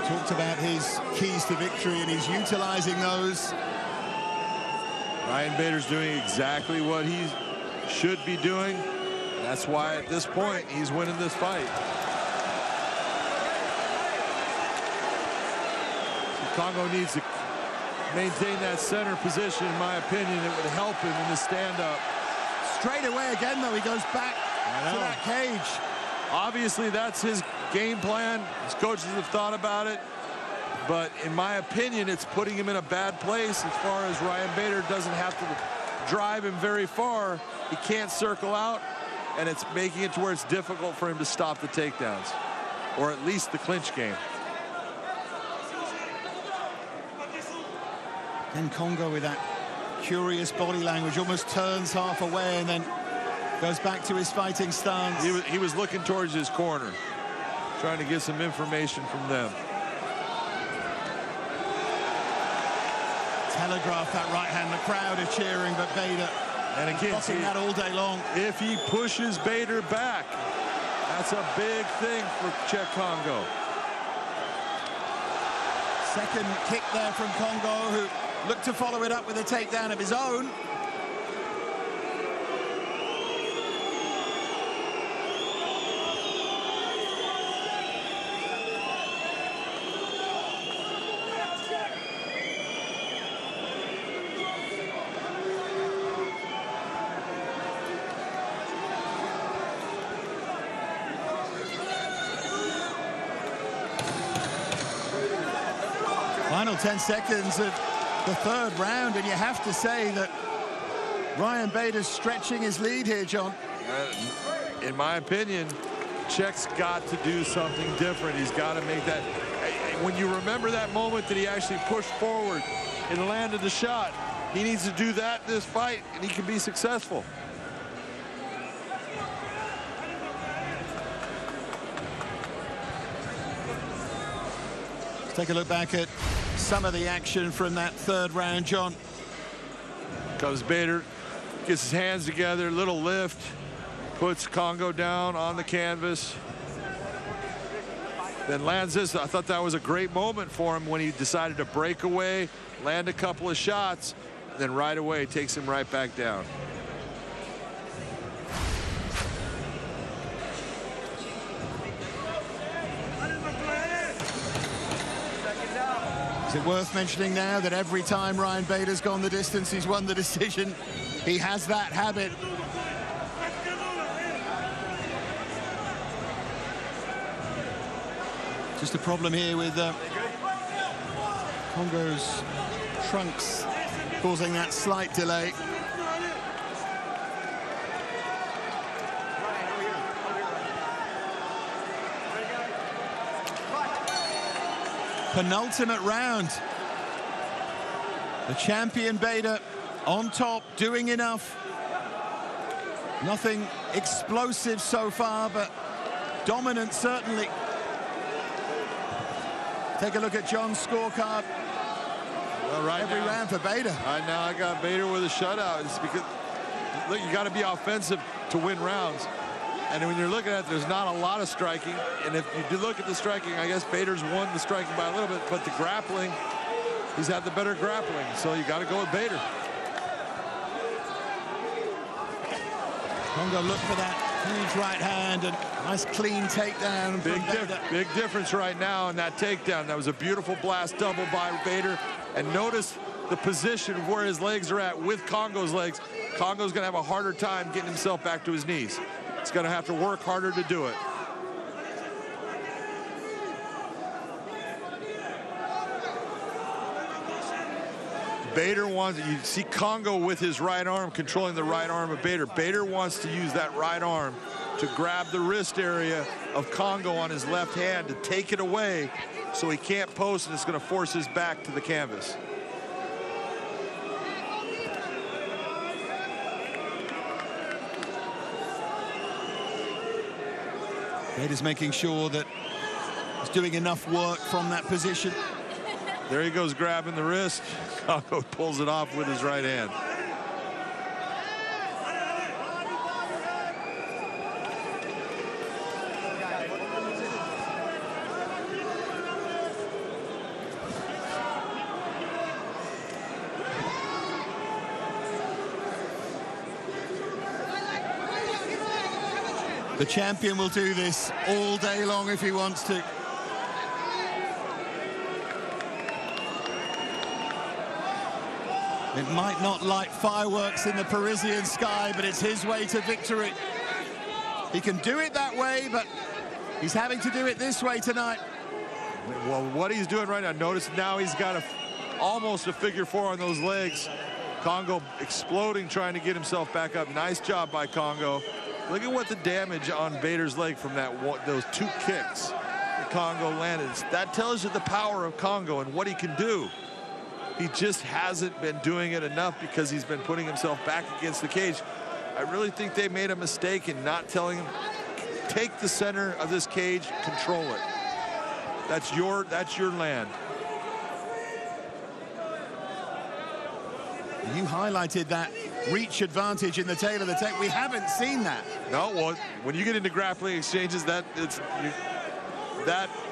Talked about his keys to victory, and he's utilizing those. Ryan Bader's doing exactly what he should be doing. That's why at this point he's winning this fight. Kongo needs to maintain that center position. In my opinion, it would help him in the stand-up. Straight away again, though, he goes back to that cage. Obviously, that's his game plan. His coaches have thought about it. But in my opinion, it's putting him in a bad place as far as Ryan Bader doesn't have to drive him very far. He can't circle out, and it's making it to where it's difficult for him to stop the takedowns, or at least the clinch game. Then Kongo with that curious body language, almost turns half away and then goes back to his fighting stance. He was looking towards his corner, trying to get some information from them. Telegraph that right hand. The crowd are cheering, but Bader, and again, blocking that all day long. If he pushes Bader back, that's a big thing for Czech Kongo. Second kick there from Kongo, who looked to follow it up with a takedown of his own. Final 10 seconds of the third round, and you have to say that Ryan Bader's stretching his lead here, John. In my opinion, Czech's got to do something different. He's got to make that. When you remember that moment that he actually pushed forward and landed the shot, he needs to do that in this fight, and he can be successful. Let's take a look back at some of the action from that third round, John. Comes Bader, gets his hands together, little lift, puts Kongo down on the canvas. Then lands this. I thought that was a great moment for him when he decided to break away, land a couple of shots, then right away takes him right back down. Is it worth mentioning now that every time Ryan Bader's gone the distance, he's won the decision? He has that habit. Just a problem here with Kongo's trunks causing that slight delay. Penultimate round. The champion Bader on top, doing enough. Nothing explosive so far, but dominant certainly. Take a look at John's scorecard. Well, right every now, round for Bader. Right now, I got Bader with a shutout. It's because, look, you got to be offensive to win rounds. And when you're looking at it, there's not a lot of striking. And if you do look at the striking, I guess Bader's won the striking by a little bit, but the grappling, he's had the better grappling. So you got to go with Bader. Kongo look for that huge right hand and nice clean takedown. Big difference right now in that takedown. That was a beautiful blast double by Bader. And notice the position of where his legs are at with Kongo's legs. Kongo's going to have a harder time getting himself back to his knees. He's going to have to work harder to do it. Bader wants, you see Kongo with his right arm controlling the right arm of Bader. Bader wants to use that right arm to grab the wrist area of Kongo on his left hand to take it away so he can't post, and it's going to force his back to the canvas. Bader's making sure that he's doing enough work from that position. There he goes, grabbing the wrist. Kongo pulls it off with his right hand. The champion will do this all day long if he wants to. It might not light fireworks in the Parisian sky, but it's his way to victory. He can do it that way, but he's having to do it this way tonight. Well, what he's doing right now, notice now he's got almost a figure four on those legs. Kongo exploding, trying to get himself back up. Nice job by Kongo. Look at what the damage on Bader's leg from those two kicks that Kongo landed. That tells you the power of Kongo and what he can do. He just hasn't been doing it enough because he's been putting himself back against the cage. I really think they made a mistake in not telling him, take the center of this cage, control it. That's your land. You highlighted that reach advantage in the tail of the tape. We haven't seen that. No, well, when you get into grappling exchanges, that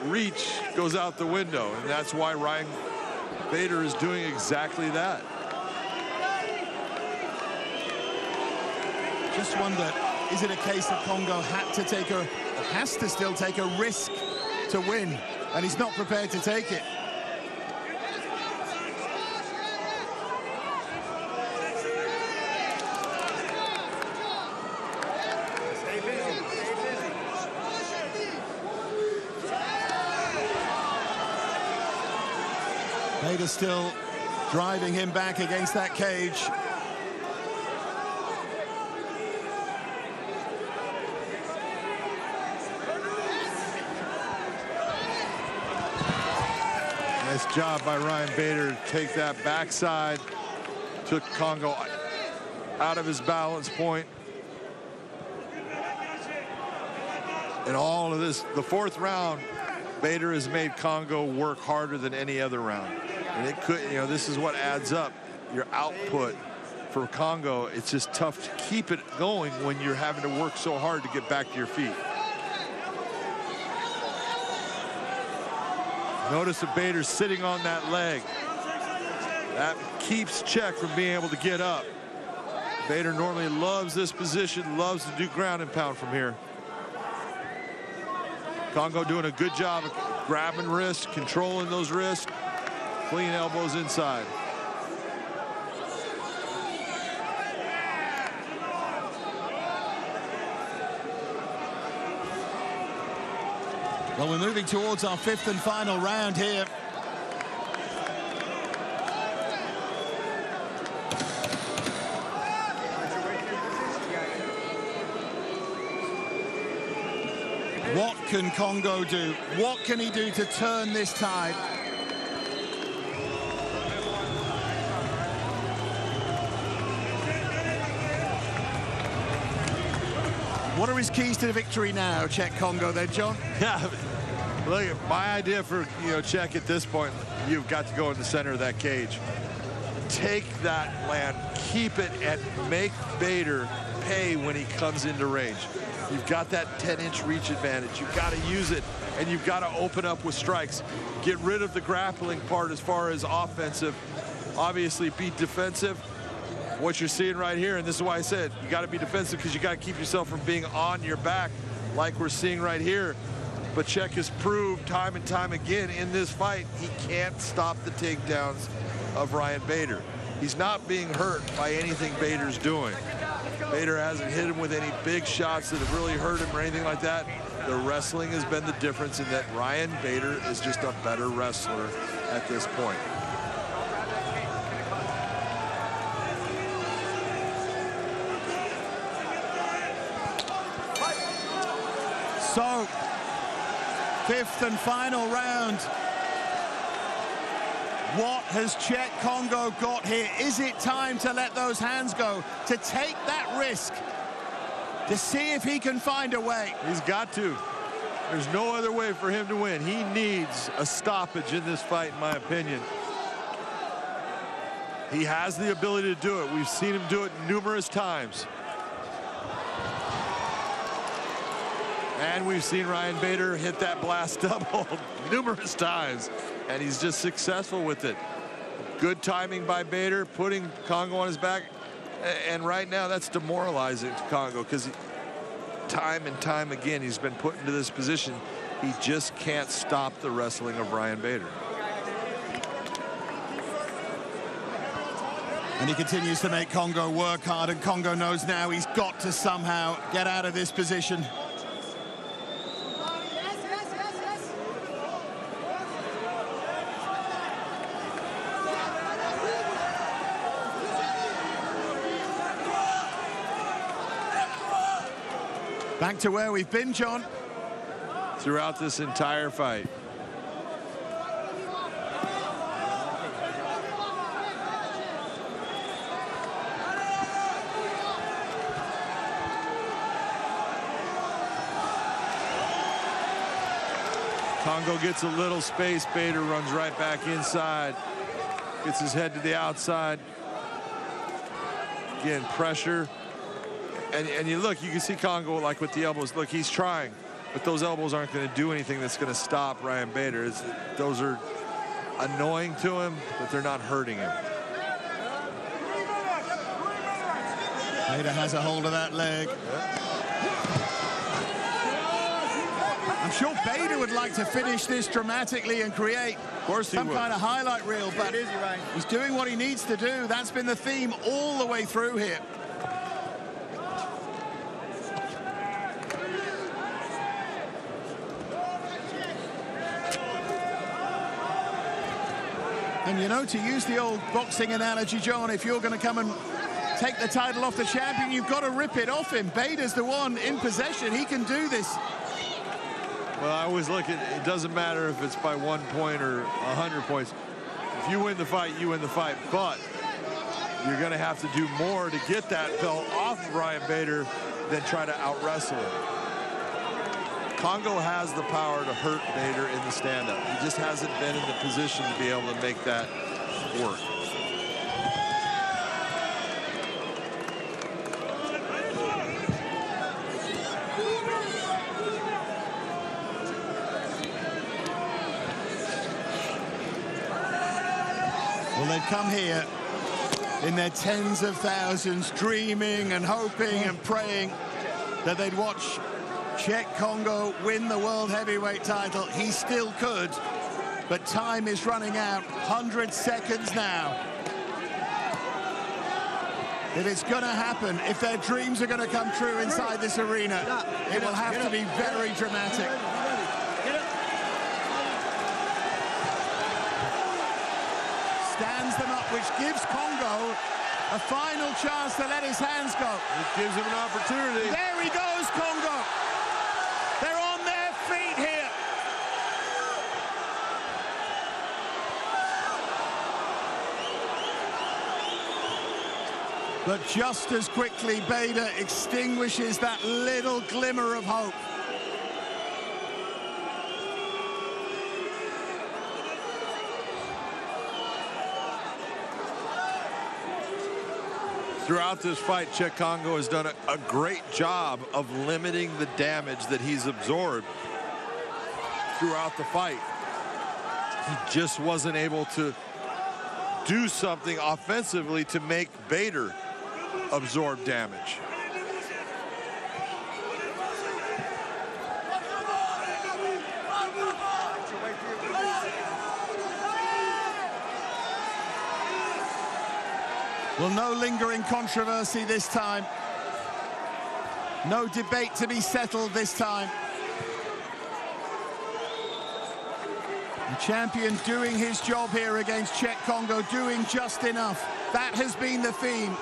reach goes out the window, and that's why Ryan Bader is doing exactly that. Just wonder, is it a case that Kongo has to still take a risk to win, and he's not prepared to take it? Bader still driving him back against that cage. Nice job by Ryan Bader to take that backside. Took Kongo out of his balance point. And all of this, the fourth round, Bader has made Kongo work harder than any other round. And it could, you know, this is what adds up. Your output for Kongo, it's just tough to keep it going when you're having to work so hard to get back to your feet. Notice that Bader's sitting on that leg. That keeps Czech from being able to get up. Bader normally loves this position, loves to do ground and pound from here. Kongo doing a good job of grabbing wrists, controlling those wrists, clean elbows inside. Well, we're moving towards our fifth and final round here. What can Kongo do? What can he do to turn this tide? What are his keys to victory now, Czech Kongo then, John? Yeah, look, my idea for, Czech at this point, you've got to go in the center of that cage. Take that land, keep it, and make Bader pay when he comes into range. You've got that 10-inch reach advantage. You've got to use it, and you've got to open up with strikes. Get rid of the grappling part as far as offensive. Obviously, be defensive. What you're seeing right here, and this is why I said you got to be defensive because you got to keep yourself from being on your back like we're seeing right here. But Czech has proved time and time again in this fight he can't stop the takedowns of Ryan Bader. He's not being hurt by anything Bader's doing. Bader hasn't hit him with any big shots that have really hurt him or anything like that. The wrestling has been the difference in that Ryan Bader is just a better wrestler at this point. So, fifth and final round. What has Czech Kongo got here? Is it time to let those hands go, to take that risk, to see if he can find a way? He's got to. There's no other way for him to win. He needs a stoppage in this fight, in my opinion. He has the ability to do it. We've seen him do it numerous times. And we've seen Ryan Bader hit that blast double numerous times, and he's just successful with it. Good timing by Bader, putting Kongo on his back, and right now that's demoralizing to Kongo, because time and time again he's been put into this position. He just can't stop the wrestling of Ryan Bader. And he continues to make Kongo work hard, and Kongo knows now he's got to somehow get out of this position. Back to where we've been, John. Throughout this entire fight. Kongo gets a little space. Bader runs right back inside. Gets his head to the outside. Again, pressure. And you look, you can see Kongo, like with the elbows. Look, he's trying, but those elbows aren't going to do anything that's going to stop Ryan Bader. Those are annoying to him, but they're not hurting him. Bader has a hold of that leg. I'm sure Bader would like to finish this dramatically and create some kind of highlight reel, but he's doing what he needs to do. That's been the theme all the way through here. And you know, to use the old boxing analogy, John, if you're going to come and take the title off the champion, you've got to rip it off him. Bader's the one in possession. He can do this. Well, I always look at it, doesn't matter if it's by 1 point or 100 points. If you win the fight, you win the fight. But you're going to have to do more to get that belt off of Ryan Bader than try to out-wrestle him. Kongo has the power to hurt Bader in the stand-up. He just hasn't been in the position to be able to make that work. Well, they've come here in their tens of thousands, dreaming and hoping and praying that they'd watch Czech Kongo win the world heavyweight title. He still could, but time is running out. 100 seconds now. If it's going to happen, if their dreams are going to come true inside this arena, it will have to be very dramatic. Stands them up, which gives Kongo a final chance to let his hands go. It gives him an opportunity. There he goes, Kongo. They're on their feet here. But just as quickly, Bader extinguishes that little glimmer of hope. Throughout this fight, Czech Kongo has done a great job of limiting the damage that he's absorbed throughout the fight. He just wasn't able to do something offensively to make Bader absorb damage. Well, no lingering controversy this time. No debate to be settled this time. The champion doing his job here against Czech Kongo, doing just enough. That has been the theme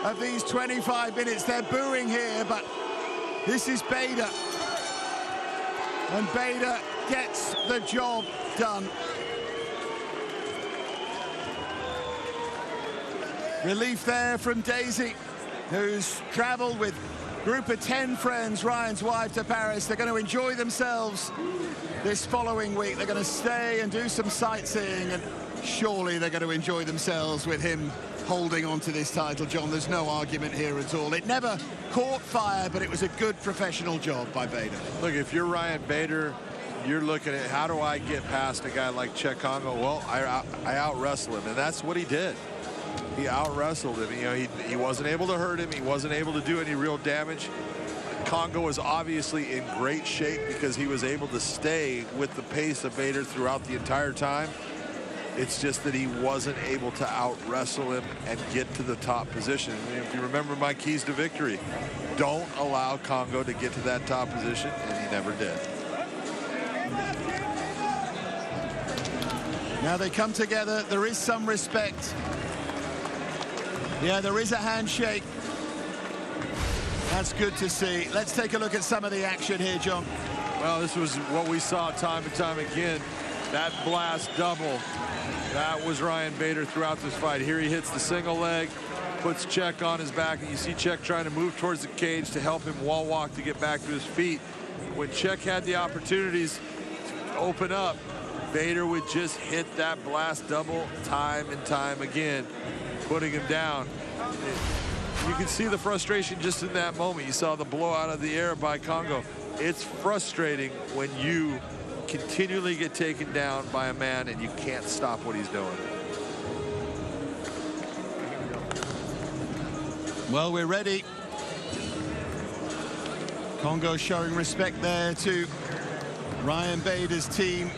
of these 25 minutes. They're booing here, but this is Bader. And Bader gets the job done. Relief there from Daisy, who's traveled with a group of 10 friends, Ryan's wife, to Paris. They're going to enjoy themselves this following week. They're going to stay and do some sightseeing, and surely they're going to enjoy themselves with him holding on to this title, John. There's no argument here at all. It never caught fire, but it was a good professional job by Bader. Look, if you're Ryan Bader, you're looking at how do I get past a guy like Czech Kongo? Well, I out-wrestle him, and that's what he did. He out-wrestled him. You know, he wasn't able to hurt him. He wasn't able to do any real damage. Kongo was obviously in great shape because he was able to stay with the pace of Bader throughout the entire time. It's just that he wasn't able to out-wrestle him and get to the top position. I mean, if you remember my keys to victory, don't allow Kongo to get to that top position, and he never did. Now they come together. There is some respect. Yeah, there is a handshake. That's good to see. Let's take a look at some of the action here, John. Well, this was what we saw time and time again. That blast double. That was Ryan Bader throughout this fight. Here he hits the single leg, puts Czech on his back, and you see Czech trying to move towards the cage to help him wall walk to get back to his feet. When Czech had the opportunities to open up, Bader would just hit that blast double time and time again, putting him down. You can see the frustration just in that moment. You saw the blow out of the air by Kongo. It's frustrating when you continually get taken down by a man and you can't stop what he's doing. Well, we're ready. Kongo showing respect there to Ryan Bader's team.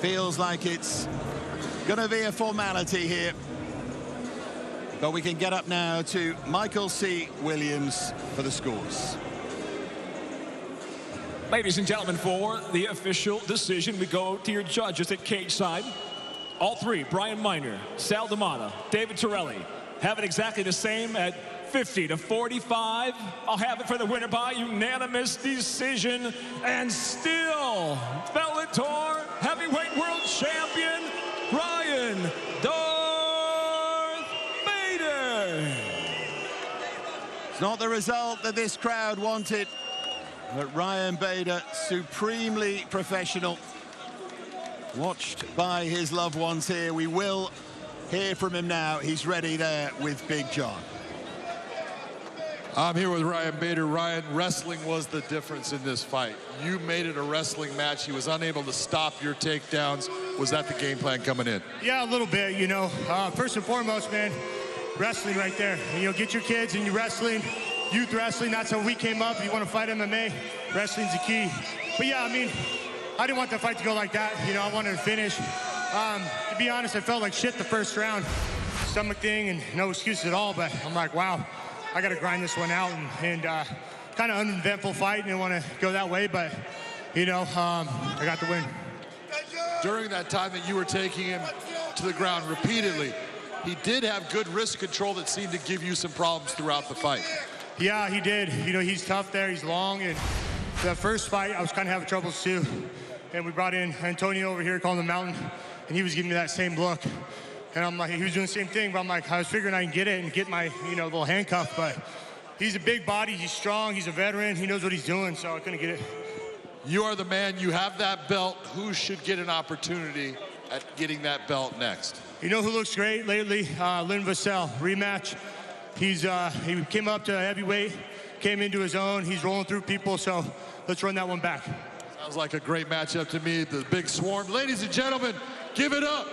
Feels like it's gonna be a formality here. But we can get up now to Michael C. Williams for the scores. Ladies and gentlemen, for the official decision, we go to your judges at cage side. All three, Brian Miner, Sal D'Amato, David Torelli, have it exactly the same at 50-45. I'll have it for the winner by unanimous decision. And still, Bellator Heavyweight World Champion, Ryan Darth Bader. It's not the result that this crowd wanted, but Ryan Bader, supremely professional, watched by his loved ones here. We will hear from him now. He's ready there with Big John. I'm here with Ryan Bader. Ryan, wrestling was the difference in this fight. You made it a wrestling match. He was unable to stop your takedowns. Was that the game plan coming in? Yeah, a little bit, you know. First and foremost, man, wrestling right there. You know, get your kids into wrestling, youth wrestling. That's how we came up. If you want to fight MMA, wrestling's the key. But yeah, I mean, I didn't want the fight to go like that. You know, I wanted to finish. To be honest, I felt like shit the first round. Stomach thing and no excuses at all, but I'm like, wow, I got to grind this one out, and kind of uneventful fight. Didn't want to go that way, but, you know, I got the win. During that time that you were taking him to the ground repeatedly, he did have good wrist control that seemed to give you some problems throughout the fight. Yeah, he did. You know, he's tough there. He's long, and the first fight, I was kind of having troubles too. And we brought in Antonio over here, called him the Mountain, and he was giving me that same look. And I'm like, he was doing the same thing, but I'm like, I was figuring I can get it and get my, you know, little handcuff, but he's a big body, he's strong, he's a veteran, he knows what he's doing, so I couldn't get it. You are the man, you have that belt. Who should get an opportunity at getting that belt next? You know who looks great lately? Lynn Vassell, rematch. He came up to heavyweight, came into his own, he's rolling through people, so let's run that one back. Sounds like a great matchup to me, the big swarm. Ladies and gentlemen, give it up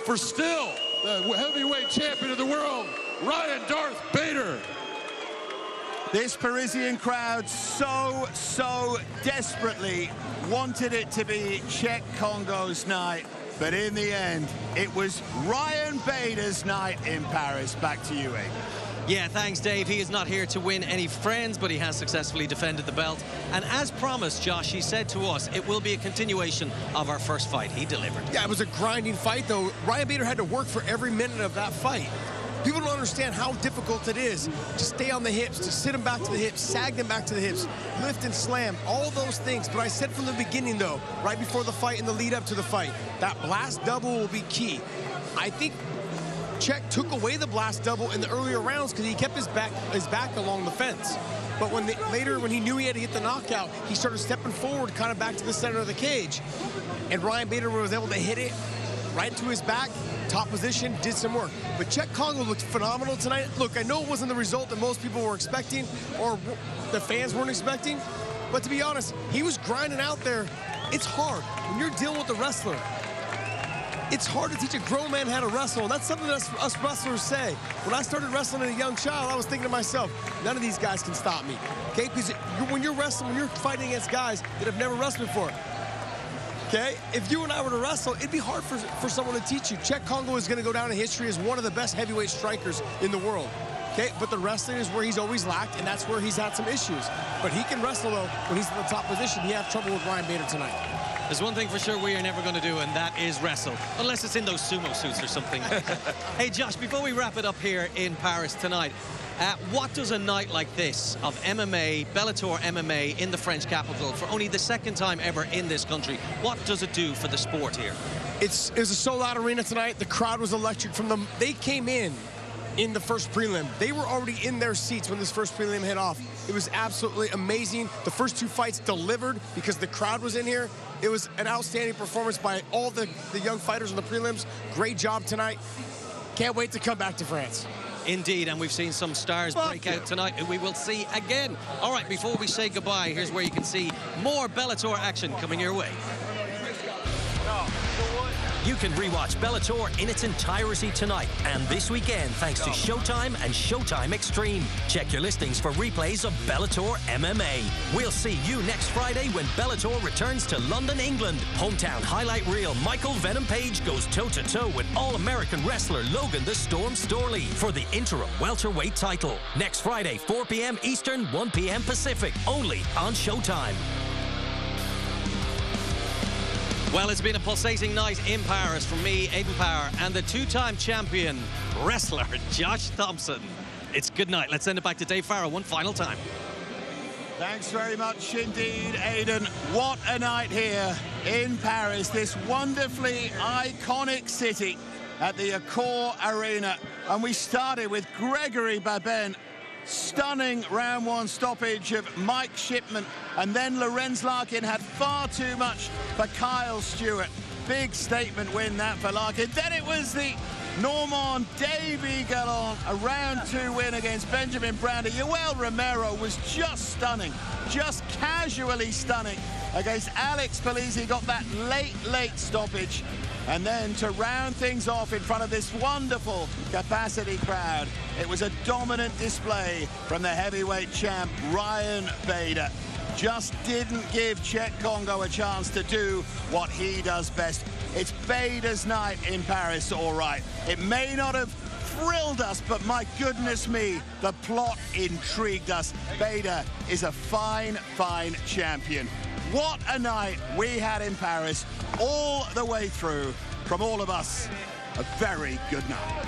for still the heavyweight champion of the world, Ryan Darth Bader. This Parisian crowd so desperately wanted it to be Czech Kongo's night, but in the end, it was Ryan Bader's night in Paris. Back to you, Abe. Yeah, thanks, Dave. He is not here to win any friends, but he has successfully defended the belt. And as promised, Josh, he said to us, it will be a continuation of our first fight. He delivered. Yeah, it was a grinding fight, though. Ryan Bader had to work for every minute of that fight. People don't understand how difficult it is to stay on the hips, to sit them back to the hips, sag them back to the hips, lift and slam, all those things. But I said from the beginning, though, right before the fight and the lead up to the fight, that blast double will be key. I think Czech took away the blast double in the earlier rounds because he kept his back along the fence. But later, when he knew he had to get the knockout, he started stepping forward, kind of back to the center of the cage. And Ryan Bader was able to hit it right to his back, top position, did some work. But Czech Kongo looked phenomenal tonight. Look, I know it wasn't the result that most people were expecting or the fans weren't expecting. But to be honest, he was grinding out there. It's hard. When you're dealing with a wrestler, it's hard to teach a grown man how to wrestle, and that's something that us wrestlers say. When I started wrestling as a young child, I was thinking to myself, none of these guys can stop me, okay? Because when you're wrestling, when you're fighting against guys that have never wrestled before, okay? If you and I were to wrestle, it'd be hard for someone to teach you. Czech Kongo is going to go down in history as one of the best heavyweight strikers in the world, okay? But the wrestling is where he's always lacked, and that's where he's had some issues. But he can wrestle, though, when he's in the top position. He had trouble with Ryan Bader tonight. There's one thing for sure we are never going to do, and that is wrestle. Unless it's in those sumo suits or something. Hey, Josh, before we wrap it up here in Paris tonight, what does a night like this of MMA, Bellator MMA in the French capital, for only the second time ever in this country, what does it do for the sport here? It was a sold-out arena tonight. The crowd was electric from them. They came in the first prelim. They were already in their seats when this first prelim hit off. It was absolutely amazing. The first two fights delivered because the crowd was in here. It was an outstanding performance by all the young fighters in the prelims. Great job tonight. Can't wait to come back to France. Indeed, and we've seen some stars break out tonight, and we will see again. All right, before we say goodbye, here's where you can see more Bellator action coming your way. You can rewatch Bellator in its entirety tonight and this weekend thanks to Showtime and Showtime Extreme. Check your listings for replays of Bellator MMA. We'll see you next Friday when Bellator returns to London, England. Hometown highlight reel Michael Venom Page goes toe-to-toe with All-American wrestler Logan the Storm Storley for the interim welterweight title. Next Friday, 4 p.m. Eastern, 1 p.m. Pacific, only on Showtime. Well, it's been a pulsating night in Paris from me, Aidan Power, and the two-time champion wrestler, Josh Thompson. It's good night. Let's send it back to Dave Farrow one final time. Thanks very much indeed, Aidan. What a night here in Paris, this wonderfully iconic city at the Accor Arena. And we started with Gregory Vaven. Stunning round one stoppage of Mike Shipman, and then Lorenz Larkin had far too much for Kyle Stewart. Big statement win that for Larkin. Then it was the Normand Davy Gallant, a round two win against Benjamin Brander. Yoel Romero was just stunning, just casually stunning against Alex Polizzi. Got that late stoppage. And then to round things off in front of this wonderful capacity crowd, it was a dominant display from the heavyweight champ, Ryan Bader. Just didn't give Czech Kongo a chance to do what he does best. It's Bader's night in Paris, all right. It may not have thrilled us, but my goodness me, the plot intrigued us. Bader is a fine champion. What a night we had in Paris all the way through. From all of us, a very good night.